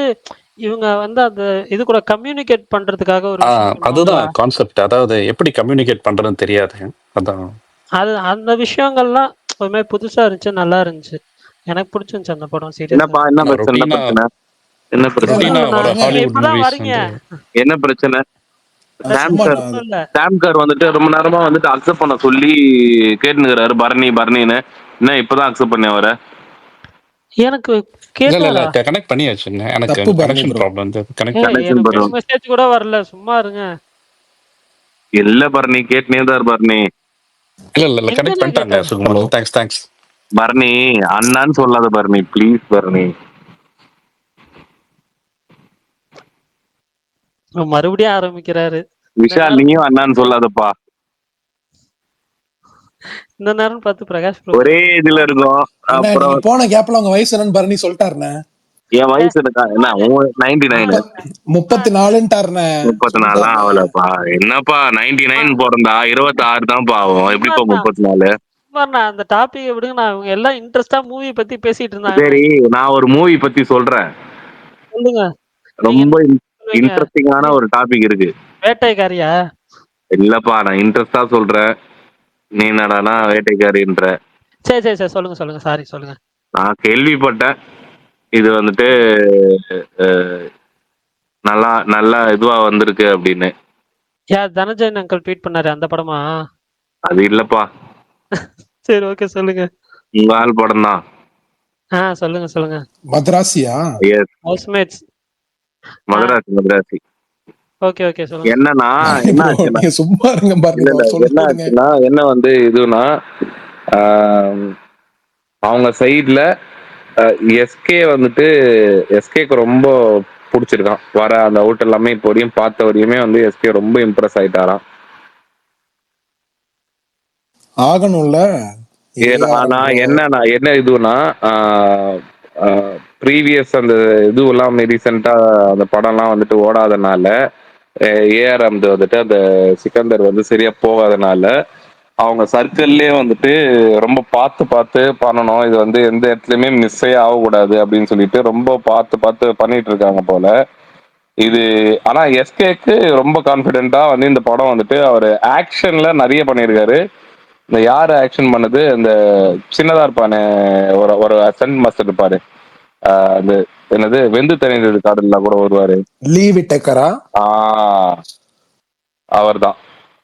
இவங்க வந்து அந்த இது கூட கம்யூனிகேட் பண்றதுக்காக ஒரு அதுதான் கான்செப்ட். அதாவது எப்படி கம்யூனிகேட் பண்றதுன்னு தெரியாது. அதான் அது அந்த விஷயங்கள்லாம் ஒரு மாதிரி புதுசா இருந்துச்சு, நல்லா இருந்துச்சு, எனக்கு பிடிச்சிருந்துச்சு அந்த படம். என்னப்பா என்ன பிரச்சனை? என்ன பிரச்சனை? சாம்கார் வந்துட்டு ரொம்ப நேரமா வந்துட்டு அக்செப்ட் பண்ண சொல்லி கேட்டுக்கிறாரு பரணின்னு. என்ன இப்பதான் அக்செப்ட் பண்ண வர? எனக்கு கேட்கல, கனெக்ட் பண்ணியாச்சு. எனக்கு கனெக்ஷன் ப்ராப்ளம். கனெக்ஷன் மெசேஜ் கூட வரல, சும்மா இருங்க. இல்ல பரணி கேட்னே தான் பரணி. இல்ல கனெக்ட் பண்ணிட்டாங்க சுகுமார். தேங்க்ஸ் பரணி, அண்ணான்னு சொல்லாத பரணி, ப்ளீஸ் பரணி. மறுபடியும் ஆரம்பிக்கிறாரு. விஷால் நீயும் அண்ணான்னு சொல்லாதப்பா. இந்த நேரம் பார்த்து பிரகாஷ் ஒரே இதுல இருக்கும். அப்புறம் போன கேப்ல உங்க வயசு என்னன்னு பரணி சொல்லிட்டாருண்ணே. என் வயசு இருக்கா என்ன? 99 34ன்ட்டாருண்ணே. 34 ஆகலப்பா. என்னப்பா 99 பிறந்தா 26 தான் பாவம். எப்படிப்பா 34? சும்மா அந்த டாபிக் விடுங்க. நான் இவங்க எல்லாம் இன்ட்ரெஸ்டா மூவி பத்தி பேசிட்டு இருந்தாங்க. சரி, நான் ஒரு மூவி பத்தி சொல்றேன். சொல்லுங்க. நீங்க ரொம்ப என்ன சொல்லுவீங்க? இன்ட்ரெஸ்டிங்கான ஒரு டாபிக் இருக்கு. வேட்டைக்காரியா? இல்லப்பா, நான் இன்ட்ரெஸ்டா சொல்றேன். நீ என்னடானா வேட்டைக்காரின்ற. சரி சரி சரி சொல்லுங்க சொல்லுங்க. சாரி சொல்லுங்க. நான் கேள்விப்பட்டேன். இது வந்துட்டு நல்லா நல்லா இதுவா வந்திருக்கு அப்படின்னு. யார் தனஞ்சயன் அங்கிள் ட்வீட் பண்ணாரு அந்த படமா? அது இல்லப்பா, சரி ஓகே சொல்லுங்க. உங்க ஆள் படம் தான். சொல்லுங்க சொல்லுங்க. மദ്രാസിயா? Yes, housemates. Madharaasi. Okay okay சொல்லுங்க. என்னன்னா என்ன ப்ரோ ஆச்சுன்னா, நீங்க சும்மா இருங்க இல்ல பாருங்க இல்ல bro. சொல்ல என்ன விடுங்க. ஆச்சுன்னா, என்ன வந்து இதுனா அவங்க சைட்ல எஸ்கே வந்துட்டு எஸ்கேக்கு ரொம்ப பிடிச்சிருக்கான். வர அந்த அவுட் எல்லாமே இப்போ வரையும் பார்த்த வரையுமே வந்து எஸ்கே ரொம்ப இம்ப்ரெஸ் ஆயிட்டாராம். ஆகணும்ல. நான் என்ன இதுனா ப்ரீவியஸ் அந்த இதுவெல்லாம் ரீசெண்டா அந்த படம்லாம் வந்துட்டு ஓடாதனால, ஏஆர்எம் வந்துட்டு அந்த சிக்கந்தர் வந்து சரியா போகாதனால அவங்க சர்க்கிள்லயே வந்துட்டு ரொம்ப பார்த்து பார்த்து பண்ணணும். இது வந்து எந்த இடத்துலயுமே மிஸ்ஸே ஆகக்கூடாது அப்படின்னு சொல்லிட்டு ரொம்ப பார்த்து பார்த்து பண்ணிட்டு இருக்காங்க போல. இது ஆனா எஸ்கேக்கு ரொம்ப கான்ஃபிடென்ட்டா வந்து இந்த படம் வந்துட்டு அவர் ஆக்ஷன்ல நிறைய பண்ணியிருக்காரு. இந்த யாரு ஆக்ஷன் பண்ணது, இந்த சின்னதா இருப்பானே ஒரு ஒரு சென்ட் மாஸ்டர் இருப்பாரு, அந்த என்னது வெந்து தணிந்தது காடல்ல கூட வருவாரு, லீவ் டேக்கரா? அவர் தான்.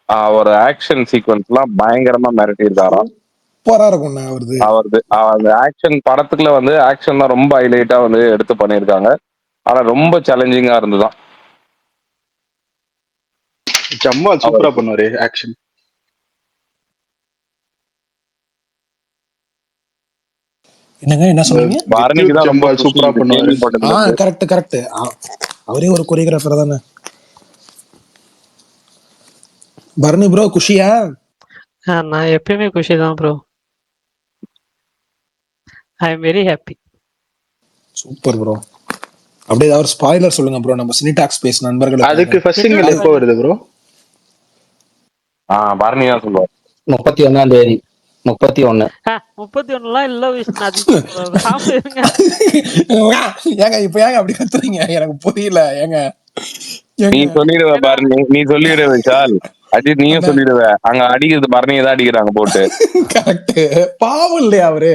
அவர் ஆக்ஷன் சீக்வன்ஸ்லாம் பயங்கரமா மிரட்டி இருக்காராம். சூப்பரா இருக்கும் அவரது. அந்த ஆக்ஷன் படத்துக்குள்ள வந்து ஆக்ஷன் தான் ரொம்ப ஹைலைட்டா வந்து எடுத்து பண்ணியிருக்காங்க. ஆனா ரொம்ப சேலஞ்சிங்கா இருந்துதான். ஜம்மால் சூப்பரா பண்ணுவாரு ஆக்ஷன். என்னங்க என்ன சொன்னீங்க? பரணிக்கு தான் ரொம்ப சூப்பரா பண்ணுவாரு. Correct correct. அவரே ஒரு கொரியோகிராஃபர் தானே. பரணி ப்ரோ குஷியா? நான் எப்பயுமே குஷி தான் bro. I am very happy. Super bro. அப்படியே ஏதாவது ஸ்பாயிலர் சொல்லுங்க ப்ரோ, நம்ம சினிடாக் ஸ்பேஸ் நண்பர்களுக்கு. அதுக்கு ஃபர்ஸ்ட் சிங்கிள் எப்போ வருது ப்ரோ? பரணி தான் சொல்லுவார். 31ஆம் தேதி. 31. 31லாம் இல்ல ஏங்க இப்ப ஏங்க அப்படி கத்துறீங்க? எனக்கு புரியல. ஏங்க நீ சொல்லிடுவ பரணி, நீ சொல்லிடுவ விஷால். அஜித் நீயும் சொல்லிடுவ. அங்க அடிக்கிறது பரணியை தான் அடிக்கிறாங்க போட்டு. கரெக்ட். பாவம் இல்லையா அவரு?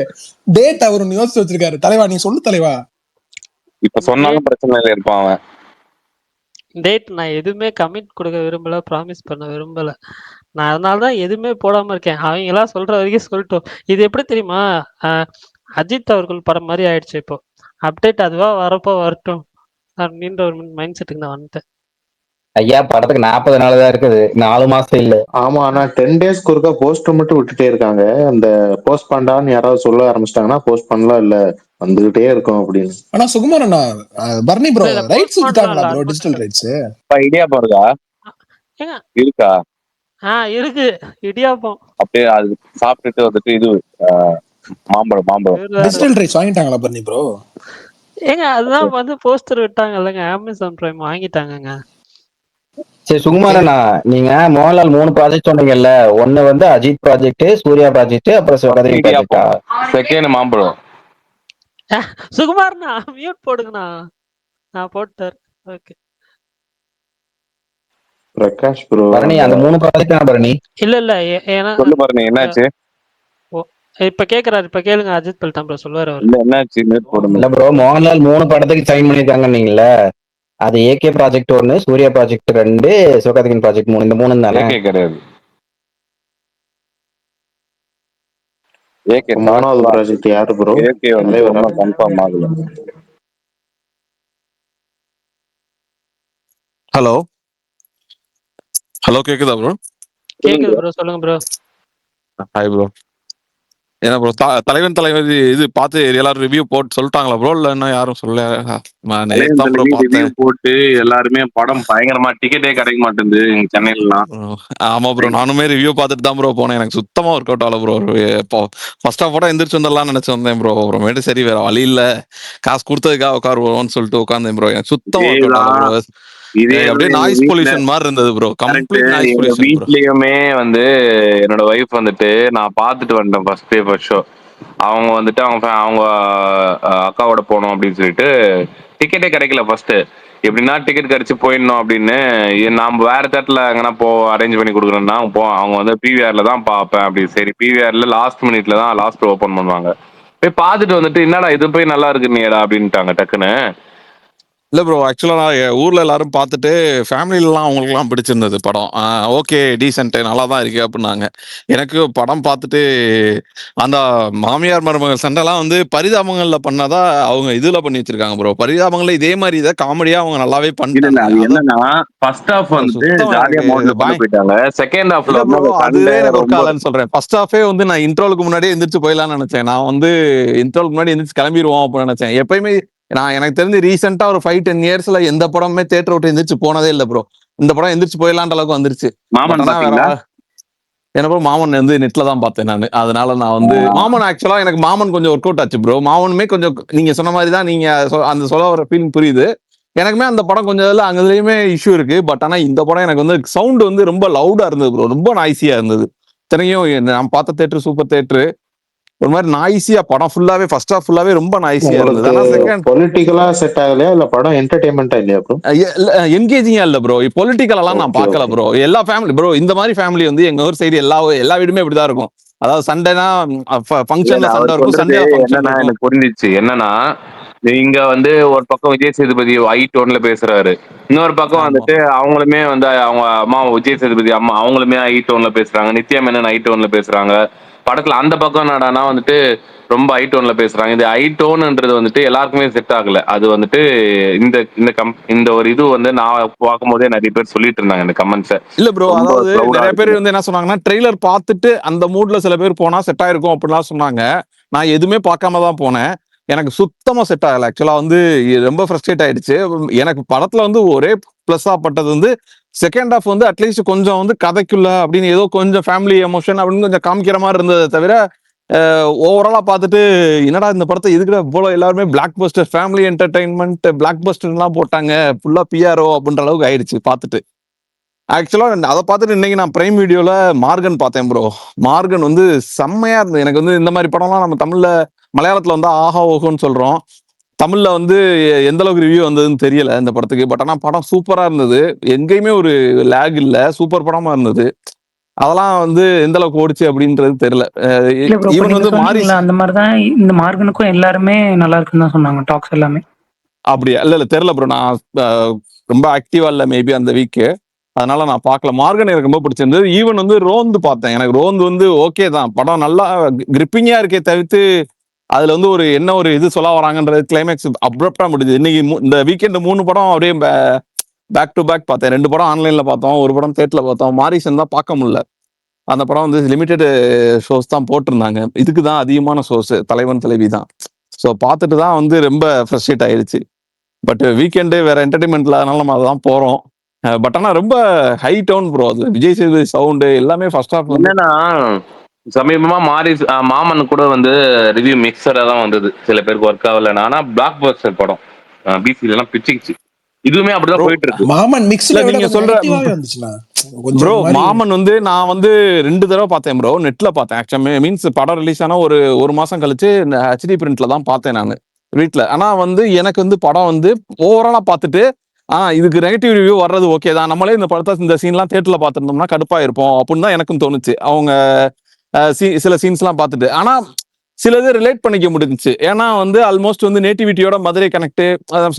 டேட் அவரு யோசிச்சு வச்சிருக்காரு. தலைவா நீ சொல்லு தலைவா. இப்ப சொன்னாலும் பிரச்சனை இல்லை இருப்பான் அவன். டேட் நான் எதுவுமே கமிட் கொடுக்க விரும்பல, ப்ராமிஸ் பண்ண விரும்பல. நான் அதனாலதான் எதுவுமே போடாம இருக்கேன். அவங்க எல்லாம் சொல்ற வரைக்கும் சொல்லிட்டோம். இது எப்படி தெரியுமா, அஜித் அவர்கள் படம் மாதிரி ஆயிடுச்சு. இப்போ அப்டேட் அதுவா வரப்போ வரட்டும் அப்படின்ற ஒரு மைண்ட் செட்டுக்கு நான் வந்துட்டேன். ஐயா படத்துக்கு 40 நாள் தான் இருக்குது, 4 மாசம் இல்ல. ஆமா, ஆனா 10 டேஸ்க்கு ஒருக்கா போஸ்டர் மட்டும் விட்டுட்டே இருக்காங்க. அந்த போஸ்ட் பண்ணான்னு யாராவது சொல்ல ஆரம்பிச்சிட்டாங்கன்னா போஸ்ட் பண்ணலாம் இல்ல வந்துகிட்டே இருக்கும் அப்படின்னு. ஆனா சுகுமார் அண்ணா, பரணி ப்ரோ ரைட்ஸ் விட்டாங்களா ப்ரோ? டிஜிட்டல் ரைட்ஸ் இடியாப்பம் இருக்கா? இருக்கா? இருக்கு இடியாப்பம். அப்படியே அது சாப்பிட்டுட்டு வந்துட்டு இது மாம்பழம் டிஜிட்டல் ரைட்ஸ் வாங்கிட்டாங்களா பரணி ப்ரோ? அதுதான் வந்து போஸ்டர் விட்டாங்க இல்லைங்க, அமேசான் பிரைம் வாங்கிட்டாங்கங்க. சரி சுகுமாரண்ணா, நீங்க மோகன்லால் 3 ப்ராஜெக்ட் சொன்னீங்கல்ல, ஒண்ணு வந்து அஜித் ப்ராஜெக்ட், சூர்யா ப்ராஜெக்ட், அப்புறம் சிவகார்த்திகேயன் ப்ராஜெக்டா? செகண்ட் மாம்பழம். சுகுமார்ண்ணா மியூட் போடுங்கண்ணா. நான் போட்டார். ஓகே பிரகாஷ் ப்ரோ பரணி அந்த 3 ப்ராஜெக்ட் தான் பரணி. இல்ல ஏன்னா சொல்லு பரணி, என்னாச்சு? இப்ப கேக்குறாரு, இப்ப கேளுங்க. அஜித் பல்தான் ப்ரோ சொல்லுவாரு அவர். இல்ல என்னாச்சு? மியூட் போடுங்க. இல்ல ப்ரோ, மோகன்லால் 3 படத்துக்கு சைன் பண்ணிருக்காங்க நீங்கல்ல, அது AK project 1, Suriya project 2, Sivakarthikeyan project 3, இந்த 3 தானே? ஏகே கிடையாது. ஏகே மூணாவது ப்ராஜெக்ட் யாரு ப்ரோ? ஏகே வந்து கன்ஃபார்ம் ஆகல. ஹலோ ஹலோ கேக்குதா ப்ரோ? கேக்குது ப்ரோ, சொல்லுங்க ப்ரோ. Hi bro. ஏன்னா ப்ரோ தலைவன் தலைவர் இது பார்த்து எல்லாரும் ரிவ்யூ போட்டு சொல்லிட்டாங்களா ப்ரோ? இல்ல என்ன யாரும் சொல்ல? ரிவ்யூ போட்டு எல்லாருமே படம் பயங்கரமா, டிக்கெட்டே கிடைக்க மாட்டேங்குது எங்க சென்னையிலாம். ஆமா ப்ரோ, நானுமே ரிவ்யூ பார்த்துட்டு தான் ப்ரோ போனேன். எனக்கு சுத்தமா ஒர்க் அவுட் ஆகல ப்ரோ. இப்போ ஃபர்ஸ்ட் ஆஃப் கூட எந்திரிச்சு வந்துடலாம்னு நினைச்சு வந்தேன் ப்ரோ. அப்புறமேட்டு சரி வேற வழி இல்ல, காசு கொடுத்ததுக்காக உட்காருவோம்னு சொல்லிட்டு உட்காந்தேன் ப்ரோ. எனக்கு சுத்தமா ஒர்க் அவுட் ஆகல ப்ரோ. இதே அப்படியே எங்க நாய்ஸ் வீட்ல பொல்யூஷன் மாதிரி இருந்தது ப்ரோ. கரெக்ட். கம்ப்ளீட் நாய்ஸ் எங்க பொல்யூஷன் ப்ரோ. வீட்லயுமே வந்து என்னோட ஒய்ஃப் வந்துட்டு நான் பார்த்துட்டு வந்தேன் ஃபர்ஸ்ட் டே ஃபர்ஸ்ட் ஷோ. அவங்க வந்துட்டு அவங்க அக்காவோட போனோம் அப்படின்னு சொல்லிட்டு டிக்கெட்டே கிடைக்கல ஃபர்ஸ்ட். எப்படின்னா டிக்கெட் கிடைச்சு போயிடணும் அப்படின்னு நாம் வேற தேட்டர்ல எங்கன்னா அரேஞ்ச் பண்ணி கொடுக்குறோம்னா அவங்க வந்து பிவிஆர்ல தான் பார்ப்பேன் அப்படி. சரி பிவிஆர்ல லாஸ்ட் மினிட்ல தான் லாஸ்ட் ஓப்பன் பண்ணுவாங்க. போய் பார்த்துட்டு வந்துட்டு என்னடா இது போய் நல்லா இருக்கு நீடா அப்படின்ட்டாங்க டக்குன்னு. இல்லை ப்ரோ, ஆக்சுவலாக நான் ஊரில் எல்லாரும் பார்த்துட்டு ஃபேமிலிலலாம் அவங்களுக்குலாம் பிடிச்சிருந்தது படம். ஓகே டீசென்ட்டு நல்லா தான் இருக்கு அப்படின்னாங்க. எனக்கு படம் பார்த்துட்டு அந்த மாமியார் மருமகள் சண்டைலாம் வந்து பரிதாபங்களில் பண்ணாதான் அவங்க இதில் பண்ணி வச்சிருக்காங்க ப்ரோ. பரிதாபங்களில் இதே மாதிரி இதை காமெடியாக அவங்க நல்லாவே இல்ல பண்ணிட்டாங்க. அது அதை என்னன்னா ஃபர்ஸ்ட் ஹாஃப் வந்துட்டு சுத்தம் ஜாலியா எனக்கு மோட்ல கொண்டு போயிட்டாங்க. செகண்ட் ஹாஃப்ல இல்ல வந்து ப்ரோ, அந்த அதுவே சண்டை எனக்கு ஒர்க் ரொம்ப ஆகலன்னு சொல்றேன். ஃபர்ஸ்ட் ஹாஃபே வந்து நான் இன்ட்ரோலுக்கு முன்னாடியே எந்திரிச்சு போயிடலாம்னு நினைச்சேன். நான் வந்து இன்ட்ரோலுக்கு முன்னாடி எந்திரிச்சு கிளம்பிடுவோம் அப்படின்னு நினைச்சேன். எப்பயுமே நான் எனக்கு தெரிஞ்சு ரீசெண்டா ஒரு 5-10 இயர்ஸ்ல எந்த படமே தேட்டர் விட்டு எந்திரிச்சு போனதே இல்லை ப்ரோ. இந்த படம் எந்திரிச்சு போயிடலான்ற அளவுக்கு வந்துருச்சு. பட் மாமன் ஆனா வேற பாத்தீங்களா? என்ன ப்ரோ, மாமன் வந்து நெட்ல தான் பார்த்தேன் நான். அதனால நான் வந்து மாமன் ஆக்சுவலா எனக்கு மாமன் கொஞ்சம் ஒர்க் அவுட் ஆச்சு ப்ரோ. மாமனுமே கொஞ்சம் நீங்க சொன்ன மாதிரி தான், நீங்க அந்த சொல்ல வர ஃபீலிங் புரியுது எனக்குமே. அந்த படம் கொஞ்சம் இதில் அங்கேயுமே இஷ்யூ இருக்கு. பட் ஆனால் இந்த படம் எனக்கு வந்து சவுண்ட் வந்து ரொம்ப லவுடா இருந்தது ப்ரோ, ரொம்ப நாய்ஸியா இருந்தது. இத்தனையும் நான் பார்த்த தேட்டர் சூப்பர் தேட்டரு, ஒரு மாதிரி நாய்ஸியா படம் ஃபுல்லாவே ஃபர்ஸ்ட் ஹாஃப் ஃபுல்லாவே ரொம்ப நாய்ஸியா இருந்தது. உங்களுக்கு ஆனால் செகண்ட் பொலிட்டிக்கலா செட் ஆகலையா இல்ல படம் என்டர்டைன்மெண்டா இல்லையா ப்ரோ? என்கேஜிங்கா இல்ல ப்ரோ. பொலிட்டிக்கல் எல்லாம் நான் ஓகே பார்க்கல ஓகே. ப்ரோ. எல்லா ஃபேமிலி ப்ரோ, இந்த மாதிரி ஃபேமிலி வந்து எங்க ஊர் சைடு எல்லா வீடுமே இப்படிதான் இருக்கும். அதாவது சண்டைனா இல்ல ஃபங்க்ஷன்ல சண்டை அவர் இருக்கும், சொல்றது சண்டேல ஃபங்க்ஷன் என்னன்னா இருக்கும். எனக்கு புரிஞ்சிச்சு. என்னன்னா இங்க வந்து ஒரு பக்கம் விஜய் சேதுபதி ஐ டோன்ல பேசுறாரு, இன்னொரு பக்கம் ஆமா. வந்துட்டு அவங்களுமே வந்து அவங்க அம்மா விஜய் சேதுபதி அம்மா அவங்களுமே ஐ டோன்ல பேசுறாங்க, நித்யா மேனன் ஐ டோன்ல பேசுறாங்க படத்துல. அந்த பக்கம் என்னடானா வந்துட்டு ரொம்ப ஐ டோன்ல பேசுறாங்க. இது ஐ டோன்ன்றது வந்துட்டு எல்லாருக்குமே செட் ஆகல. அது வந்துட்டு இந்த இந்த இந்த ஒரு இது வந்து நான் பார்க்கும் போதே நிறைய பேர் சொல்லிட்டு இருந்தாங்க இந்த கமெண்ட்ஸை இல்ல ப்ரோ, ரொம்ப அதாவது க்ளவுடா நிறைய பேர் இருக்குது. வந்து என்ன சொன்னாங்கன்னா, ட்ரெய்லர் பார்த்துட்டு அந்த மூட்ல சில பேர் போனா செட் ஆயிருக்கும் அப்படிலாம் சொன்னாங்க. நான் எதுவுமே பார்க்காம தான் போனேன். எனக்கு சுத்தமா செட் ஆகல. ஆக்சுவலா வந்து ரொம்ப ஃப்ரஸ்ட்ரேட் ஆயிடுச்சு. எனக்கு படத்துல வந்து ஒரே பிளஸ்ஸா பட்டது வந்து செகண்ட் ஹாஃப் வந்து அட்லீஸ்ட் கொஞ்சம் வந்து கதைக்குள்ள அப்படின்னு ஏதோ கொஞ்சம் ஃபேமிலி எமோஷன் அப்படின்னு கொஞ்சம் காமிக்கிற மாதிரி இருந்ததை தவிர, ஓவராலா பார்த்துட்டு என்னடா இந்த படத்தை இதுக்கு போல எல்லாருமே பிளாக் பஸ்டர் ஃபேமிலி என்டர்டைன்மெண்ட் பிளாக் பஸ்டர்லாம் போட்டாங்க, ஃபுல்லா பிஆர்ஓ அப்படின்ற அளவுக்கு ஆயிடுச்சு பார்த்துட்டு. ஆக்சுவலா அதை பார்த்துட்டு இன்னைக்கு நான் பிரைம் வீடியோல மார்கன் பார்த்தேன் ப்ரோ. மார்கன் வந்து செம்மையா இருந்தது. எனக்கு வந்து இந்த மாதிரி படம்லாம் நம்ம தமிழ்ல மலையாளத்துல வந்து ஆஹா ஓஹோன்னு சொல்றோம். தமிழ்ல வந்து எந்த அளவுக்கு ரிவ்யூ வந்ததுன்னு தெரியல இந்த படத்துக்கு. பட் ஆனா படம் சூப்பரா இருந்தது. எங்கேயுமே ஒரு லேக் இல்ல, சூப்பர் படமா இருந்தது. அதெல்லாம் வந்து எந்த அளவுக்கு ஓடிச்சு அப்படின்றது தெரியல. இல்ல ப்ரோ, இப்ப ஈவன் நீங்க வந்து சொன்னீங்களா அந்த மாதிரிதான் இந்த மார்கனுக்கும் எல்லாருமே நல்லா இருக்குன்னு தான் சொன்னாங்க டாக்ஸ் எல்லாமே. அப்படியா? இல்ல தெரியல ப்ரோ. நான் ரொம்ப ஆக்டிவா இல்ல மேபி அந்த வீக்கு, அதனால நான் பார்க்கல. மார்கன் எனக்கு ரொம்ப பிடிச்சிருந்தது. ஈவன் வந்து ரோந்து பார்த்தேன். எனக்கு ரோந்து வந்து ஓகே தான், படம் நல்லா கிரிப்பிங்கா இருக்கே தவிர்த்து அதுல வந்து ஒரு என்ன ஒரு இது சொல்ல வராங்கன்றது கிளைமேக்ஸ் அப்ரப்டா முடிஞ்சது. இன்னைக்கு இந்த வீக்கெண்ட் 3 படம் அப்படியே பேக் டு பேக் பார்த்தேன். 2 படம் ஆன்லைன்ல பார்த்தோம், ஒரு படம் தேட்டர்ல பார்த்தோம். மாரிசன் தான் பார்க்க முடியல. அந்த படம் வந்து லிமிடெட் ஷோஸ் தான் போட்டிருந்தாங்க. இதுக்கு தான் அதிகமான ஷோஸ் தலைவன் தலைவி தான். ஸோ பார்த்துட்டு தான் வந்து ரொம்ப ஃப்ரஸ்ட்ரேட் ஆயிடுச்சு. பட் வீக்கெண்டு வேற என்டர்டைன்மெண்ட் இல்லாதனால நம்ம அதான் போறோம். பட் ஆனா ரொம்ப ஹை டவுன் ப்ரோ. அது விஜய் சேதுபதி சவுண்டு எல்லாமே ஃபர்ஸ்ட் ஹாஃப் வந்து என்னன்னா சமீபமா மாமன் கூட வந்து ரிவ்யூ மிக்சரா தான் வந்தது. சில பேருக்கு ஒர்க் ஆகலன்னா, ஆனா பிளாக் பஸ்டர் படம் பிசில எல்லாம் பிச்சிச்சு. இதுவுமே அப்படிதான் போயிட்டு இருக்கு. மாமன் இல்ல மிக்ஸ்ல விட நீங்க கொஞ்சம் சொல்ற நெகட்டிவாவே வந்துச்சுண்ணா. கொஞ்சம் ப்ரோ, ஒரு மாதிரி மாமன் வந்து நான் வந்து 2 தடவை பார்த்தேன் ப்ரோ. நெட்ல பார்த்தேன். ஆக்சுவலா மீன்ஸ் படம் ரிலீஸ் ஆனா ஒரு மாசம் கழிச்சு ஹெச்டி பிரிண்ட்ல தான் பார்த்தேன் நான் வீட்டுல. ஆனா வந்து எனக்கு வந்து படம் வந்து ஓவராலா பார்த்துட்டு இதுக்கு நெகட்டிவ் ரிவ்யூ வர்றது ஓகே தான், நம்மளே இந்த படத்தை இந்த சீன்லாம் தேட்டர்ல பார்த்துருந்தோம்னா கடுப்பா இருப்போம் அப்படின்னு தான் எனக்கும் தோணுச்சு. அவங்க சில சீன்ஸ்லாம் பார்த்துட்டு. ஆனா சில இது ரிலேட் பண்ணிக்க முடிஞ்சுச்சு. ஏன்னா வந்து ஆல்மோஸ்ட் வந்து நேட்டிவிட்டியோட மதுரை கனெக்ட்,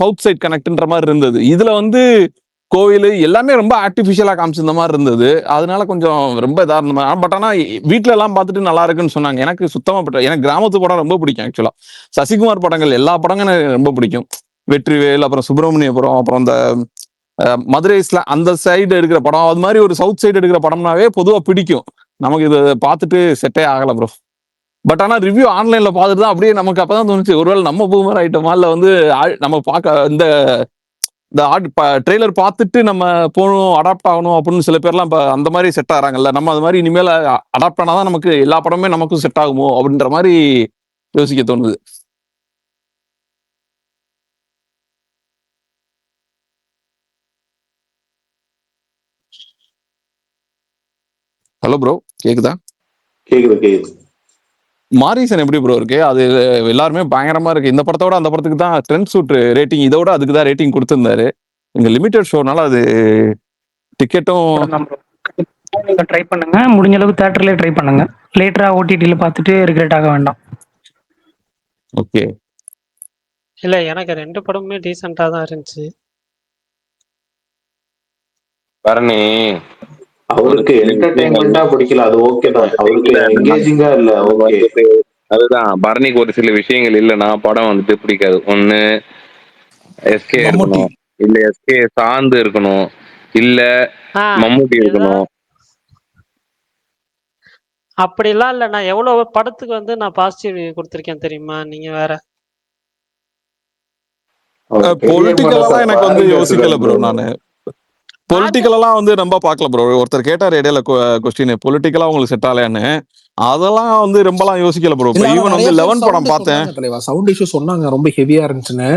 சவுத் சைட் கனெக்ட்ன்ற மாதிரி இருந்தது. இதுல வந்து கோவில் எல்லாமே ரொம்ப ஆர்டிஃபிஷியலா காமிச்சிருந்த மாதிரி இருந்தது. அதனால கொஞ்சம் ரொம்ப இதா இருந்த மாதிரி. பட் ஆனா வீட்டுல எல்லாம் பார்த்துட்டு நல்லா இருக்குன்னு சொன்னாங்க. எனக்கு சுத்தமா எனக்கு கிராமத்து படம் ரொம்ப பிடிக்கும். ஆக்சுவலா சசிகுமார் படங்கள் எல்லா படங்களும் எனக்கு ரொம்ப பிடிக்கும். வெற்றிவேல், அப்புறம் சுப்பிரமணியபுரம், அப்புறம் அந்த மதுரைஸ்ல அந்த சைடு எடுக்கிற படம், அது மாதிரி ஒரு சவுத் சைடு எடுக்கிற படம்னாவே பொதுவா பிடிக்கும். நமக்கு இதை பார்த்துட்டு செட்டே ஆகல ப்ரோ. பட் ஆனா ரிவ்யூ ஆன்லைன்ல பார்த்துட்டு தான் அப்படியே நமக்கு அப்பதான் தோணுச்சு, ஒருவேளை நம்ம பூமர் ஐட்டமா இல்ல வந்து நம்ம பார்க்க இந்த ட்ரெய்லர் பார்த்துட்டு நம்ம போகணும் அடாப்ட் ஆகணும் அப்படின்னு சில பேர்லாம் இப்போ அந்த மாதிரி செட் ஆகிறாங்கல்ல. நம்ம அது மாதிரி இனிமேல் அடாப்ட் ஆனாதான் நமக்கு எல்லா படமே நமக்கும் செட் ஆகுமோ அப்படின்ற மாதிரி யோசிக்க தோணுது. ஹலோ ப்ரோ, கேக்குதா? கேக்குது. மாரிசன் எப்படி ப்ரோ இருக்கு? அது எல்லாருமே பயங்கரமா இருக்கு. இந்த படத்தோட அந்த படத்துக்கு தான் ட்ரெண்ட் சூட் ரேட்டிங், இதோட அதுக்கு தான் ரேட்டிங் கொடுத்திருந்தாரு. இங்க லிமிடெட் ஷோனால அது டிக்கெட்டும் நீங்க ட்ரை பண்ணுங்க, முடிஞ்ச அளவுக்கு தியேட்டர்லயே ட்ரை பண்ணுங்க. லேட்டரா ஓடிடில பார்த்துட்டு ரிக்ரெட் ஆக வேண்டாம். ஓகே. இல்ல எனக்கு 2 படமுமே டீசென்ட்டா தான் இருந்துச்சு. பரணி அவருக்கு என்டர்டைன்மெண்டா பிடிக்கல, அது ஓகே தான். அவருக்கு என்கேஜிங்கா இல்ல, ஓகே. அதுதான் பரணிக்கு ஒரு சில விஷயங்கள் இல்லைன்னா படம் வந்துட்டு பிடிக்காது. ஒண்ணு எஸ்கே இருக்கணும், இல்ல எஸ்கே சார்ந்து இருக்கணும், இல்ல மம்முட்டி இருக்கணும். அப்படிலாம் இல்ல. நான் எவ்வளவு படத்துக்கு வந்து நான் பாசிட்டிவ் ரிவ்யூ கொடுத்திருக்கேன் தெரியுமா? நீங்க வேற. பொலிட்டிக்கலா எனக்கு வந்து யோசிக்கல ப்ரோ. நானு பொலிட்டிக்கலெல்லாம் வந்து ரொம்ப பார்க்கல ப்ரோ. ஒருத்தர் கேட்டார் இடையில கொஸ்டின், பொலிட்டிக்கலா உங்களுக்கு செட் ஆகலையான்னு. அதெல்லாம் வந்து ரொம்பலாம் யோசிக்கல ப்ரோ. இப்போ ஈவன் வந்து 11 படம் பார்த்தேன். சவுண்ட் இஷ்யூ சொன்னாங்க ரொம்ப ஹெவியா இருந்துச்சுன்னு.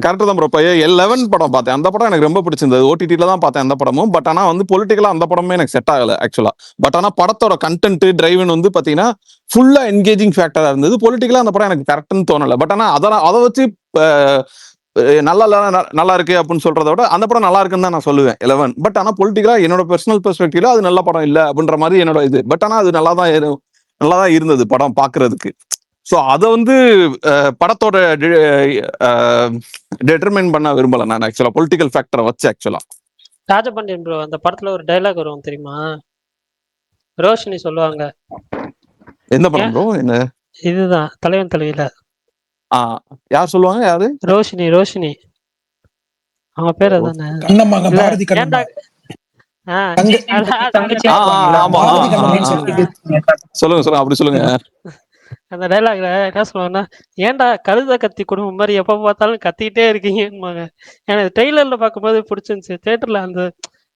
கரெக்ட் தான் ப்ரோ. இப்போ 11 படம் பார்த்தேன். அந்த படம் எனக்கு ரொம்ப பிடிச்சிருந்தது. ஓடிடில தான் பார்த்தேன் அந்த படமும். பட் ஆனா வந்து பொலிட்டிக்கலா அந்த படமே எனக்கு செட் ஆகல ஆக்சுவலா. பட் ஆனா படத்தோட கண்டென்ட் டிரைவன் வந்து பாத்தீங்கன்னா ஃபுல்லா என்கேஜிங் ஃபேக்டரா இருந்தது. பொலிட்டிக்கலா அந்த படம் எனக்கு கரெக்ட்னு தோணல. பட் ஆனா அதை வச்சு நல்லா இருக்கு அப்படின்னு சொல்றத விட அந்த படம் நல்லா இருக்குன்னு தான் நான் சொல்லுவேன் 11. பட் ஆனா பொலிட்டிக்கலா என்னோட பர்சனல் பெர்ஸ்பெக்டிவ்ல அது நல்ல படம் இல்ல அப்படின்ற மாதிரி என்னோட இது. பட் ஆனா அது நல்லா தான் இருந்தது படம் பாக்குறதுக்கு. ஸோ அதை வந்து படத்தோட டிட்டர்மைன் பண்ண விரும்பல நான் ஆக்சுவலா, பொலிட்டிக்கல் ஃபேக்டரை வச்சு ஆக்சுவலா. ராஜபாண்டியன் ப்ரோ அந்த படத்துல ஒரு டைலாக் வரும் தெரியுமா? ரோஷினி சொல்லுவாங்க. எந்த படம் ப்ரோ? என்ன இதுதான் தலைவன் தலைவியில. யார் சொல்லுவாங்க? யாரு? ரோஷினி. அவங்க பேர் அதானே? பாரதி கண்ணம்மா. சொல்லுங்க அப்படி சொல்லுங்க. அந்த டைலாக்ல என்ன சொல்லுவாங்கன்னா, ஏன்டா கழுத கத்தி குடும்பம் மாதிரி எப்ப பார்த்தாலும் கத்திக்கிட்டே இருக்கீங்கன்னு. எனக்கு ட்ரெய்லர்ல பார்க்கும்போது பிடிச்சிருந்துச்சு. தியேட்டர்ல அந்த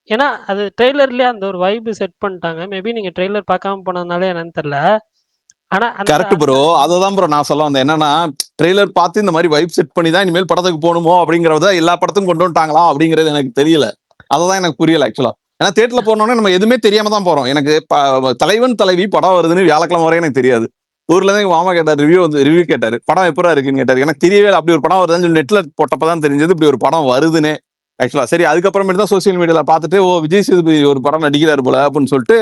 ஏன்னா அது ட்ரெய்லர்லயே அந்த ஒரு வைப் செட் பண்ணிட்டாங்க. மேபி நீங்க ட்ரெய்லர் பார்க்காம போனதுனால என்னன்னு தெரியல. ஆனா கரெக்ட் ப்ரோ. அததான் ப்ரோ நான் சொல்ல வந்தேன். என்னன்னா ட்ரெய்லர் பார்த்து இந்த மாதிரி வைப் செட் பண்ணி தான் இனிமேல் படத்துக்கு போகணுமோ அப்படிங்கறத எல்லா படத்துக்கும் கொண்டு வந்துட்டாங்களா அப்படிங்கறது எனக்கு தெரியல. அததான் எனக்கு புரியல ஆக்சுவலா. ஏன்னா தியேட்டர்ல போனோம்னா நம்ம எதுவுமே தெரியாம தான் போறோம். எனக்கு தலைவன் தலைவி படம் வருதுன்னு வியாழக்கிழமை வரையும் எனக்கு தெரியாது. ஊர்ல இருந்து எங்க மாமா கேட்டார், ரிவ்யூ கேட்டாரு, படம் எப்படா இருக்குன்னு கேட்டாரு. எனக்கு தெரியவே இல்லை அப்படி ஒரு படம் வருதுன்னு சொல்லி நெட்ல போட்டப்பதான் தெரிஞ்சது இப்படி ஒரு படம் வருதுன்னு ஆக்சுவலா. சரி, அதுக்கப்புறமேட்டு தான் சோசியல் மீடியால பார்த்துட்டு விஜய் சேதுபதி ஒரு படம் நடிக்கிறாரு போல அப்படின்னு சொல்லிட்டு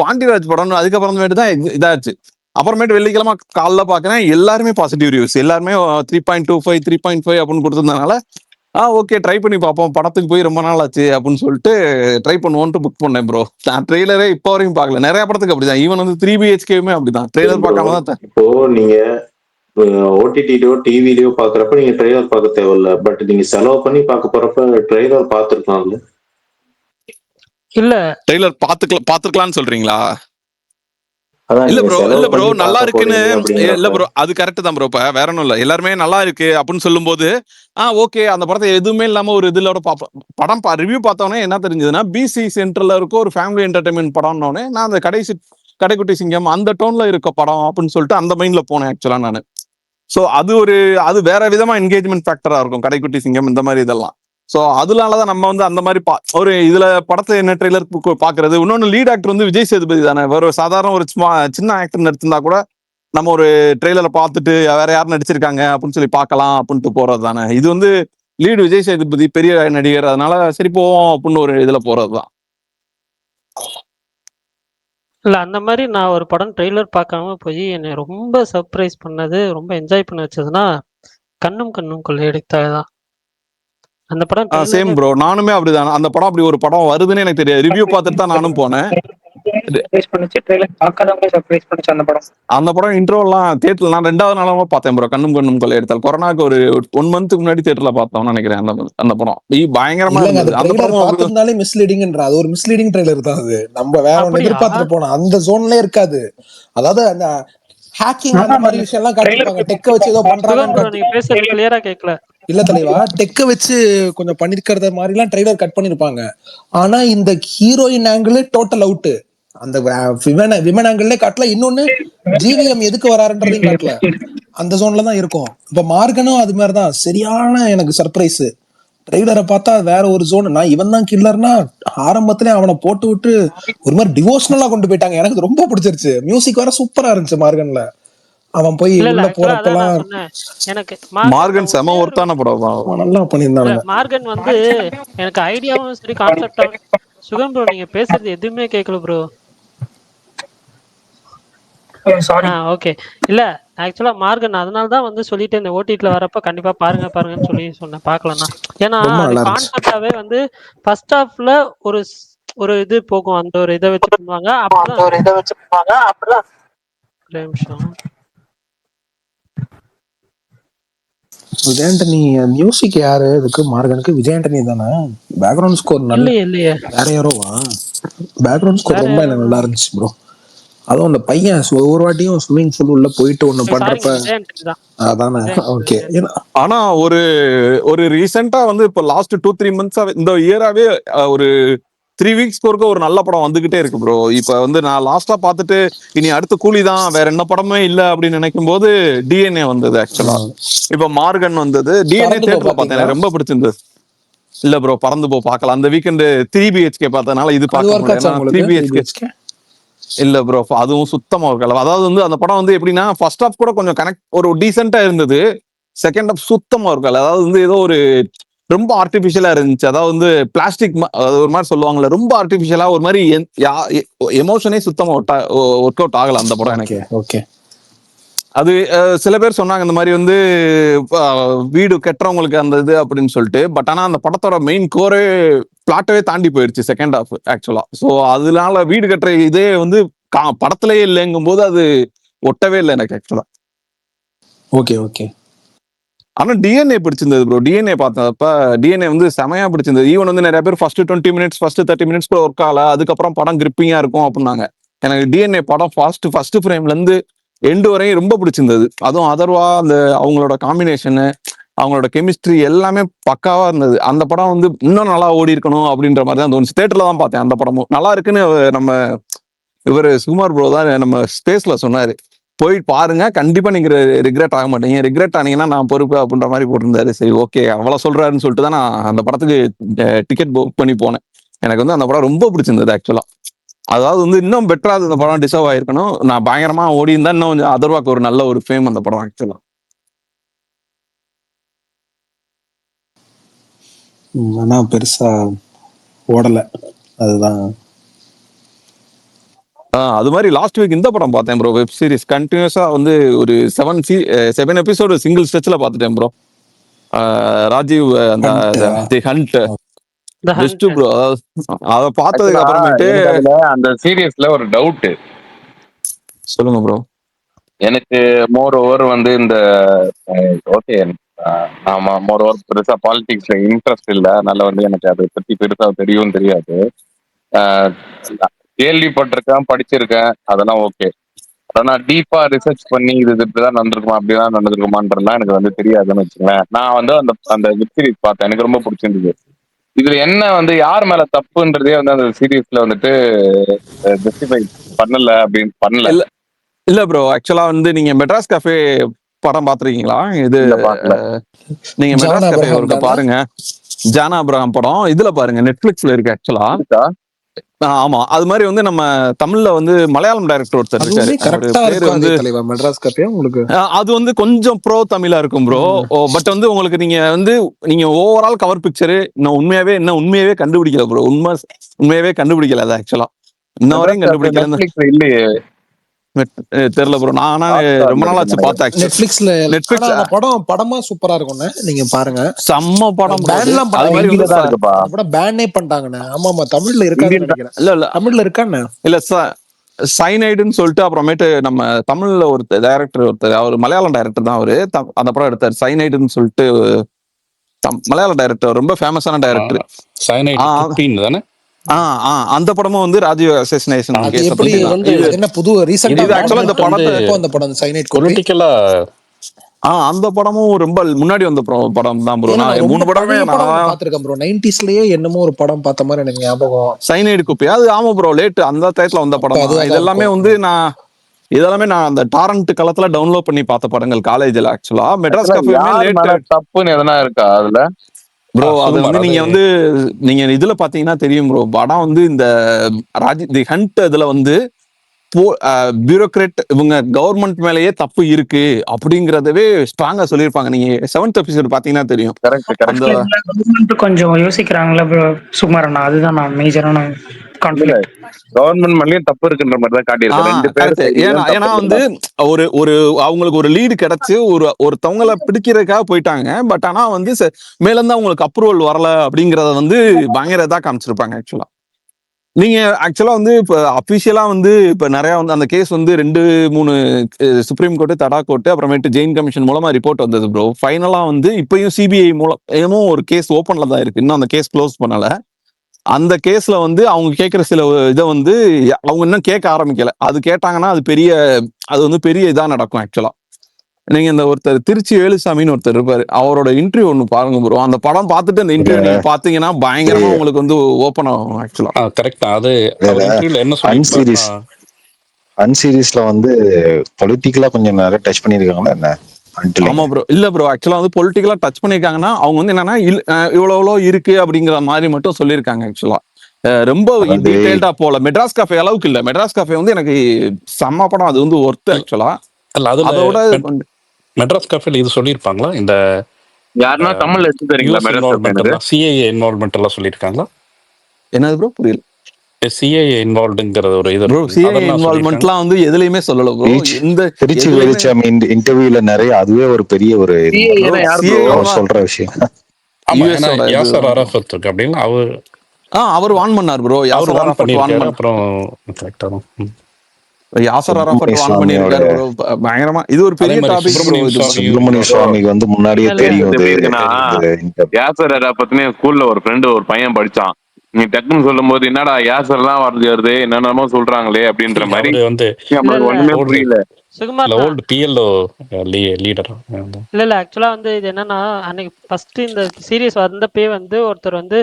பாண்டியராஜ் படம் அதுக்கப்புறமேட்டு தான் இதாச்சு. அப்புறமேட்டு வெள்ளிக்கிழமை காலைல பாக்குறேன் எல்லாருமே பாசிட்டிவ் ரிவ்யூஸ், எல்லாருமே 3.25 3.5 அப்படின்னு கொடுத்திருந்தனால ஓகே ட்ரை பண்ணி பார்ப்போம், படத்துக்கு போய் ரொம்ப நாள் ஆச்சு அப்படின்னு சொல்லிட்டு ட்ரை பண்ணுவோன்ட்டு புக் பண்ணேன் ப்ரோ. நான் ட்ரெய்லரே இப்போ வரைக்கும் பார்க்கல. நிறைய படத்துக்கு அப்படிதான். ஈவன் வந்து 3BHKவுமே அப்படிதான். ட்ரெய்லர் பார்க்காம தான். இப்போ நீங்க ஓடிடிலயோ டிவிலயோ பாக்குறப்ப நீங்க ட்ரெய்லர் பார்க்க தேவையில்ல. பட் நீங்க செலவு பண்ணி பார்க்க போறப்ப ட்ரெய்லர் பார்த்துருக்கலாம்ல. இல்ல ட்ரெய்லர் பாத்துக்கலாம்னு சொல்றீங்களா? இல்ல ப்ரோ நல்லா இருக்குன்னு இல்ல ப்ரோ, அது கரெக்ட் தான் ப்ரோ. இப்ப வேற ஒன்றும் இல்ல, எல்லாருமே நல்லா இருக்கு அப்படின்னு சொல்லும் போது ஓகே அந்த படத்தை எதுவுமே இல்லாம ஒரு இதுலோட படம் ரிவ்யூ பார்த்தோன்னே என்ன தெரிஞ்சதுன்னா பிசி சென்டர்ல இருக்க ஒரு ஃபேமிலி என்டர்டைன்மெண்ட் படம்னோடனே நான் அந்த கடைக்குட்டி சிங்கம் அந்த டோன்ல இருக்க படம் அப்படின்னு சொல்லிட்டு அந்த மைண்ட்ல போனேன் ஆக்சுவலா நான். ஸோ அது வேற விதமா என்கேஜ்மெண்ட் ஃபேக்டரா இருக்கும் கடைக்குட்டி சிங்கம் இந்த மாதிரி இதெல்லாம். ஸோ அதனாலதான் நம்ம வந்து அந்த மாதிரி ஒரு இதுல படத்தை என்ன ட்ரெய்லர் பாக்குறது. இன்னொன்னு லீட் ஆக்டர் வந்து விஜய் சேதுபதி தானே. ஒரு சாதாரண ஒரு சின்ன ஆக்டர் நடிச்சிருந்தா கூட நம்ம ஒரு ட்ரெய்லரை பார்த்துட்டு வேற யாரும் நடிச்சிருக்காங்க அப்படின்னு சொல்லி பார்க்கலாம் அப்படின்ட்டு போறது தானே. இது வந்து லீடு விஜய் சேதுபதி பெரிய நடிகர், அதனால சரி போவோம் அப்படின்னு ஒரு இதுல போறதுதான். இல்ல அந்த மாதிரி நான் ஒரு படம் ட்ரெய்லர் பார்க்காம போய் என்னை ரொம்ப சர்ப்ரைஸ் பண்ணது, ரொம்ப என்ஜாய் பண்ண வச்சதுன்னா கண்ணும் கொள்ளையடித்தாய்தான். அந்த படம் சேம் ப்ரோ, நானுமே அப்படிதான். அந்த படம் அப்படி ஒரு படம் வருதுன்னு எனக்கு தெரியாது. ரிவ்யூ பார்த்துட்டு தான் நானும் போனேன். அந்த படம் இன்ட்ரோலாம் தியேட்டர்ல நான் 2வது நாளாக பார்த்தேன் ப்ரோ. கண்ணும் கொள்ளையடித்தால் கொரோனாக்கு ஒரு 1 மந்த்துக்கு முன்னாடி தியேட்டர்ல பார்த்தோம்னு நினைக்கிறேன். அந்த படம் பயங்கரமா இருந்தது. அந்த படம் பார்த்திருந்தாலே மிஸ்லீடிங்ன்ற அது ஒரு மிஸ்லீடிங் ட்ரெய்லர் தான். அது நம்ம வேற ஒன்று எதிர்பார்த்துட்டு போனோம், அந்த ஜோன்ல இருக்காது. அதாவது அந்த ஹேக்கிங் அந்த மாதிரி விஷயம் எல்லாம் காட்டிருப்பாங்க. டெக்க வச்சு ஏதோ பண்றாங்க. இல்ல தலைவா, டெக்க வச்சு கொஞ்சம் பண்ணிருக்கிறத மாதிரி எல்லாம் ட்ரெய்லர் கட் பண்ணிருப்பாங்க. ஆனா இந்த ஹீரோயின் ஆங்கிள் டோட்டல் அவுட். அந்த விமன் ஆங்கிள்ல காட்டல. இன்னொன்னு ஜிவிஎம் எதுக்கு வராருன்றதையும் காட்டல. அந்த ஜோன்ல தான் இருக்கும். இப்ப மார்கனும் அது மாதிரிதான். சரியான எனக்கு சர்ப்ரைஸ். ட்ரெய்லரை பார்த்தா வேற ஒரு ஜோன். நான் இவன் தான் கில்லர்னா ஆரம்பத்திலே அவனை போட்டு விட்டு ஒரு மாதிரி டிவோஷனலா கொண்டு போயிட்டாங்க. எனக்கு அது ரொம்ப பிடிச்சிருச்சு. மியூசிக் வேற சூப்பரா இருந்துச்சு மார்கன்ல. அவன் போய் இல்ல இல்ல உள்ள ஆக்சுவலா அதான் போறப்பெல்லாம் நான் சொன்னேன். எனக்கு மார்கன் செம ஒரே ஒரு ஒர்த்தான படம் நல்லா இல்ல பண்ணியிருந்தானுங்க. மார்கன் வந்து எனக்கு ஐடியாவும் சரி கான்செப்டாவும் சுகம் ப்ரோ நீங்க பேசுறது எதுவுமே கேட்கல ப்ரோ. சாரி. ஓகே. இல்ல ஆக்சுவலா மார்கன் அதனால தான் வந்து சொல்லிட்டு இந்த ஓடிடில வரப்ப கண்டிப்பா பாருங்கன்னு சொல்லி சொன்னேன் பார்க்கலன்னா. ஏன்னா ரொம்ப அது நல்லா இருந்துச்சு. கான்செப்டாவே வந்து ஃபர்ஸ்ட் ஹாஃப்ல ஒரு ஒரு இது போகும். அந்த ஒரு இதை வச்சு பண்ணுவாங்க. அந்த ஒரு இதை வச்சு பண்ணுவாங்க. அப்படிதான் ஒரே நிமிஷம். விஜய் ஆண்டனி மியூசிக் யாரு இதுக்கு மார்கனுக்கு? விஜய் ஆண்டனி தானே. பேக்ரவுண்ட் ஸ்கோர் நல்ல இல்லையே வேற யாரோவா? பேக்ரவுண்ட் ஸ்கோர் வேற ரொம்ப எனக்கு நல்லா இருந்துச்சு ப்ரோ. அதுவும் அந்த பையன் ஒவ்வொரு வாட்டியும் ஸ்விம்மிங் பூல் உள்ள போயிட்டு ஒண்ணு பண்றப்ப விஜய் ஆண்டனி தான். அதானே. ஓகே. ஆனா ஒரு ஒரு ரீசெண்டா வந்து இப்ப லாஸ்ட் 2-3 மந்த்ஸா இந்த இயராவே ஒரு 3 வீக்ஸ் ஒருக்க ஒரு நல்ல படம் வந்துகிட்டே இருக்கு ப்ரோ. இப்ப வந்து நான் லாஸ்டா பார்த்துட்டு இனி அடுத்த கூலி தான், வேற என்ன படமே இல்ல அப்படின்னு நினைக்கும் போது டிஎன்ஏ வந்தது. ஆக்சுவலா இப்ப மார்கன் வந்தது. டிஎன்ஏ தியேட்டர்ல பார்த்தேன், எனக்கு ரொம்ப பிடிச்சிருந்தது. இல்ல ப்ரோ பறந்து போ பார்க்கலாம். அந்த வீக்கெண்ட் 3 BHK பார்த்ததுனால இது பார்க்க முடியல. 3 BHK இல்ல ப்ரோ, அதுவும் சுத்தமா ஒரு கலவை. அதாவது வந்து அந்த படம் வந்து எப்படின்னா ஃபர்ஸ்ட் ஹாஃப் கூட கொஞ்சம் கனெக்ட் ஒரு டீசென்டா இருந்தது. செகண்ட் ஹாஃப் சுத்தமா ஒரு கலவை. அதாவது வந்து ஏதோ ஒரு ரொம்ப ஆர்டிபிஷியலா இருந்துச்சு. அதாவது வந்து பிளாஸ்டிக் ஒரு மாதிரி சொல்லுவாங்கல்ல, ரொம்ப ஆர்டிபிஷியலா ஒரு மாதிரி எமோஷனே சுத்தமா ஒர்க் அவுட் ஆகல அந்த படம் எனக்கு. ஓகே. அது சில பேர் சொன்னாங்க இந்த மாதிரி வந்து வீடு கட்டுறவங்களுக்கு அந்த இது அப்படின்னு சொல்லிட்டு. பட் ஆனா அந்த படத்தோட மெயின் கோரே பிளாட்டவே தாண்டி போயிடுச்சு செகண்ட் ஹாஃப் ஆக்சுவலா. ஸோ அதனால வீடு கட்டுற இதே வந்து படத்திலேயே இல்லைங்கும் போது அது ஒட்டவே இல்லை எனக்கு ஆக்சுவலா. Okay okay. ஆனா டிஎன்ஏ பிடிச்சிருந்தது ப்ரோ. டிஎன்ஏ பார்த்தப்ப டிஎன்ஏ வந்து செமையா பிடிச்சிருந்தது. ஈவன் வந்து நிறைய பேர் ஃபர்ஸ்ட் 20 மினிட்ஸ் ஃபர்ஸ்ட் 30 மினிட்ஸ் கூட ஒர்க் ஆகல, அதுக்கப்புறம் படம் கிரிப்பிங்கா இருக்கும் அப்படின்னாங்க. எனக்கு டிஎன்ஏ படம் ஃபர்ஸ்ட் ஃப்ரேம்ல இருந்து எண்டு வரையும் ரொம்ப பிடிச்சிருந்தது. அதுவும் அதர்வா அந்த அவங்களோட காம்பினேஷனு, அவங்களோட கெமிஸ்ட்ரி எல்லாமே பக்காவா இருந்தது. அந்த படம் வந்து இன்னும் நல்லா ஓடி இருக்கணும் அப்படின்ற மாதிரி தான் தோணுச்சு. தியேட்டர்ல தான் பார்த்தேன். அந்த படமும் நல்லா இருக்குன்னு நம்ம இவர் சுகுமார் ப்ரோ தான் நம்ம ஸ்பேஸ்ல சொன்னாரு, போய் பாருங்க கண்டிப்பா நீங்க ரிக்ரெட் ஆக மாட்டீங்க, ரிக்ரெட் ஆனீங்கன்னா நான் பொறுப்பு அப்படின்ற மாதிரி போட்டிருந்தாரு. சரி ஓகே அவ்வளவு சொல்றாருன்னு சொல்லிட்டு தான் நான் அந்த படத்துக்கு டிக்கெட் புக் பண்ணி போனேன். எனக்கு வந்து அந்த படம் ரொம்ப பிடிச்சிருந்தது ஆக்சுவலா. அதாவது வந்து இன்னும் பெட்டரா அந்த படம் டிசர்வ் ஆயிருக்கணும். நான் பயங்கரமா ஓடி இருந்தா இன்னும் கொஞ்சம் அதர்வாக்கு ஒரு நல்ல ஒரு ஃபேம் அந்த படம் ஆக்சுவலா. ஆனா பெருசா ஓடல, அதுதான். அது மாதிரி லாஸ்ட் வீக் இந்த படம் பார்த்தேன் ப்ரோ. வெப் சீரிஸ் கண்டினியூஸா வந்து ஒரு 7 எபிசோடு சிங்கிள் ஸ்ட்ரெச்ல பார்த்துட்டேன் ப்ரோ. ராஜீவ் அந்த தி ஹண்ட் பெஸ்ட் ப்ரோ. அத பார்த்ததுக்கு அப்புறமேட்டு அந்த சீரியஸ்ல ஒரு டவுட். சொல்லுங்க ப்ரோ. எனக்கு மோர் ஓவர் வந்து இந்த ஓகே ஆமா மோர் ஓவர் பெருசா பாலிடிக்ஸ்ல இன்ட்ரெஸ்ட் இல்லை. அதனால வந்து எனக்கு அதை பத்தி பெருசா தெரியும் தெரியாது. கேள்விப்பட்டிருக்கேன், படிச்சிருக்கேன், அதெல்லாம் ஓகே. ஆனா டீப்பா ரிசர்ச் பண்ணி இது இப்படிதான் நடந்திருக்குமா அப்படிதான் நடந்திருக்குமான்றதுலாம் எனக்கு வந்து தெரியாதுன்னு வச்சுக்கோங்களேன். நான் வந்து அந்த அந்த வெப் சீரிஸ் பார்த்தேன், எனக்கு ரொம்ப பிடிச்சிருந்தது. இதுல என்ன வந்து யார் மேல தப்புன்றதே வந்து அந்த சீரீஸ்ல வந்துட்டு ஜஸ்டிஃபை பண்ணல அப்படின்னு பண்ணல. இல்ல ப்ரோ ஆக்சுவலா வந்து நீங்க மெட்ராஸ் கஃபே படம் பாத்துருக்கீங்களா? இது நீங்க மெட்ராஸ் கஃபே ஒருக்க பாருங்க. ஜானா அப்ரஹாம் படம் இதுல பாருங்க, நெட்ஃபிளிக்ஸ்ல இருக்கு ஆக்சுவலா. ஆமா அது மாதிரி வந்து நம்ம தமிழ்ல வந்து மலையாளம் டைரக்டர் ஒருத்தர் இருக்காரு. மெட்ராஸ் கஃபே உங்களுக்கு அது வந்து கொஞ்சம் ப்ரோ தமிழா இருக்கும் ப்ரோ. பட் வந்து உங்களுக்கு நீங்க ஓவரால் கவர் பிக்சரு இன்னும் உண்மையாவே கண்டுபிடிக்கல ப்ரோ. உண்மையாவே கண்டுபிடிக்கல அது ஆக்சுவலா. இன்ன வரையும் கண்டுபிடிக்கல. இல்லையே தெரியல ப்ரோ. நானா ரொம்ப நாள் ஆச்சு பார்த்தேன். நெட்ஃபிளிக்ஸ்ல படமா சூப்பரா இருக்கும்ண்ணே, நீங்க பாருங்க. செம்ம படம். பேன்லாம் படம் பேனே பண்ணிட்டாங்கண்ணே. ஆமா ஆமா தமிழ்ல இருக்கான்னு நினைக்கிறேன். இல்ல தமிழ்ல இருக்கான்னு இல்ல சைனைடுன்னு சொல்லிட்டு அப்புறமேட்டு நம்ம தமிழ்ல ஒருத்தர் டைரக்டர் அவர் மலையாளம் டைரக்டர் தான். அவரு அந்த படம் எடுத்தார் சைனைடுன்னு சொல்லிட்டு. மலையாள டைரக்டர், ரொம்ப ஃபேமஸான டைரக்டர். சைனைடு தானே. அந்த படமும் வந்து ராஜீவ் அசசினேஷன் கேஸ் எப்படி வந்து என்ன புது ரீசன்ட்டா இது ஆக்சுவலா இந்த படத்தை அந்த படம் சைனைட் பொலிட்டிக்கலா அந்த படமும் ரொம்ப முன்னாடி வந்த படம் தான் ப்ரோ. நான் 3 படமே பாத்துர்க்கேன் ப்ரோ. 90sலயே என்னமோ ஒரு படம் பார்த்த மாதிரி எனக்கு ஞாபகம். சைனைடு குப்பி அது ஆமா ப்ரோ, லேட் அந்த டயத்துல வந்த படம். இதெல்லாமே வந்து நான் அந்த டாரண்ட் களத்துல டவுன்லோட் பண்ணி பார்த்த படங்கள் காலேஜ்ல. ஆக்சுவலா மெட்ராஸ் கஃபே லேட் தப்புன்னு எதனா இருக்கா அதுல? ப்ரோ அது சுகுமார் வந்து அது நீங்க வந்து நீங்க இதுல பாத்தீங்கன்னா தெரியும் ப்ரோ. படம் வந்து இந்த தி ஹண்ட் இதுல வந்து பியூரோக்ராட் இவங்க கவர்மெண்ட் மேலேயே தப்பு இருக்கு அப்படிங்கறதவே ஸ்ட்ராங்கா சொல்லியிருப்பாங்க. நீங்க 7th எபிசோட் பாத்தீங்கன்னா தெரியும். கரெக்ட் அந்த கரெக்ட். கவர்மெண்ட் கொஞ்சம் யோசிக்கிறாங்களா சுகுமார் அண்ணா, அதுதான் நான் மேஜரான இல்ல கான்ஃபிளிக்ட். கவர்மெண்ட் மேலயும் தப்பு இருக்குன்ற மாதிரி தான் காட்டியிருக்கோம். 2 பேர் கரெக்ட். சைடுலயும் தப்பு ஏன்னா வந்து இருக்குதான். ஒரு ஒரு அவங்களுக்கு ஒரு லீடு கிடைச்சு ஒருத்தவங்கள பிடிக்கிறதுக்காக போயிட்டாங்க. பட் ஆனா வந்து மேல இருந்து அவங்களுக்கு அப்ரூவல் வரல அப்படிங்கறத வந்து பயங்கர இதா காமிச்சிருப்பாங்க. ஆக்சுவலா நீங்க ஆக்சுவலா வந்து இப்ப அபிஷியலா வந்து இப்ப நிறைய வந்து அந்த கேஸ் வந்து 2-3 சுப்ரீம் கோர்ட்டு, தடா கோர்ட்டு, அப்புறமேட்டு ஜெயின் கமிஷன் மூலமா ரிப்போர்ட் வந்தது ப்ரோ. ஃபைனலா வந்து இப்பயும் சிபிஐ மூலம் ஒரு கேஸ் ஓப்பன்ல தான் இருக்கு. இன்னும் அந்த கேஸ் க்ளோஸ் பண்ணல. அந்த கேஸ்ல வந்து அவங்க கேட்கிற சில இதை வந்து அவங்க இன்னும் கேட்க ஆரம்பிக்கல. அது கேட்டாங்கன்னா அது வந்து பெரிய இதா நடக்கும். ஆக்சுவலா நீங்க இந்த ஒருத்தர் திருச்சி வேலுசாமின்னு ஒருத்தர் இருப்பாரு, அவரோட இன்டர்வியூ ஒண்ணு பாருங்க ப்ரோ. அந்த படம் பார்த்துட்டு அந்த இன்டர்வியூ நீங்க பாத்தீங்கன்னா பயங்கரமா உங்களுக்கு வந்து ஓப்பன் ஆகும். ஆக்சுவலா கரெக்ட். அது அவர் இன்டர்வியூல என்ன அன்சீரிஸ் அன்சீரிஸ்ல வந்து பொலிட்டிக்கலா கொஞ்சம் நிறைய டச் பண்ணிருக்காங்களா என்ன? ஆமா ப்ரோ. இல்ல ப்ரோ, ஆக்சுவலா வந்து பொலிட்டிக்கலா டச் பண்ணிருக்காங்கன்னா அவங்க வந்து என்னன்னா இவ்வளவு இருக்கு அப்படிங்கிற மாதிரி மட்டும் சொல்லியிருக்காங்க. ஆக்சுவலா ரொம்ப டீடைல்டா போல. மெட்ராஸ் காஃபே அளவுக்கு இல்ல. மெட்ராஸ் காஃபே வந்து எனக்கு செம்ம படம், அது வந்து ஒர்த். ஆக்சுவலா அதோட மெட்ராஸ் காஃபேல இது சொல்லியிருப்பாங்களா? இந்த யாருன்னா தமிழ்ல எடுத்து தரீங்களா? சிஏஏ இன்வால்வ்மெண்ட் எல்லாம் சொல்லியிருக்காங்களா? என்னது ப்ரோ? புரியல. சிஏஏ இன்வால்வ்டுங்கிற ஒரு இது ப்ரோ. சிஏஏ இன்வால்வ்மெண்ட்லாம் வந்து எதுலயுமே சொல்லல ப்ரோ. இந்த திருச்சி வேலுச்சாமி இன்டர்வியூல நிறைய, அதுவே ஒரு பெரிய ஒரு சொல்ற விஷயம். யாசர் அரஃபத் இருக்கு அப்படின்னு அவர் வான் பண்ணார் ப்ரோ. யாசர் அரஃபத் வான் பண்ணார். அப்புறம் கரெக்ட்டா தான் யாசர் அரஃபத் வான் பண்ணிருக்காரு ப்ரோ. பயங்கரமா இது ஒரு பெரிய டாபிக். சுப்பிரமணிய சுவாமிக்கு வந்து முன்னாடியே தெரியும். யாசர் அரஃபத்னு ஸ்கூல்ல ஒரு ஃப்ரெண்டு ஒரு பையன் படிச்சான். நீ டக்குன்னு சொல்லும் போது என்னடா யாசர் எல்லாம் வருது என்னென்னமோ சொல்றாங்களே அப்படின்ற மாதிரி வந்து ஒண்ணுமே புரியல. Old BLO leader. இல்ல ஆக்சுவலா வந்து இது என்னன்னா, அன்னைக்கு ஃபர்ஸ்ட் இந்த சீரியஸ் வந்தப்பே வந்து ஒருத்தர் வந்து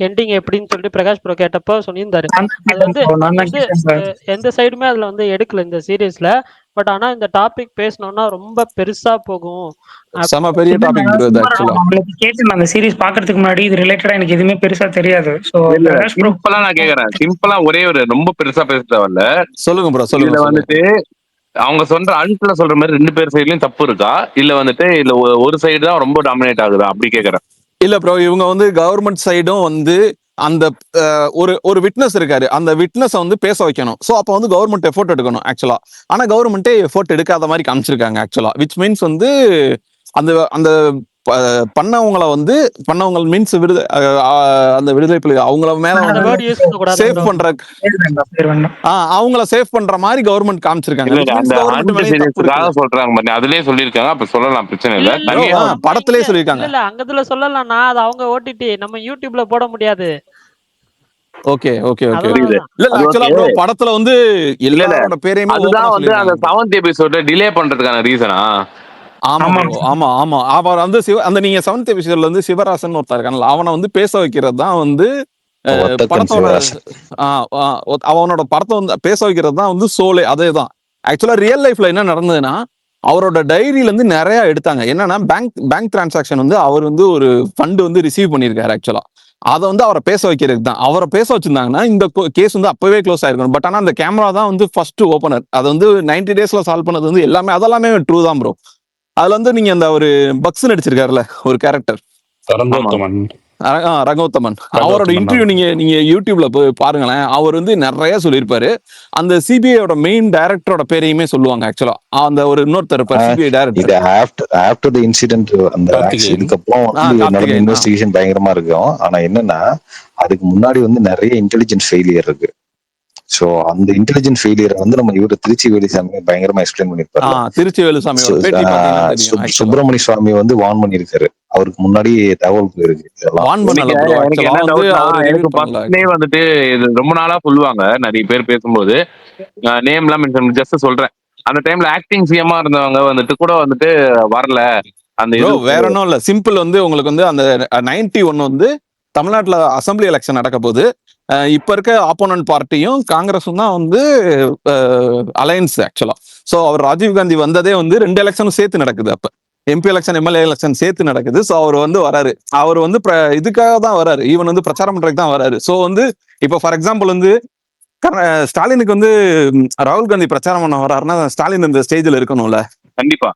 எண்டிங் எப்படின்னு சொல்லிட்டு பிரகாஷ் ப்ரோ கேட்டப்போ சொல்லியிருந்தாரு. அது வந்து எந்த சைடுமே அதுல வந்து எடுக்கல இந்த சீரியஸ்ல. பட் ஆனா இந்த டாபிக் பேசணும்னா ரொம்ப பெருசா போகும். செம பெரிய டாபிக் ப்ரோ. ஆக்சுவலா கேட்டு அந்த சீரிஸ் பாக்குறதுக்கு முன்னாடி இது ரிலேட்டடா எனக்கு எதுவுமே பெருசா தெரியாது. சோ சிம்பிளா நான் கேக்குறேன். சிம்பிளா ஒரே ஒரு ரொம்ப பெருசா பேச தேவையில்ல. சொல்லுங்க ப்ரோ. இதுல வந்துட்டு அவங்க சொல்ற அழுத்துல சொல்ற மாதிரி 2 பேர் சைட்லயும் தப்பு இருக்கா, இல்ல வந்துட்டு இல்ல ஒரு சைடு தான் ரொம்ப டாமினேட் ஆகுதா அப்படி கேக்குறேன். இல்ல ப்ரோ, இவங்க வந்து கவர்மெண்ட் சைடும் வந்து அந்த ஒரு விட்னஸ் இருக்காரு, அந்த விட்னஸை வந்து பேச வைக்கணும். ஸோ அப்போ வந்து கவர்மெண்ட் எஃபோர்ட் எடுக்கணும் ஆக்சுவலா. ஆனா கவர்மெண்ட்டே எஃபோர்ட் எடுக்காத மாதிரி காமிச்சிருக்காங்க ஆக்சுவலா. விச் மீன்ஸ் வந்து அந்த அந்த பண்ணவங்களை வந்து பண்ணவங்க மீன்ஸ் அந்த விடுதலை புலி அவங்கள மேல சேஃப் பண்ற அவங்கள சேஃப் பண்ற மாதிரி கவர்மெண்ட் காமிச்சிருக்காங்க. சொல்றாங்க அதுலயே சொல்லிருக்காங்க. அப்ப சொல்லலாம், பிரச்சனை இல்ல. படத்திலேயே சொல்லிருக்காங்க. இல்ல அங்கத்துல சொல்லலாம்னா அது அவங்க ஓடிடி நம்ம யூடியூப்ல போட முடியாது. Okay okay okay. இல்ல ஆக்சுவலா ப்ரோ படத்துல வந்து எல்லாரோட பேரையுமே அதுதான் வந்து அந்த 7th எபிசோட டிலே பண்றதுக்கான ரீசனா? ஆமா ஆமா ஆமா. அவர் வந்து அந்த நீங்க 7th எபிசோட்ல வந்து சிவராசன் ஒருத்தர் இருக்கான்ல, அவனை வந்து பேச வைக்கிறது தான் வந்து படத்தோட அவனோட படத்தை வந்து பேச வைக்கிறது தான் வந்து சோலே. அதே தான் ஆக்சுவலா ரியல் லைஃப்ல என்ன நடந்ததுன்னா, அவரோட டைரியில இருந்து நிறைய எடுத்தாங்க. என்னன்னா பேங்க் டிரான்சாக்ஷன் வந்து அவர் வந்து ஒரு ஃபண்ட் வந்து ரிசீவ் பண்ணியிருக்காரு ஆக்சுவலா. அதை வந்து அவரை பேச வைக்கிறது தான். அவரை பேச வச்சிருந்தாங்கன்னா இந்த கேஸ் வந்து அப்பவே க்ளோஸ் ஆயிருக்கணும். பட் ஆனா அந்த கேமரா தான் வந்து ஃபர்ஸ்ட் ஓபனர். அதை வந்து 90 daysல சால்வ் பண்ணது வந்து எல்லாமே அதெல்லாமே ட்ரூ தான் ப்ரோ. அதுல வந்து நீங்க அந்த ஒரு பக்ஸ் நடிச்சிருக்காருல ஒரு கேரக்டர் ரங்கோத்தமன், அவரோட இன்டர்வியூ நீங்க யூடியூப்ல போய் பாருங்களேன். அவர் வந்து நிறைய சொல்லியிருப்பாரு. அந்த சிபிஐயோட மெயின் டைரக்டரோட பேரையுமே சொல்லுவாங்க ஆக்சுவலா. அந்த ஒரு இன்னொருத்தர் இருப்பார் CBI director. After the incident அந்த இதுக்கப்புறம் வந்து இன்வெஸ்டிகேஷன் பயங்கரமா இருக்கும். ஆனா என்னன்னா அதுக்கு முன்னாடி வந்து நிறைய இன்டெலிஜென்ஸ் ஃபெயிலியர் இருக்கு. சோ அந்த இன்டெலிஜென்ட் ஃபெயிலியர் வந்து நம்ம இவரு திருச்சி வேலுசாமி பயங்கரமா எக்ஸ்பிளைன் பண்ணிருப்பாரு. திருச்சி வேலுசாமி சுப்பிரமணிய சுவாமி வந்து வார்ன் பண்ணிருக்காரு. அவருக்கு முன்னாடி தகவல் போயிருக்கு. வந்துட்டு இது ரொம்ப நாளா சொல்லுவாங்க நிறைய பேர் பேசும்போது, நேம் எல்லாம் மென்ஷன் ஜஸ்ட் சொல்றேன். அந்த டைம்ல ஆக்டிங் சிஎம்மா இருந்தவங்க வந்துட்டு கூட வந்துட்டு வரல. அந்த வேற ஒன்றும் இல்ல, சிம்பிள் வந்து உங்களுக்கு வந்து அந்த 91 வந்து தமிழ்நாட்டுல அசம்பிளி எலெக்ஷன் நடக்க போது. இப்ப இருக்க ஆப்போனன்ட் பார்ட்டியும் காங்கிரஸும் தான் வந்து அலையன்ஸ் ஆக்சுவலா. சோ அவர் ராஜீவ்காந்தி வந்ததே வந்து 2 எலெக்ஷனும் சேர்த்து நடக்குது. அப்ப எம்பி எலெக்ஷன் எம்எல்ஏ எலெக்ஷன் சேர்த்து நடக்குது. ஸோ அவர் வந்து வராரு. அவர் வந்து இதுக்காக தான் வராரு. ஈவன் வந்து பிரச்சாரம் பண்றதுக்கு தான் வராரு. ஸோ வந்து இப்போ ஃபார் எக்ஸாம்பிள் வந்து ஸ்டாலினுக்கு வந்து ராகுல் காந்தி பிரச்சாரம் பண்ண வர்றாருன்னா ஸ்டாலின் இந்த ஸ்டேஜ்ல இருக்கணும்ல. கண்டிப்பா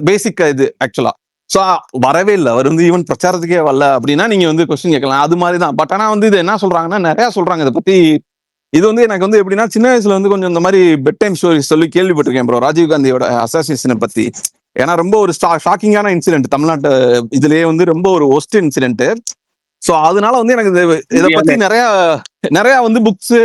பேசிக் இது ஆக்சுவலா. ஸோ வரவே இல்லை. அவர் வந்து ஈவன் பிரச்சாரத்துக்கே வரல அப்படின்னா நீங்க வந்து கொஸ்டின் கேட்கலாம். அது மாதிரி தான். பட் ஆனா வந்து இது என்ன சொல்றாங்கன்னா நிறைய சொல்றாங்க இதை பத்தி. இது வந்து எனக்கு வந்து எப்படின்னா சின்ன வயசுல வந்து கொஞ்சம் இந்த மாதிரி பெட் டைம் ஸ்டோரிஸ் சொல்லி கேள்விப்பட்டிருக்கேன் ப்ரோ, ராஜீவ் காந்தியோட அசாசினேஷனை பத்தி. ஏன்னா ரொம்ப ஒரு ஷாக்கிங்கான இன்சிடென்ட் தமிழ்நாட்டு இதுலயே வந்து ரொம்ப ஒரு ஒஸ்ட் இன்சிடென்ட். ஸோ அதனால வந்து எனக்கு இதை பத்தி நிறைய வந்து புக்ஸ்,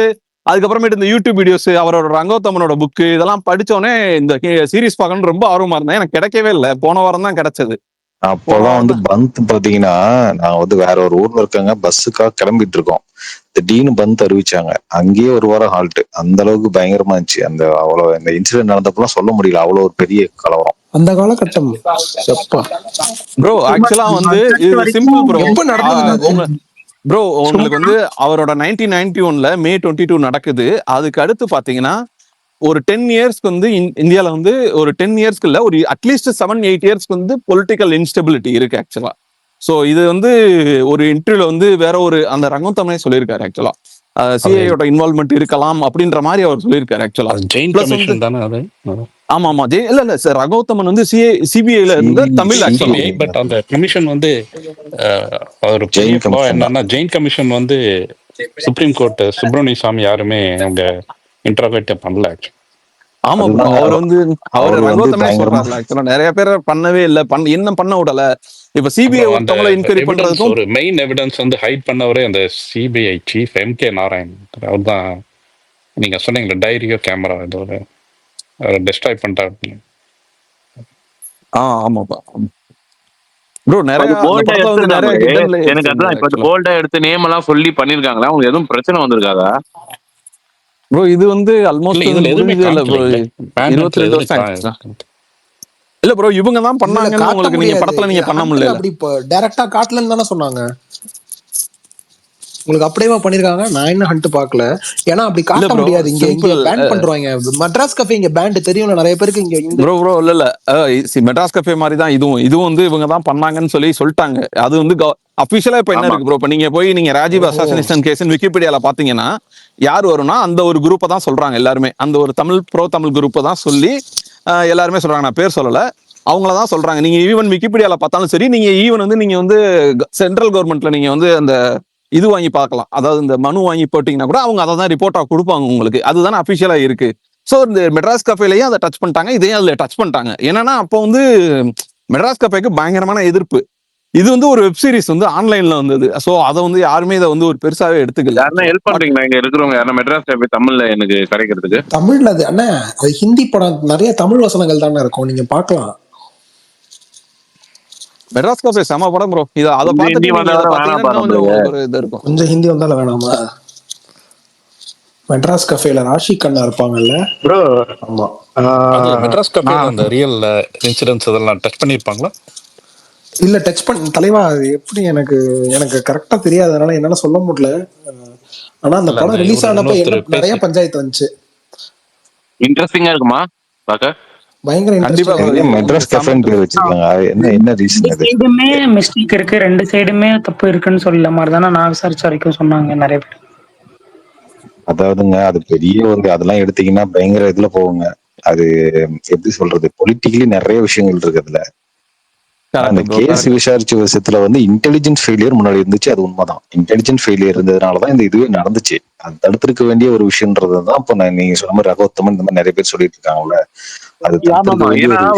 அதுக்கப்புறமேட்டு இந்த யூடியூப் வீடியோஸ், அவரோட ரங்கோத்தமனோட புக்கு இதெல்லாம் படிச்சோடனே இந்த சீரீஸ் பார்க்கணும்னு ரொம்ப ஆர்வமா இருந்தேன். எனக்கு கிடைக்கவே இல்லை. போன வாரம் தான் கிடைச்சது. அப்போதான் வந்து பந்த் பாத்தீங்கன்னா நான் வந்து வேற ஒரு ஊர்ல இருக்காங்க, பஸ்ஸுக்காக கிளம்பிட்டு இருக்கோம். திடீர்னு பந்த் அறிவிச்சாங்க. அங்கேயே ஒரு வாரம் ஹால்ட். அந்த அளவுக்கு பயங்கரமா இருந்துச்சு. அந்த அவ்வளவு இந்த இன்சிடென்ட் நடந்தப்பெல்லாம் சொல்ல முடியல, அவ்வளவு ஒரு பெரிய கலவரம் அந்த காலகட்டம். ப்ரோ ஆக்சுவலா வந்து இது சிம்பிள் ப்ரோ. ப்ரோ உங்களுக்கு வந்து அவரோட 1991 May 22 நடக்குது. அதுக்கு அடுத்து பாத்தீங்கன்னா ஒரு 10 இயர்ஸ்க்கு வந்து இந்தியால வந்து ஒரு 10 இயர்ஸ்க்கு இல்ல, ஒரு அட்லீஸ்ட் 7-8 இயர்ஸ்க்கு வந்து பொலிட்டிக்கல் இன்ஸ்டெபிலிட்டி இருக்கு ஆக்சுவலா. ஸோ இது வந்து ஒரு இன்டர்வியூல வந்து வேற ஒரு அந்த ரங்கோத்தமனே சொல்லியிருக்காரு ஆக்சுவலா. சிஐயோட இன்வால்மெண்ட் இருக்கலாம் அப்படின்ற மாதிரி அவர் சொல்லியிருக்காரு ஆக்சுவலா. ஆமா ஆமா இல்ல சார், ரங்கோத்தமன் வந்து சிபிஐல இருந்து தமிழ் ஆக்சுவலி. பட் அந்த கமிஷன் வந்து ஒரு என்னன்னா ஜெயின் கமிஷன் வந்து சுப்ரீம் கோர்ட் சுப்பிரமணிய சாமி யாருமே அவங்க இன்டர்வேட் பண்ணல. ஆமா ப்ரோ, அவர் வந்து அவர் ரங்கோத்தமனே சொல்றாருல ஆக்சுவலா நிறைய பேர் பண்ணவே இல்லை, என்ன பண்ண விடல. இப்ப சிபிஐ ஒருத்தவங்களை என்கொயரி பண்றதுக்கும் ஒரு மெயின் எவிடன்ஸ் வந்து ஹைட் பண்ணவரே அந்த சிபிஐ சீஃப் எம்.கே. நாராயண். அவர் தான் நீங்க சொன்னீங்களா டைரியோ கேமரா இதோட டெஸ்ட்ராய் பண்ணிட்டாரு. ஆமாப்பா ப்ரோ, நிறைய எனக்கு அதான் இப்ப போல்டா எடுத்து நேம் எல்லாம் சொல்லி பண்ணிருக்காங்களா? உங்களுக்கு எதுவும் பிரச்சனை வந்திருக்காதா ப்ரோ? இது வந்து ஆல்மோஸ்ட் இல்ல ப்ரோ, 22 வருஷம் இல்ல ப்ரோ, இவங்க தான் பண்ணாங்கன்னு உங்களுக்கு நீங்க படத்துல நீங்க பண்ண முடியல. அப்படி இப்ப டைரக்டா காட்டலன்னு தானே சொன்னாங்க. உங்களுக்கு அப்படியே பண்ணிருக்காங்க. நான் என்ன ஹண்ட் பார்க்கல. ஏன்னா அப்படி காட்ட முடியாது. இங்க பேன் பண்றாங்க. மெட்ராஸ் கஃபே இங்க பேண்ட் தெரியும்ல நிறைய பேருக்கு. இங்க ப்ரோ இல்ல மெட்ராஸ் கஃபே மாதிரி தான் இதுவும் வந்து இவங்க தான் பண்ணாங்கன்னு சொல்லிட்டாங்க. அது வந்து அபிஷியலா இப்ப என்ன இருக்கு ப்ரோ? இப்ப நீங்க போய் நீங்க ராஜீவ் அசாசினேஷன் கேஸ் விக்கிபீடியால பாத்தீங்கன்னா யார் வரும்னா அந்த ஒரு குரூப்பை தான் சொல்றாங்க எல்லாருமே. அந்த ஒரு தமிழ் குரூப்பை தான் சொல்லி எல்லாருமே சொல்றாங்க. நான் பேர் சொல்லல, அவங்கள தான் சொல்றாங்க. நீங்க ஈவன் விக்கிபீடியால பார்த்தாலும் சரி, நீங்க ஈவன் வந்து நீங்க வந்து சென்ட்ரல் கவர்மெண்ட்ல நீங்க வந்து அந்த இது வாங்கி பார்க்கலாம். அதாவது இந்த மனு வாங்கி போட்டீங்கன்னா கூட அவங்க அதை தான் ரிப்போர்ட்டா கொடுப்பாங்க உங்களுக்கு. அதுதானே அபிஷியலா இருக்கு. ஸோ இந்த மெட்ராஸ் கஃபேலையும் அதை டச் பண்ணிட்டாங்க, இதையும் அதில் டச் பண்ணிட்டாங்க. என்னன்னா அப்போ வந்து மெட்ராஸ் கஃபேக்கு பயங்கரமான எதிர்ப்பு. இது வந்து ஒரு வெப் சீரிஸ் வந்து ஆன்லைன்ல வந்தது. ஸோ அதை வந்து யாருமே இதை வந்து ஒரு பெருசாவே எடுத்துக்கல. யாருன்னா ஹெல்ப் பண்றீங்களா இங்க இருக்கிறவங்க? யாரா மெட்ராஸ் கஃபே தமிழ்ல எனக்கு கிடைக்கிறதுக்கு? தமிழ்ல அது அண்ணா, அது ஹிந்தி படம் நிறைய தமிழ் வசனங்கள் தானே இருக்கும், நீங்க பார்க்கலாம். மெட்ராஸ் கஃபே செம படம் ப்ரோ. இத அத பார்த்துட்டு இது இருக்கும். கொஞ்சம் ஹிந்தி வந்தால வேணாமா? மெட்ராஸ் கஃபேல ராஷி கண்ணா இருப்பாங்கல்ல ப்ரோ. ஆமா, மெட்ராஸ் கஃபே அந்த ரியல் இன்சிடென்ட்ஸ் அதெல்லாம் டச் பண்ணிருப்பாங்களா? இல்ல டச் பண்ண தலைவா. அது எப்படி எனக்கு கரெக்டா தெரியாது, அதனால என்னால சொல்ல முடியல. ஆனா அந்த படம் ரிலீஸ் ஆனப்ப நிறைய பஞ்சாயத்து வந்துச்சு. இன்ட்ரெஸ்டிங்கா இருக்குமா பாக்க? பயங்கர மெட்ராஸ் கஃபேன்னு பேர் வச்சிருக்காங்க. என்ன ரீசன்? ரெண்டு சைடுமே மிஸ்டேக் இருக்கு, ரெண்டு சைடுமே தப்பு இருக்குன்னு சொல்ல மாதிரி தானே நான் விசாரிச்ச வரைக்கும் சொன்னாங்க நிறைய பேர். அதாவதுங்க அது பெரிய ஒரு அதெல்லாம் எடுத்தீங்கன்னா பயங்கர இதுல போகுங்க. அது எப்படி சொல்றது, பொலிட்டிக்கலி நிறைய விஷயங்கள் இருக்கு அதுல. அந்த கேஸ் விசாரிச்ச விஷயத்துல வந்து இன்டெலிஜென்ஸ் ஃபெயிலியர் முன்னாடி இருந்துச்சு, அது உண்மைதான். இன்டெலிஜென்ஸ் ஃபெயிலியர் இருந்ததுனாலதான் இந்த இதுவே நடந்துச்சு. அது தடுத்திருக்க வேண்டிய ஒரு விஷயம்ன்றதுதான் இப்போ நீங்க சொன்ன மாதிரி ரகோத்தமன் இந்த மாதிரி நிறைய பேர் சொல்லிட்டு இருக்காங்கல்ல. அது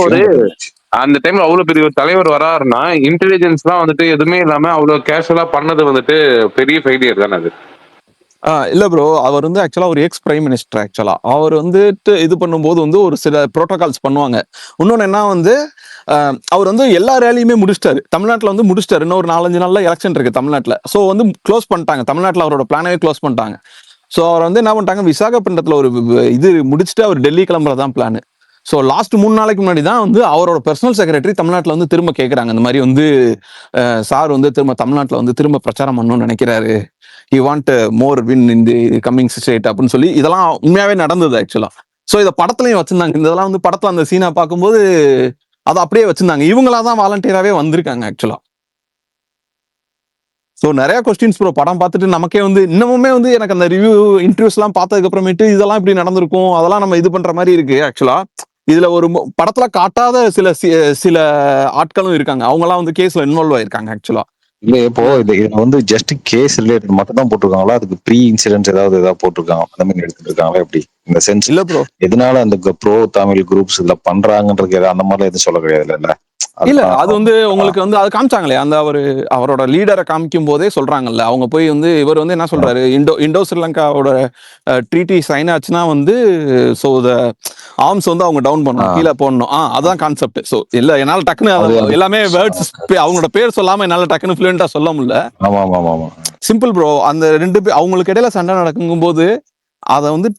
ஒரு அந்த டைம்ல அவ்வளவு பெரிய ஒரு தலைவர் வராருன்னா இன்டெலிஜென்ஸ் தான் வந்துட்டு எதுவுமே இல்லாம அவ்வளவு கேஷுவலா பண்ணது வந்துட்டு பெரிய ஃபெயிலியர் தானே அது. இல்ல ப்ரோ, அவர் வந்து ஆக்சுவலா ஒரு எக்ஸ் பிரைம் மினிஸ்டர். ஆக்சுவலா அவர் வந்துட்டு இது பண்ணும்போது வந்து ஒரு சில ப்ரோட்டோகால்ஸ் பண்ணுவாங்க. இன்னொன்னு என்ன வந்து அவர் வந்து எல்லா ரேலியுமே முடிச்சிட்டாரு. தமிழ்நாட்டில் வந்து முடிச்சிட்டாரு. இன்னும் ஒரு 4-5 நாள்ல எலெக்ஷன் இருக்கு தமிழ்நாட்டில். ஸோ வந்து க்ளோஸ் பண்ணிட்டாங்க தமிழ்நாட்டில். அவரோட பிளானவே க்ளோஸ் பண்ணிட்டாங்க. ஸோ அவர் வந்து என்ன பண்ணிட்டாங்க, விசாகப்பட்டினத்தில் ஒரு இது முடிச்சுட்டு அவர் டெல்லி கிளம்புறதான் பிளான். ஸோ லாஸ்ட் 3 நாளைக்கு முன்னாடி தான் வந்து அவரோட பர்சனல் செக்ரட்டரி தமிழ்நாட்டில் வந்து திரும்ப கேட்குறாங்க. இந்த மாதிரி வந்து சார் வந்து திரும்ப தமிழ்நாட்டில் வந்து திரும்ப பிரச்சாரம் பண்ணணும்னு நினைக்கிறாரு. He want more win in the coming state அப்படின்னு சொல்லி இதெல்லாம் உண்மையாவே நடந்தது ஆக்சுவலா. ஸோ இதை படத்துலையும் வச்சிருந்தாங்க. இதெல்லாம் வந்து படத்துல அந்த சீனா பார்க்கும்போது அதை அப்படியே வச்சிருந்தாங்க. இவங்களா தான் வாலண்டியராகவே வந்திருக்காங்க ஆக்சுவலா. ஸோ நிறைய கொஸ்டின்ஸ் ப்ரோ படம் பார்த்துட்டு நமக்கே வந்து இன்னமுமே வந்து எனக்கு அந்த ரிவ்யூ இன்டர்வியூஸ்லாம் பார்த்ததுக்கு அப்புறமேட்டு இதெல்லாம் இப்படி நடந்திருக்கும், அதெல்லாம் நம்ம இது பண்ற மாதிரி இருக்கு ஆக்சுவலா. இதுல ஒரு படத்துல காட்டாத சில ஆட்களும் இருக்காங்க, அவங்கலாம் வந்து கேஸ்ல இன்வால்வ் ஆயிருக்காங்க ஆக்சுவலா. இல்ல இப்போ இதுல வந்து ஜஸ்ட் கேஸ் ரிலேட்டட் மட்டும் தான் போட்டிருக்காங்களா, அதுக்கு ப்ரீ இன்சிடென்ட்ஸ் ஏதாவது போட்டிருக்காங்க அந்த மாதிரி எடுத்துட்டு இருக்காங்களா எப்படி? இந்த சென்ஸ் இல்ல ப்ரோ, எதனால அந்த ப்ரோ தமிழ் குரூப்ஸ் இதுல பண்றாங்கன்றது அந்த மாதிரிலாம் எதுவும் சொல்ல கிடையாது இல்ல. இல்ல அது வந்து உங்களுக்கு வந்து அது காமிச்சாங்களே, அந்த அவரோட லீடரை காமிக்கும் போதே சொல்றாங்கல்ல, அவங்க போய் வந்து இவர் வந்து என்ன சொல்றாரு, இண்டோ ஸ்ரீலங்காவோட ட்ரீட்டி சைன் ஆச்சுன்னா வந்து ஸோ ஆர்ம்ஸ் வந்து அவங்க டவுன் பண்ணணும், கீழே போடணும். அதான் கான்செப்ட். ஸோ இல்ல என்னால டக்குன்னு எல்லாமே வேர்ட்ஸ் அவங்களோட பேர் சொல்லாம என்னால டக்குன்னு ஃப்ளூயண்டா சொல்ல முடியல. Simple bro. அந்த ரெண்டு பேர் அவங்களுக்கு இடையில சண்டை நடக்கும் போது அதை வந்து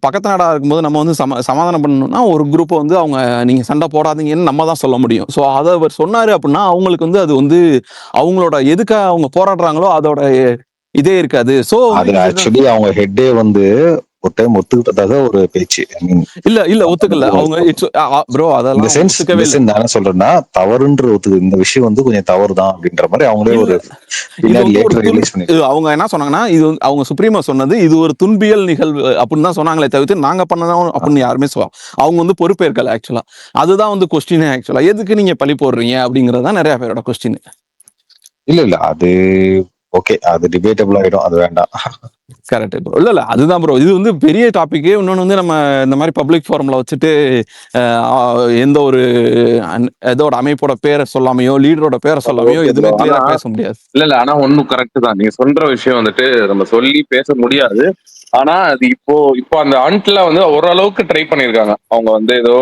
பக்கத்து நாடா இருக்கும்போது நம்ம வந்து சமாதானம் பண்ணணும்னா ஒரு குரூப்பை வந்து அவங்க நீங்க சண்டை போடாதீங்கன்னு நம்ம தான் சொல்ல முடியும். ஸோ அதை அவர் சொன்னாரு அப்படின்னா அவங்களுக்கு வந்து அது வந்து அவங்களோட எதுக்காக அவங்க போராடுறாங்களோ அதோட இதே இருக்காது. ஸோ அது ஆக்சுவலி அவங்க ஹெட்டே வந்து ஒரு டைம் ஒத்துக்கிட்டதாக ஒரு பேச்சு. இல்ல ஒத்துக்கல அவங்க. ப்ரோ அதெல்லாம் ஒத்துக்கவே இல்லை. நான் சொல்றேன்னா தவறுன்ற இந்த விஷயம் வந்து கொஞ்சம் தவறு தான் அப்படின்ற மாதிரி அவங்களே ஒரு அவங்க என்ன சொன்னாங்கன்னா, இது அவங்க சுப்ரீமா சொன்னது இது ஒரு துன்பியல் நிகழ்வு அப்படின்னு தான் சொன்னாங்களே தவிர்த்து நாங்க பண்ணதான் அப்படின்னு யாருமே அவங்க வந்து பொறுப்பேற்கல ஆக்சுவலா. அதுதான் வந்து கொஸ்டின் ஆக்சுவலா. எதுக்கு நீங்க பழி போடுறீங்க அப்படிங்கறதுதான் நிறைய பேரோட கொஸ்டின். இல்ல அது ஓகே, அது டிபேட்டபிள் ஆயிடும், அது வேண்டாம். Correct bro. இல்ல அதுதான் ப்ரோ, இது வந்து பெரிய டாபிக். இன்னொன்னு வந்து நம்ம இந்த மாதிரி பப்ளிக் ஃபாரம்ல வச்சுட்டு எந்த ஒரு இதோட அமைப்போட பேரை சொல்லாமையோ லீடரோட பேரை சொல்லாமையோ எதுவுமே கிளியரா பேச முடியாது. இல்ல ஆனா ஒன்னும் கரெக்ட் தான் நீங்க சொல்ற விஷயம் வந்துட்டு நம்ம சொல்லி பேச முடியாது. ஆனா அது இப்போ அந்த ஹண்ட்ல வந்து ஓரளவுக்கு ட்ரை பண்ணிருக்காங்க அவங்க வந்து ஏதோ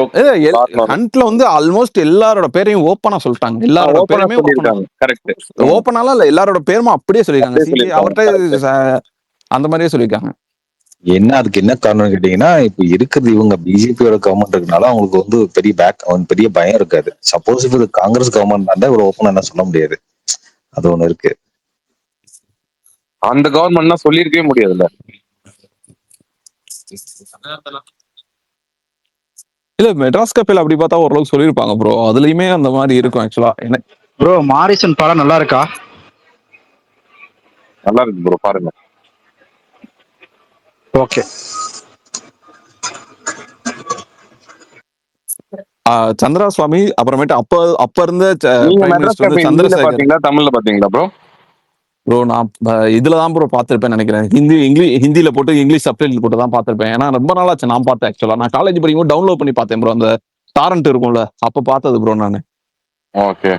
ஹண்ட்ல வந்து ஆல்மோஸ்ட் எல்லாரோட பேரையும் ஓப்பனா சொல்லிட்டாங்க. எல்லாரோட பேருமே கரெக்ட் ஓப்பனால இல்ல, எல்லாரோட பேருமே அப்படியே சொல்லிருக்காங்க. அவர்கிட்ட அந்த மாதிரியே சொல்லியிருக்காங்க. என்ன அதுக்கு என்ன காரணம் கேட்டீங்கன்னா, இப்ப இருக்கிறது இவங்க பிஜேபியோட கவர்மெண்ட் இருக்கனால அவங்களுக்கு வந்து பெரிய பயம் இருக்காது. சப்போஸ் இப்ப காங்கிரஸ் கவர்மெண்ட் இருந்தா ஒரு ஓப்பனா என்ன சொல்ல முடியாது, அது ஒண்ணு இருக்கு. அந்த கவர்மெண்ட் சொல்லிருக்கவே முடியாதுல்ல. இல்ல மெட்ராஸ் கப்பல் அப்படி பார்த்தா ஓரளவுக்கு சொல்லியிருப்பாங்க ப்ரோ. அதுலயுமே அந்த மாதிரி இருக்கும் ஆக்சுவலா. ப்ரோ மாரிசன் படம் நல்லா இருக்கா? நல்லா இருக்கு ப்ரோ, பாருங்க. ஓகே. சந்திரா சுவாமி அப்புறமேட்டு அப்ப இருந்த சந்திரசேகர் தமிழ்ல பாத்தீங்களா ப்ரோ? ப்ரோ நான் இதுலதான் ப்ரோ பாத்திருப்பேன் நினைக்கிறேன். ஹிந்தியில போட்டு இங்கிலீஷ் சப்டைட்டில் போட்டு தான் பாத்திருப்பேன். ஏன்னா ரொம்ப நாளாச்சு நான் பார்த்தேன் ஆக்சுவலா. நான் காலேஜ் படிக்கும்போது டவுன்லோட் பண்ணி பார்த்தேன் ப்ரோ. அந்த டாரண்ட் இருக்கும்ல, அப்ப பார்த்தது ப்ரோ நானு. ஓகே.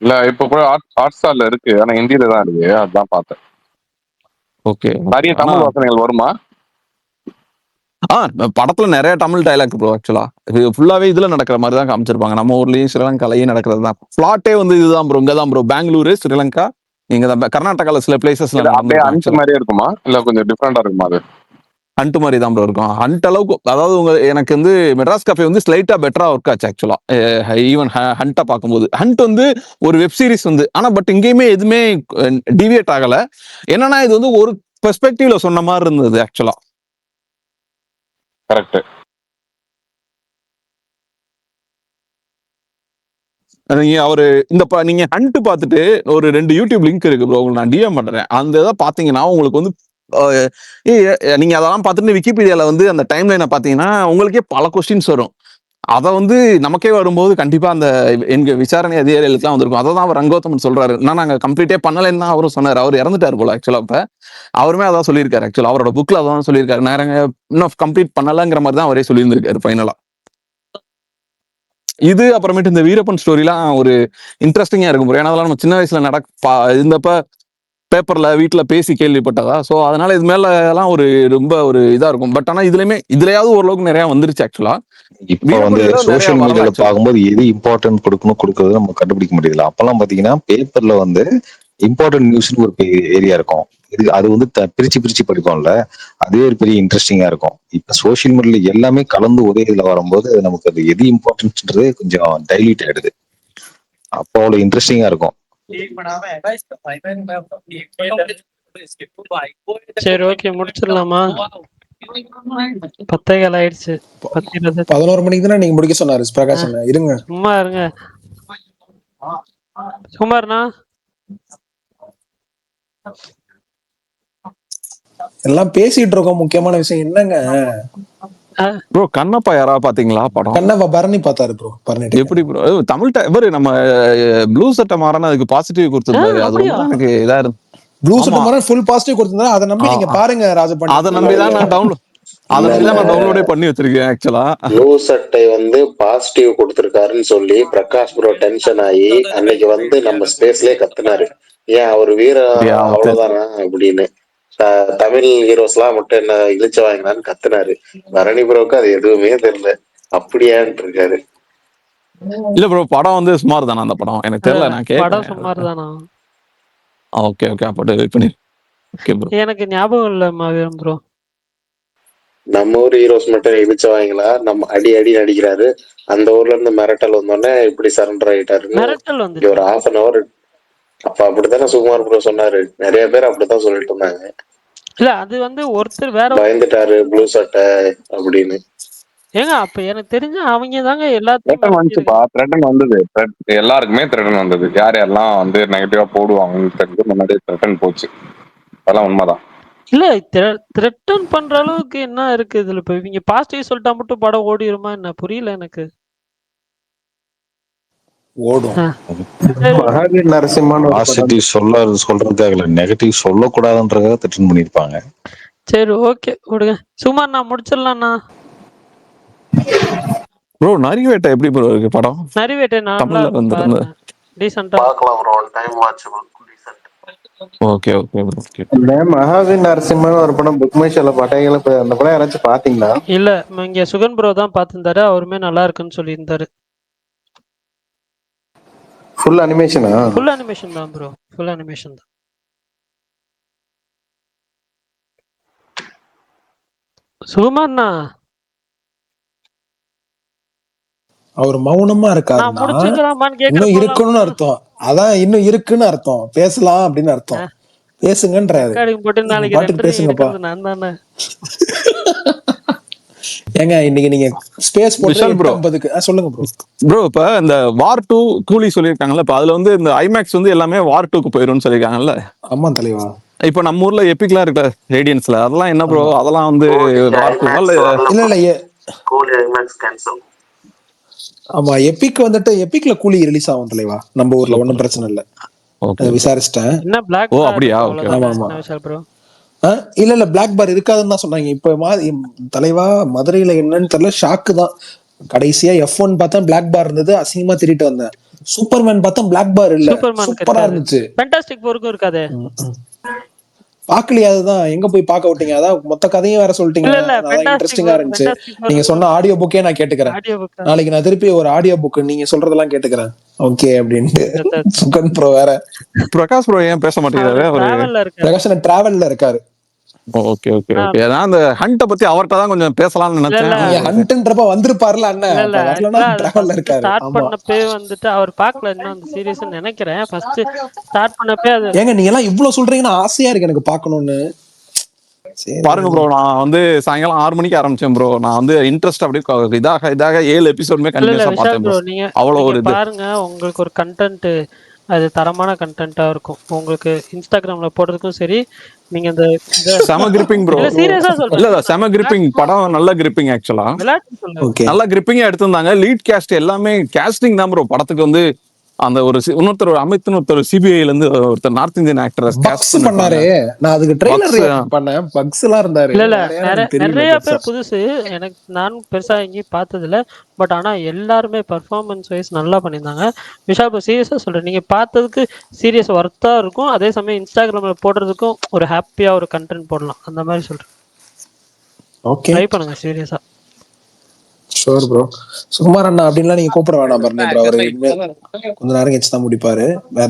இல்ல இப்ப கூட ஹாட்ஸ்டார்ல இருக்கு, ஆனா ஹிந்தியில தான் இருக்கு, அதான் பார்த்தேன். ஓகே. நிறைய தமிழ் வாசனைகள் வருமா? படத்துல நிறைய தமிழ் டைலாக் ப்ரோ. ஆக்சுவலா இது ஃபுல்லாவே இதுல நடக்கிற மாதிரி தான் காமிச்சிருப்பாங்க. நம்ம ஊர்லயும் ஸ்ரீலங்காலையும் நடக்கிறது தான். பிளாட்டே வந்து இதுதான் ப்ரோ. இங்கதான் ப்ரோ, பெங்களூரு ஸ்ரீலங்கா, இங்க தான் கர்நாடகால சில பிளேசஸ்ல மாதிரியே இருக்குமா இல்ல கொஞ்சம் டிஃபரெண்டா இருக்குமா? அது ஹண்ட் மாதிரி தான் ப்ரோ இருக்கும். ஹண்ட் அளவுக்கு அதாவது எனக்கு வந்து மெட்ராஸ் கஃபே வந்து ஸ்லைட்டா பெட்டரா ஒர்க் ஆச்சு ஆக்சுவலா. ஈவன் ஹண்ட்டை பார்க்கும்போது ஹண்ட் வந்து ஒரு வெப் சீரிஸ் வந்து, ஆனா பட் இங்கேயுமே எதுவுமே டிவியேட் ஆகல. என்னன்னா இது வந்து ஒரு பெர்ஸ்பெக்டிவ்ல சொன்ன மாதிரி இருந்தது ஆக்சுவலா. கரெக்ட். நீங்க ஹண்ட் பார்த்துட்டு ஒரு 2 யூடியூப் லிங்க் இருக்கு ப்ரோ, உங்களுக்கு நான் டிஎம் பண்றேன். அந்த இதை பாத்தீங்கன்னா உங்களுக்கு வந்து நீங்க அதெல்லாம் பார்த்துட்டு விக்கிபீடியால வந்து அந்த டைம் லைனை பாத்தீங்கன்னா உங்களுக்கே பல கொஸ்டின்ஸ் வரும். அதை வந்து நமக்கே வரும்போது கண்டிப்பா அந்த எங்க விசாரணை அதிகாரிகளுக்குலாம் வந்திருக்கும். அதை தான் அவர் ரங்கோத்தமன் சொல்றாரு. நாங்க கம்ப்ளீட்டே பண்ணலைன்னு தான் அவரும் சொன்னார். அவர் இறந்துட்டார் போல ஆக்சுவலா. இப்ப அவருமே அதான் சொல்லியிருக்காரு ஆக்சுவலா. அவரோட புக்ல அதான் சொல்லியிருக்காரு. நாங்க இன்னும் கம்ப்ளீட் பண்ணலங்கிற மாதிரி தான் அவரே சொல்லியிருந்திருக்காரு ஃபைனலா. இது அப்புறமேட்டு இந்த வீரப்பன் ஸ்டோரிலாம் ஒரு இன்ட்ரெஸ்டிங்கா இருக்கும். ஏன்னா அதெல்லாம் நம்ம சின்ன வயசுல இருந்தப்ப பேப்பர்ல வீட்டுல பேசி கேள்விப்பட்டதா. சோ அதனால இது மேல எல்லாம் ரொம்ப ஒரு இதா இருக்கும். பட் ஆனா இதுலயாவது ஓரளவுக்கு நிறைய வந்துருச்சு ஆக்சுவலா. இப்ப வந்து சோசியல் மீடியால பார்க்கும்போது எது இம்பார்ட்டன்ட் கொடுக்கிறது நம்ம கண்டுபிடிக்க முடியல. அப்பெல்லாம் பாத்தீங்கன்னா பேப்பர்ல வந்து இம்பார்ட்டன்ட் நியூஸ்னு ஒரு ஏரியா இருக்கும். அது வந்து பிரிச்சு படிப்போம்ல, அதுவே ஒரு பெரிய இன்ட்ரெஸ்டிங்கா இருக்கும். இப்ப சோசியல் மீடியால எல்லாமே கலந்து ஒரே இதுல வரும்போது நமக்கு அது எது இம்பார்ட்டன்ட்ன்றது கொஞ்சம் டைல்யூட் ஆயிடுது. அப்போ அவ்வளவு இன்ட்ரெஸ்டிங்கா இருக்கும். சரி ஓகே முடிச்சிடலாமா? 10:15 ஆயிடுச்சு. 10:20. 11 மணிக்கு தானே நீங்க முடிக்க சொன்னாரு பிரகாஷ் அண்ணா. இருங்க. சும்மா இருங்க. சுமார்ண்ணா எல்லாம் பேசிட்டு இருக்கோம். முக்கியமான விஷயம் என்னங்க ப்ரோ கண்ணப்பா யாரா பாத்தீங்களா படம்? கண்ணப்பா பரணி பார்த்தாரு ப்ரோ. பரணி எப்படி ப்ரோ தமிழ் இவரு நம்ம ப்ளூ சட்டை மாறன அதுக்கு பாசிட்டிவ் கொடுத்திருந்தாரு. அது ரொம்ப எனக்கு இதா இருந்து ப்ளூ சட்டை மாறன் ஃபுல் பாசிட்டிவ் கொடுத்திருந்தாரு. அதை நம்பி நீங்க பாருங்க ராஜபாண்டி. அதை நம்பி தான் நான் டவுன்லோடே பண்ணி வச்சிருக்கேன். ஆக்சுவலா ப்ளூ சட்டை வந்து பாசிட்டிவ் கொடுத்திருக்காருன்னு சொல்லி பிரகாஷ் ப்ரோ டென்ஷன் ஆகி அன்னைக்கு வந்து நம்ம ஸ்பேஸ்லயே கத்துனாரு, ஏன் அவர் வீர அவ்வளவுதானா அப்படின்னு. தமிழ் ஹீரோஸ் எல்லாம் மட்டும் என்ன இழிச்ச வாங்கினான்னு கத்துனாரு. பரணி ப்ரோக்கு அது எதுவுமே தெரியல, அப்படியான்னு இருக்காரு. இல்ல ப்ரோ படம் வந்து சுமார் தானா அந்த படம்? எனக்கு தெரியல, நான் படம் சுமார் தானா? ஓகே ஓகே அப்ப வெயிட் பண்ணி. ஓகே ப்ரோ எனக்கு ஞாபகம் இல்ல மாவீரன் ப்ரோ. நம்ம ஊர் ஹீரோஸ் மட்டும் இழிச்ச வாங்கிங்களா? நம்ம அடி நடிக்கிறாரு. அந்த ஊர்ல இருந்து மிரட்டல் வந்தோடனே இப்படி சரண்டர் ஆயிட்டாருன்னு ஒரு half an hour. அப்ப அப்படித்தானே சுகுமார் ப்ரோ சொன்னாரு. நிறைய பேர் அப்படித்தான் சொல்லிட்டு இருந்தாங்க. இல்ல அது வந்து ஒருத்தர் வேற பயந்துட்டாரு ப்ளூ சட்டை அப்படின்னு. ஏங்க அப்ப எனக்கு தெரிஞ்ச அவங்க தாங்க எல்லாத்தையும் த்ரெட்டன் வந்தது. எல்லாருக்குமே த்ரெட்டன் வந்தது. யார் யாரெல்லாம் வந்து நெகட்டிவா போடுவாங்கன்னு தெரிஞ்சு முன்னாடியே த்ரெட்டன் போச்சு. அதெல்லாம் உண்மைதான். இல்ல த்ரெட்டன் பண்ற அளவுக்கு என்ன இருக்கு இதுல? இப்ப இவங்க பாசிட்டிவ் சொல்லிட்டா மட்டும் படம் ஓடிடுமா என்ன? புரியல எனக்கு. ஓடும். மகாவீர் நரசிம்மன் பாசிட்டிவ் சொல்றதுக்காக இல்ல, நெகட்டிவ் சொல்லக்கூடாதுன்றதுக்காக த்ரெட்டன் பண்ணிருப்பாங்க. சரி ஓகே விடுங்க. சும்மா நான் முடிச்சிடலாம்ண்ணா. ப்ரோ நரிவேட்டை எப்படி ப்ரோ இருக்கு படம்? நரிவேட்டை நல்லா தமிழ்ல வந்து டீசன்ட்டா பார்க்கலாம் bro. One time watchable. Okay okay bro. இந்த மகாவீர் நரசிம்மன் ஒரு படம் புக் மை ஷோல பட்டைகளை அந்த படம் யாராச்சும் பாத்தீங்களா? இல்ல இங்க சுகன் ப்ரோ தான் பார்த்திருந்தாரு. அவருமே நல்லா இருக்குன்னு சொல்லியிருந்தாரு. ஃபுல் அனிமேஷனா? ஃபுல் அனிமேஷன் தான் ப்ரோ. ஃபுல் அனிமேஷன் தான். சுகுமார்ண்ணா அவர் மௌனமா இருக்காருன்னா இன்னும் இருக்குன்னு அர்த்தம். அதான் இன்னும் இருக்குன்னு அர்த்தம். பேசலாம் அப்படின்னு அர்த்தம். பேசுங்கன்றாரு. பாட்டுக்கு பேசுங்கப்பா. ஏங்க இன்னைக்கு நீங்க ஸ்பேஸ் போட்டு சொல்லுங்க ப்ரோ. ப்ரோ இப்ப இந்த வார் 2 கூலி சொல்லியிருக்காங்கல்ல, இப்ப அதுல வந்து இந்த ஐமேக்ஸ் வந்து எல்லாமே வார் 2க்கு போயிரும்னு சொல்லியிருக்காங்கல்ல. ஆமா தலைவா. இப்ப நம்ம ஊர்ல எபிக்லாம் இருக்கு ரேடியன்ஸ்ல, அதெல்லாம் என்ன ப்ரோ? அதெல்லாம் வந்து வார் 2 இல்ல கூலி ஐமேக்ஸ் கேன்சல். ஆமா எபிக் வந்துட்டு எபிக்ல கூலி ரிலீஸ் ஆகும் தலைவா. நம்ம ஊர்ல ஒன்னும் பிரச்சனை இல்ல. விசாரிச்சிட்டேன். என்ன பிளாக் ஓ அப்படியா? ஓகே. ஆமா ஆமா ப்ரோ. இல்ல பிளாக் பார் இருக்காதுன்னு தான் சொன்னாங்க. இப்ப தலைவா மதுரையில என்னன்னு தெரியல, ஷாக்கு தான். கடைசியா F1 பார்த்தா பிளாக் பார் இருந்தது, அசிங்கமா திருட்டு வந்தேன். சூப்பர்மேன் பார்த்தா பிளாக் பார் இல்ல, சூப்பரா இருந்துச்சு. ஃபேண்டாஸ்டிக் ஃபோர்க்கும் இருக்காதே. பாக்கலையா? அதுதான் எங்க போய் பாக்க விட்டீங்க? அதான் மொத்த கதையும் வேற சொல்லிட்டீங்க. இன்ட்ரெஸ்டிங்கா இருந்துச்சு. நீங்க சொன்ன ஆடியோ புக்கே நான் கேட்டுக்கிறேன். நாளைக்கு நான் திருப்பி ஒரு ஆடியோ புக் நீங்க சொல்றதெல்லாம் கேட்டுக்கிறேன். ஓகே அப்படின்ட்டு. சுகன் ப்ரோ வேற. பிரகாஷ் ப்ரோ ஏன் பேச மாட்டேங்கிறாரு? பிரகாஷ் டிராவல்ல இருக்காரு. Okay okay okay. நான் அந்த ஹண்ட பத்தி அவர்ட்ட தான் கொஞ்சம் பேசலாம்னு நினைச்சேன். ஹண்ட்ன்றப்ப வந்திருப்பார்ல அண்ணன். வரலனா டிராவல்ல இருக்காரு. ஸ்டார்ட் பண்ணப்பே வந்துட்டு அவர் பார்க்கல இன்னும் அந்த சீரிஸ் நினைக்கிறேன். ஃபர்ஸ்ட் ஸ்டார்ட் பண்ணப்பே அது. ஏங்க நீங்க எல்லாம் இவ்ளோ சொல்றீங்கன்னா ஆசையா இருக்கு எனக்கு பார்க்கணும்னு. பாருங்க ப்ரோ, நான் வந்து சாயங்காலம் 6 மணிக்கு ஆரம்பிச்சேன் ப்ரோ. நான் வந்து இன்ட்ரெஸ்ட் அப்படியே இதாக 7 எபிசோடுமே கண்டினியூஸா பார்த்தேன் ப்ரோ. அவ்வளவு ஒரு பாருங்க, உங்களுக்கு ஒரு கண்டென்ட் அது தரமான கண்டென்ட்டா இருக்கும். உங்களுக்கு இன்ஸ்டாகிராம்ல போடுறதுக்கும் சரி, நீங்க இந்த செம கிரிப்பிங் ப்ரோ. சீரியஸா சொல்றேன். இல்ல செம கிரிப்பிங் படம், நல்ல கிரிப்பிங். ஆக்சுவலா நல்ல கிரிப்பிங்கா எடுத்திருந்தாங்க. லீட் கேஸ்ட் எல்லாமே கேஸ்டிங் தான் ப்ரோ. படத்துக்கு வந்து அந்த ஒரு இன்னொருத்தர் அமித்னு ஒருத்தர் சிபிஐல இருந்து ஒருத்தர் நார்த் இந்தியன் ஆக்டர் கேஸ்ட் பண்ணாரு. நான் அதுக்கு ட்ரெய்லர் ரியாக்ட் பண்ணேன். பக்ஸ் எல்லாம் இருந்தாரு. இல்ல நிறைய பேர் புதுசு. எனக்கு நான் பெருசா எங்கேயும் பார்த்தது இல்ல. பட் ஆனா எல்லாருமே பெர்ஃபார்மன்ஸ் வைஸ் நல்லா பண்ணியிருந்தாங்க. விஷால் சீரியஸா சொல்றேன், நீங்க பார்த்ததுக்கு சீரியஸ் ஒர்த்தா இருக்கும். அதே சமயம் இன்ஸ்டாகிராம்ல போடுறதுக்கும் ஒரு ஹாப்பியா ஒரு கண்டென்ட் போடலாம். அந்த மாதிரி சொல்றேன். ஓகே ட்ரை பண்ணுங்க சீரியஸா. Sure bro. சுகுமார் அண்ணா அப்படின்லாம் நீங்க கூப்பிட வேணாம் பாருங்க ப்ரோ. அவரு கொஞ்ச நேரம் கழிச்சு தான் முடிப்பாரு.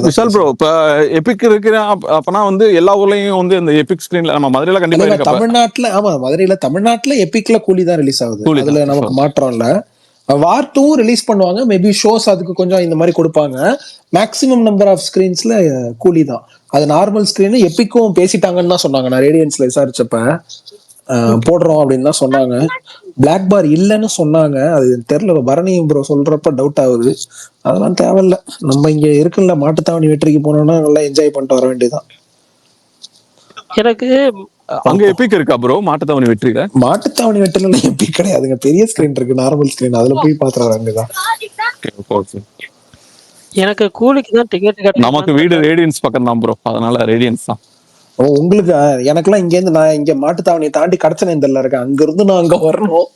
விஷால் ப்ரோ இப்ப எபிக் இருக்கிற அப்பனா வந்து எல்லா ஊர்லயும் வந்து இந்த எபிக் ஸ்கிரீன்ல நம்ம மதுரையில கண்டிப்பா இருக்கு. தமிழ்நாட்டுல ஆமா மதுரையில தமிழ்நாட்டுல எபிக்ல கூலி தான் ரிலீஸ் ஆகுது. அதுல நமக்கு மாற்றம் இல்ல. வார் 2 ரிலீஸ் பண்ணுவாங்க. மேபி ஷோஸ் அதுக்கு கொஞ்சம் இந்த மாதிரி கொடுப்பாங்க. மேக்ஸிமம் நம்பர் ஆஃப் ஸ்கிரீன்ஸ்ல கூலி தான். அது நார்மல் ஸ்கிரீன் எபிக்கும் பேசிட்டாங்கன்னு தான் சொன்னாங்க. நான் ரேடியன்ஸ்ல விசாரிச்சப்ப போடுறோம் அப்படின்னு தான் சொன்னாங்க. பிளாக் பார் இல்லைன்னு சொன்னாங்க. அது தெரியல, பரணி ப்ரோ சொல்றப்ப டவுட் ஆகுது. அதெல்லாம் தேவையில்ல. நம்ம இங்க இருக்குல்ல மாட்டுத்தாவணி வெற்றிக்கு போனோம்னா நல்லா என்ஜாய் பண்ணிட்டு வர வேண்டியதுதான். எனக்கு அங்க எபிக் இருக்கா ப்ரோ மாட்டுத்தாவணி வெற்றியில? மாட்டுத்தாவணி வெற்றில எபிக் கிடையாதுங்க. பெரிய ஸ்கிரீன் இருக்கு, நார்மல் ஸ்கிரீன். அதுல போய் பாத்துற வேண்டியதான். எனக்கு கூலிக்கு தான் டிக்கெட் நமக்கு வீடு ரேடியன்ஸ் பக்கம் தான் ப்ரோ, அதனால ரேடியன்ஸ் தான். உங்களுக்கு எனக்கெல்லாம் இங்க இருந்து நான் இங்க மாட்டுத்தாவணியை தாண்டி கடச்சனே தெரியல இருக்கேன். அங்க இருந்து நான் அங்க வரணும்.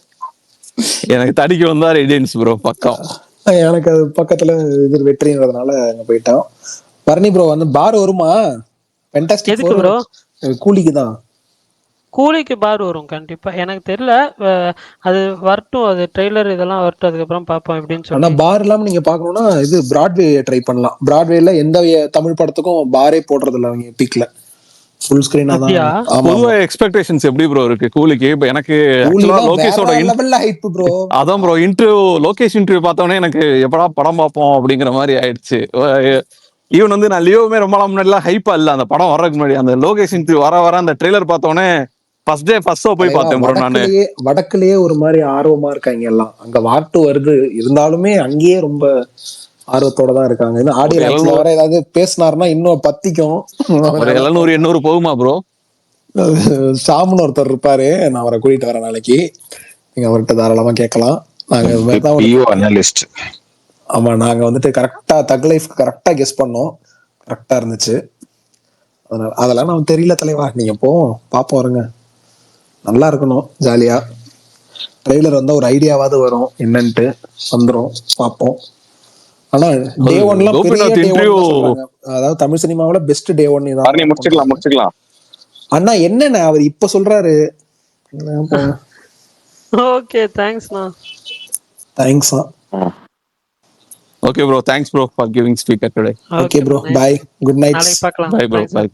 எனக்கு தடிக்கு வந்தா ரேடியன்ஸ் ப்ரோ பக்கம். எனக்கு அது பக்கத்துல இது வெற்றின்றதுனால அங்க போயிட்டோம். பரணி ப்ரோ வந்து பார் வருமா? ஃபேண்டாஸ்டிக் ப்ரோ கூலிக்கு தான். கூலிக்கு பார் வரும் கண்டிப்பா. எனக்கு தெரியல, அது வரட்டும், அது ட்ரெய்லர் இதெல்லாம் வரட்டும், அதுக்கப்புறம் பார்ப்போம் எப்படின்னு சொல்லி. ஆனா பார் இல்லாம நீங்க பாக்கணும்னா இது பிராட்வே ட்ரை பண்ணலாம். பிராட்வேல எந்த தமிழ் படத்துக்கும் பாரே போடுறது இல்ல அவங்க எபிக்ல. ஃபுல் ஸ்கிரீனா தான். பொதுவா எக்ஸ்பெக்டேஷன்ஸ் எப்படி ப்ரோ இருக்கு கூலிக்கு? இப்ப எனக்கு லோகேஷோட ஹைப் ப்ரோ. அதான் ப்ரோ லோகேஷ் இன்டர்வியூ பார்த்தோன்னே எனக்கு எப்படா படம் பார்ப்போம் அப்படிங்கிற மாதிரி ஆயிடுச்சு. ஈவன் வந்து நான் லியோவுமே ரொம்ப நாள் முன்னாடி எல்லாம் ஹைப்பா இல்ல அந்த படம் வர்றதுக்கு முன்னாடி. அந்த லோகேஷ் இன்டர்வியூ வர அந்த ட்ரெய்லர் பார்த்தோன்னே ஃபர்ஸ்ட் ஷோ போய் பார்த்தேன் ப்ரோ. நானு வடக்குலயே ஒரு மாதிரி ஆர்வமா இருக்காங்க எல்லாம். அங்க வாட்டு வருது இருந்தாலுமே அங்கேயே ரொம்ப ஆர்வத்தோட தான் இருக்காங்க. ஆடியன்ஸ்ல வர ஏதாவது பேசினாருன்னா இன்னும் பத்திக்கும். 700-800 போகுமா ப்ரோ? சாமுன்னு ஒருத்தர் இருப்பாரு, நான் அவரை கூட்டிட்டு வரேன் நாளைக்கு. நீங்க அவர்கிட்ட தாராளமா கேட்கலாம். நாங்க ஆமா, நாங்க வந்துட்டு கரெக்டா தக் லைஃப் கரெக்டா கெஸ் பண்ணோம். கரெக்டா இருந்துச்சு. அதெல்லாம் நமக்கு தெரியல தலைவா. நீங்க பாப்போம் வருங்க. நல்லா இருக்கணும், ஜாலியா. ட்ரெய்லர் வந்தா ஒரு ஐடியாவாவது வரும் என்னன்ட்டு வந்துரும், பாப்போம். ஆனா டே 1லாம் பெரிய டே 1 சொல்றாங்க. அதாவது தமிழ் சினிமாவுல பெஸ்ட் டே 1 இதான். முடிச்சுக்கலாம். அண்ணா என்னண்ணா அவர் இப்ப சொல்றாரு? ஓகே, தேங்க்ஸ்ண்ணா. தேங்க்ஸ்ண்ணா. Okay bro, thanks bro for giving speaker today. Okay bro, bye. Good night. நாளைக்கு பார்க்கலாம். Bye bro, bye.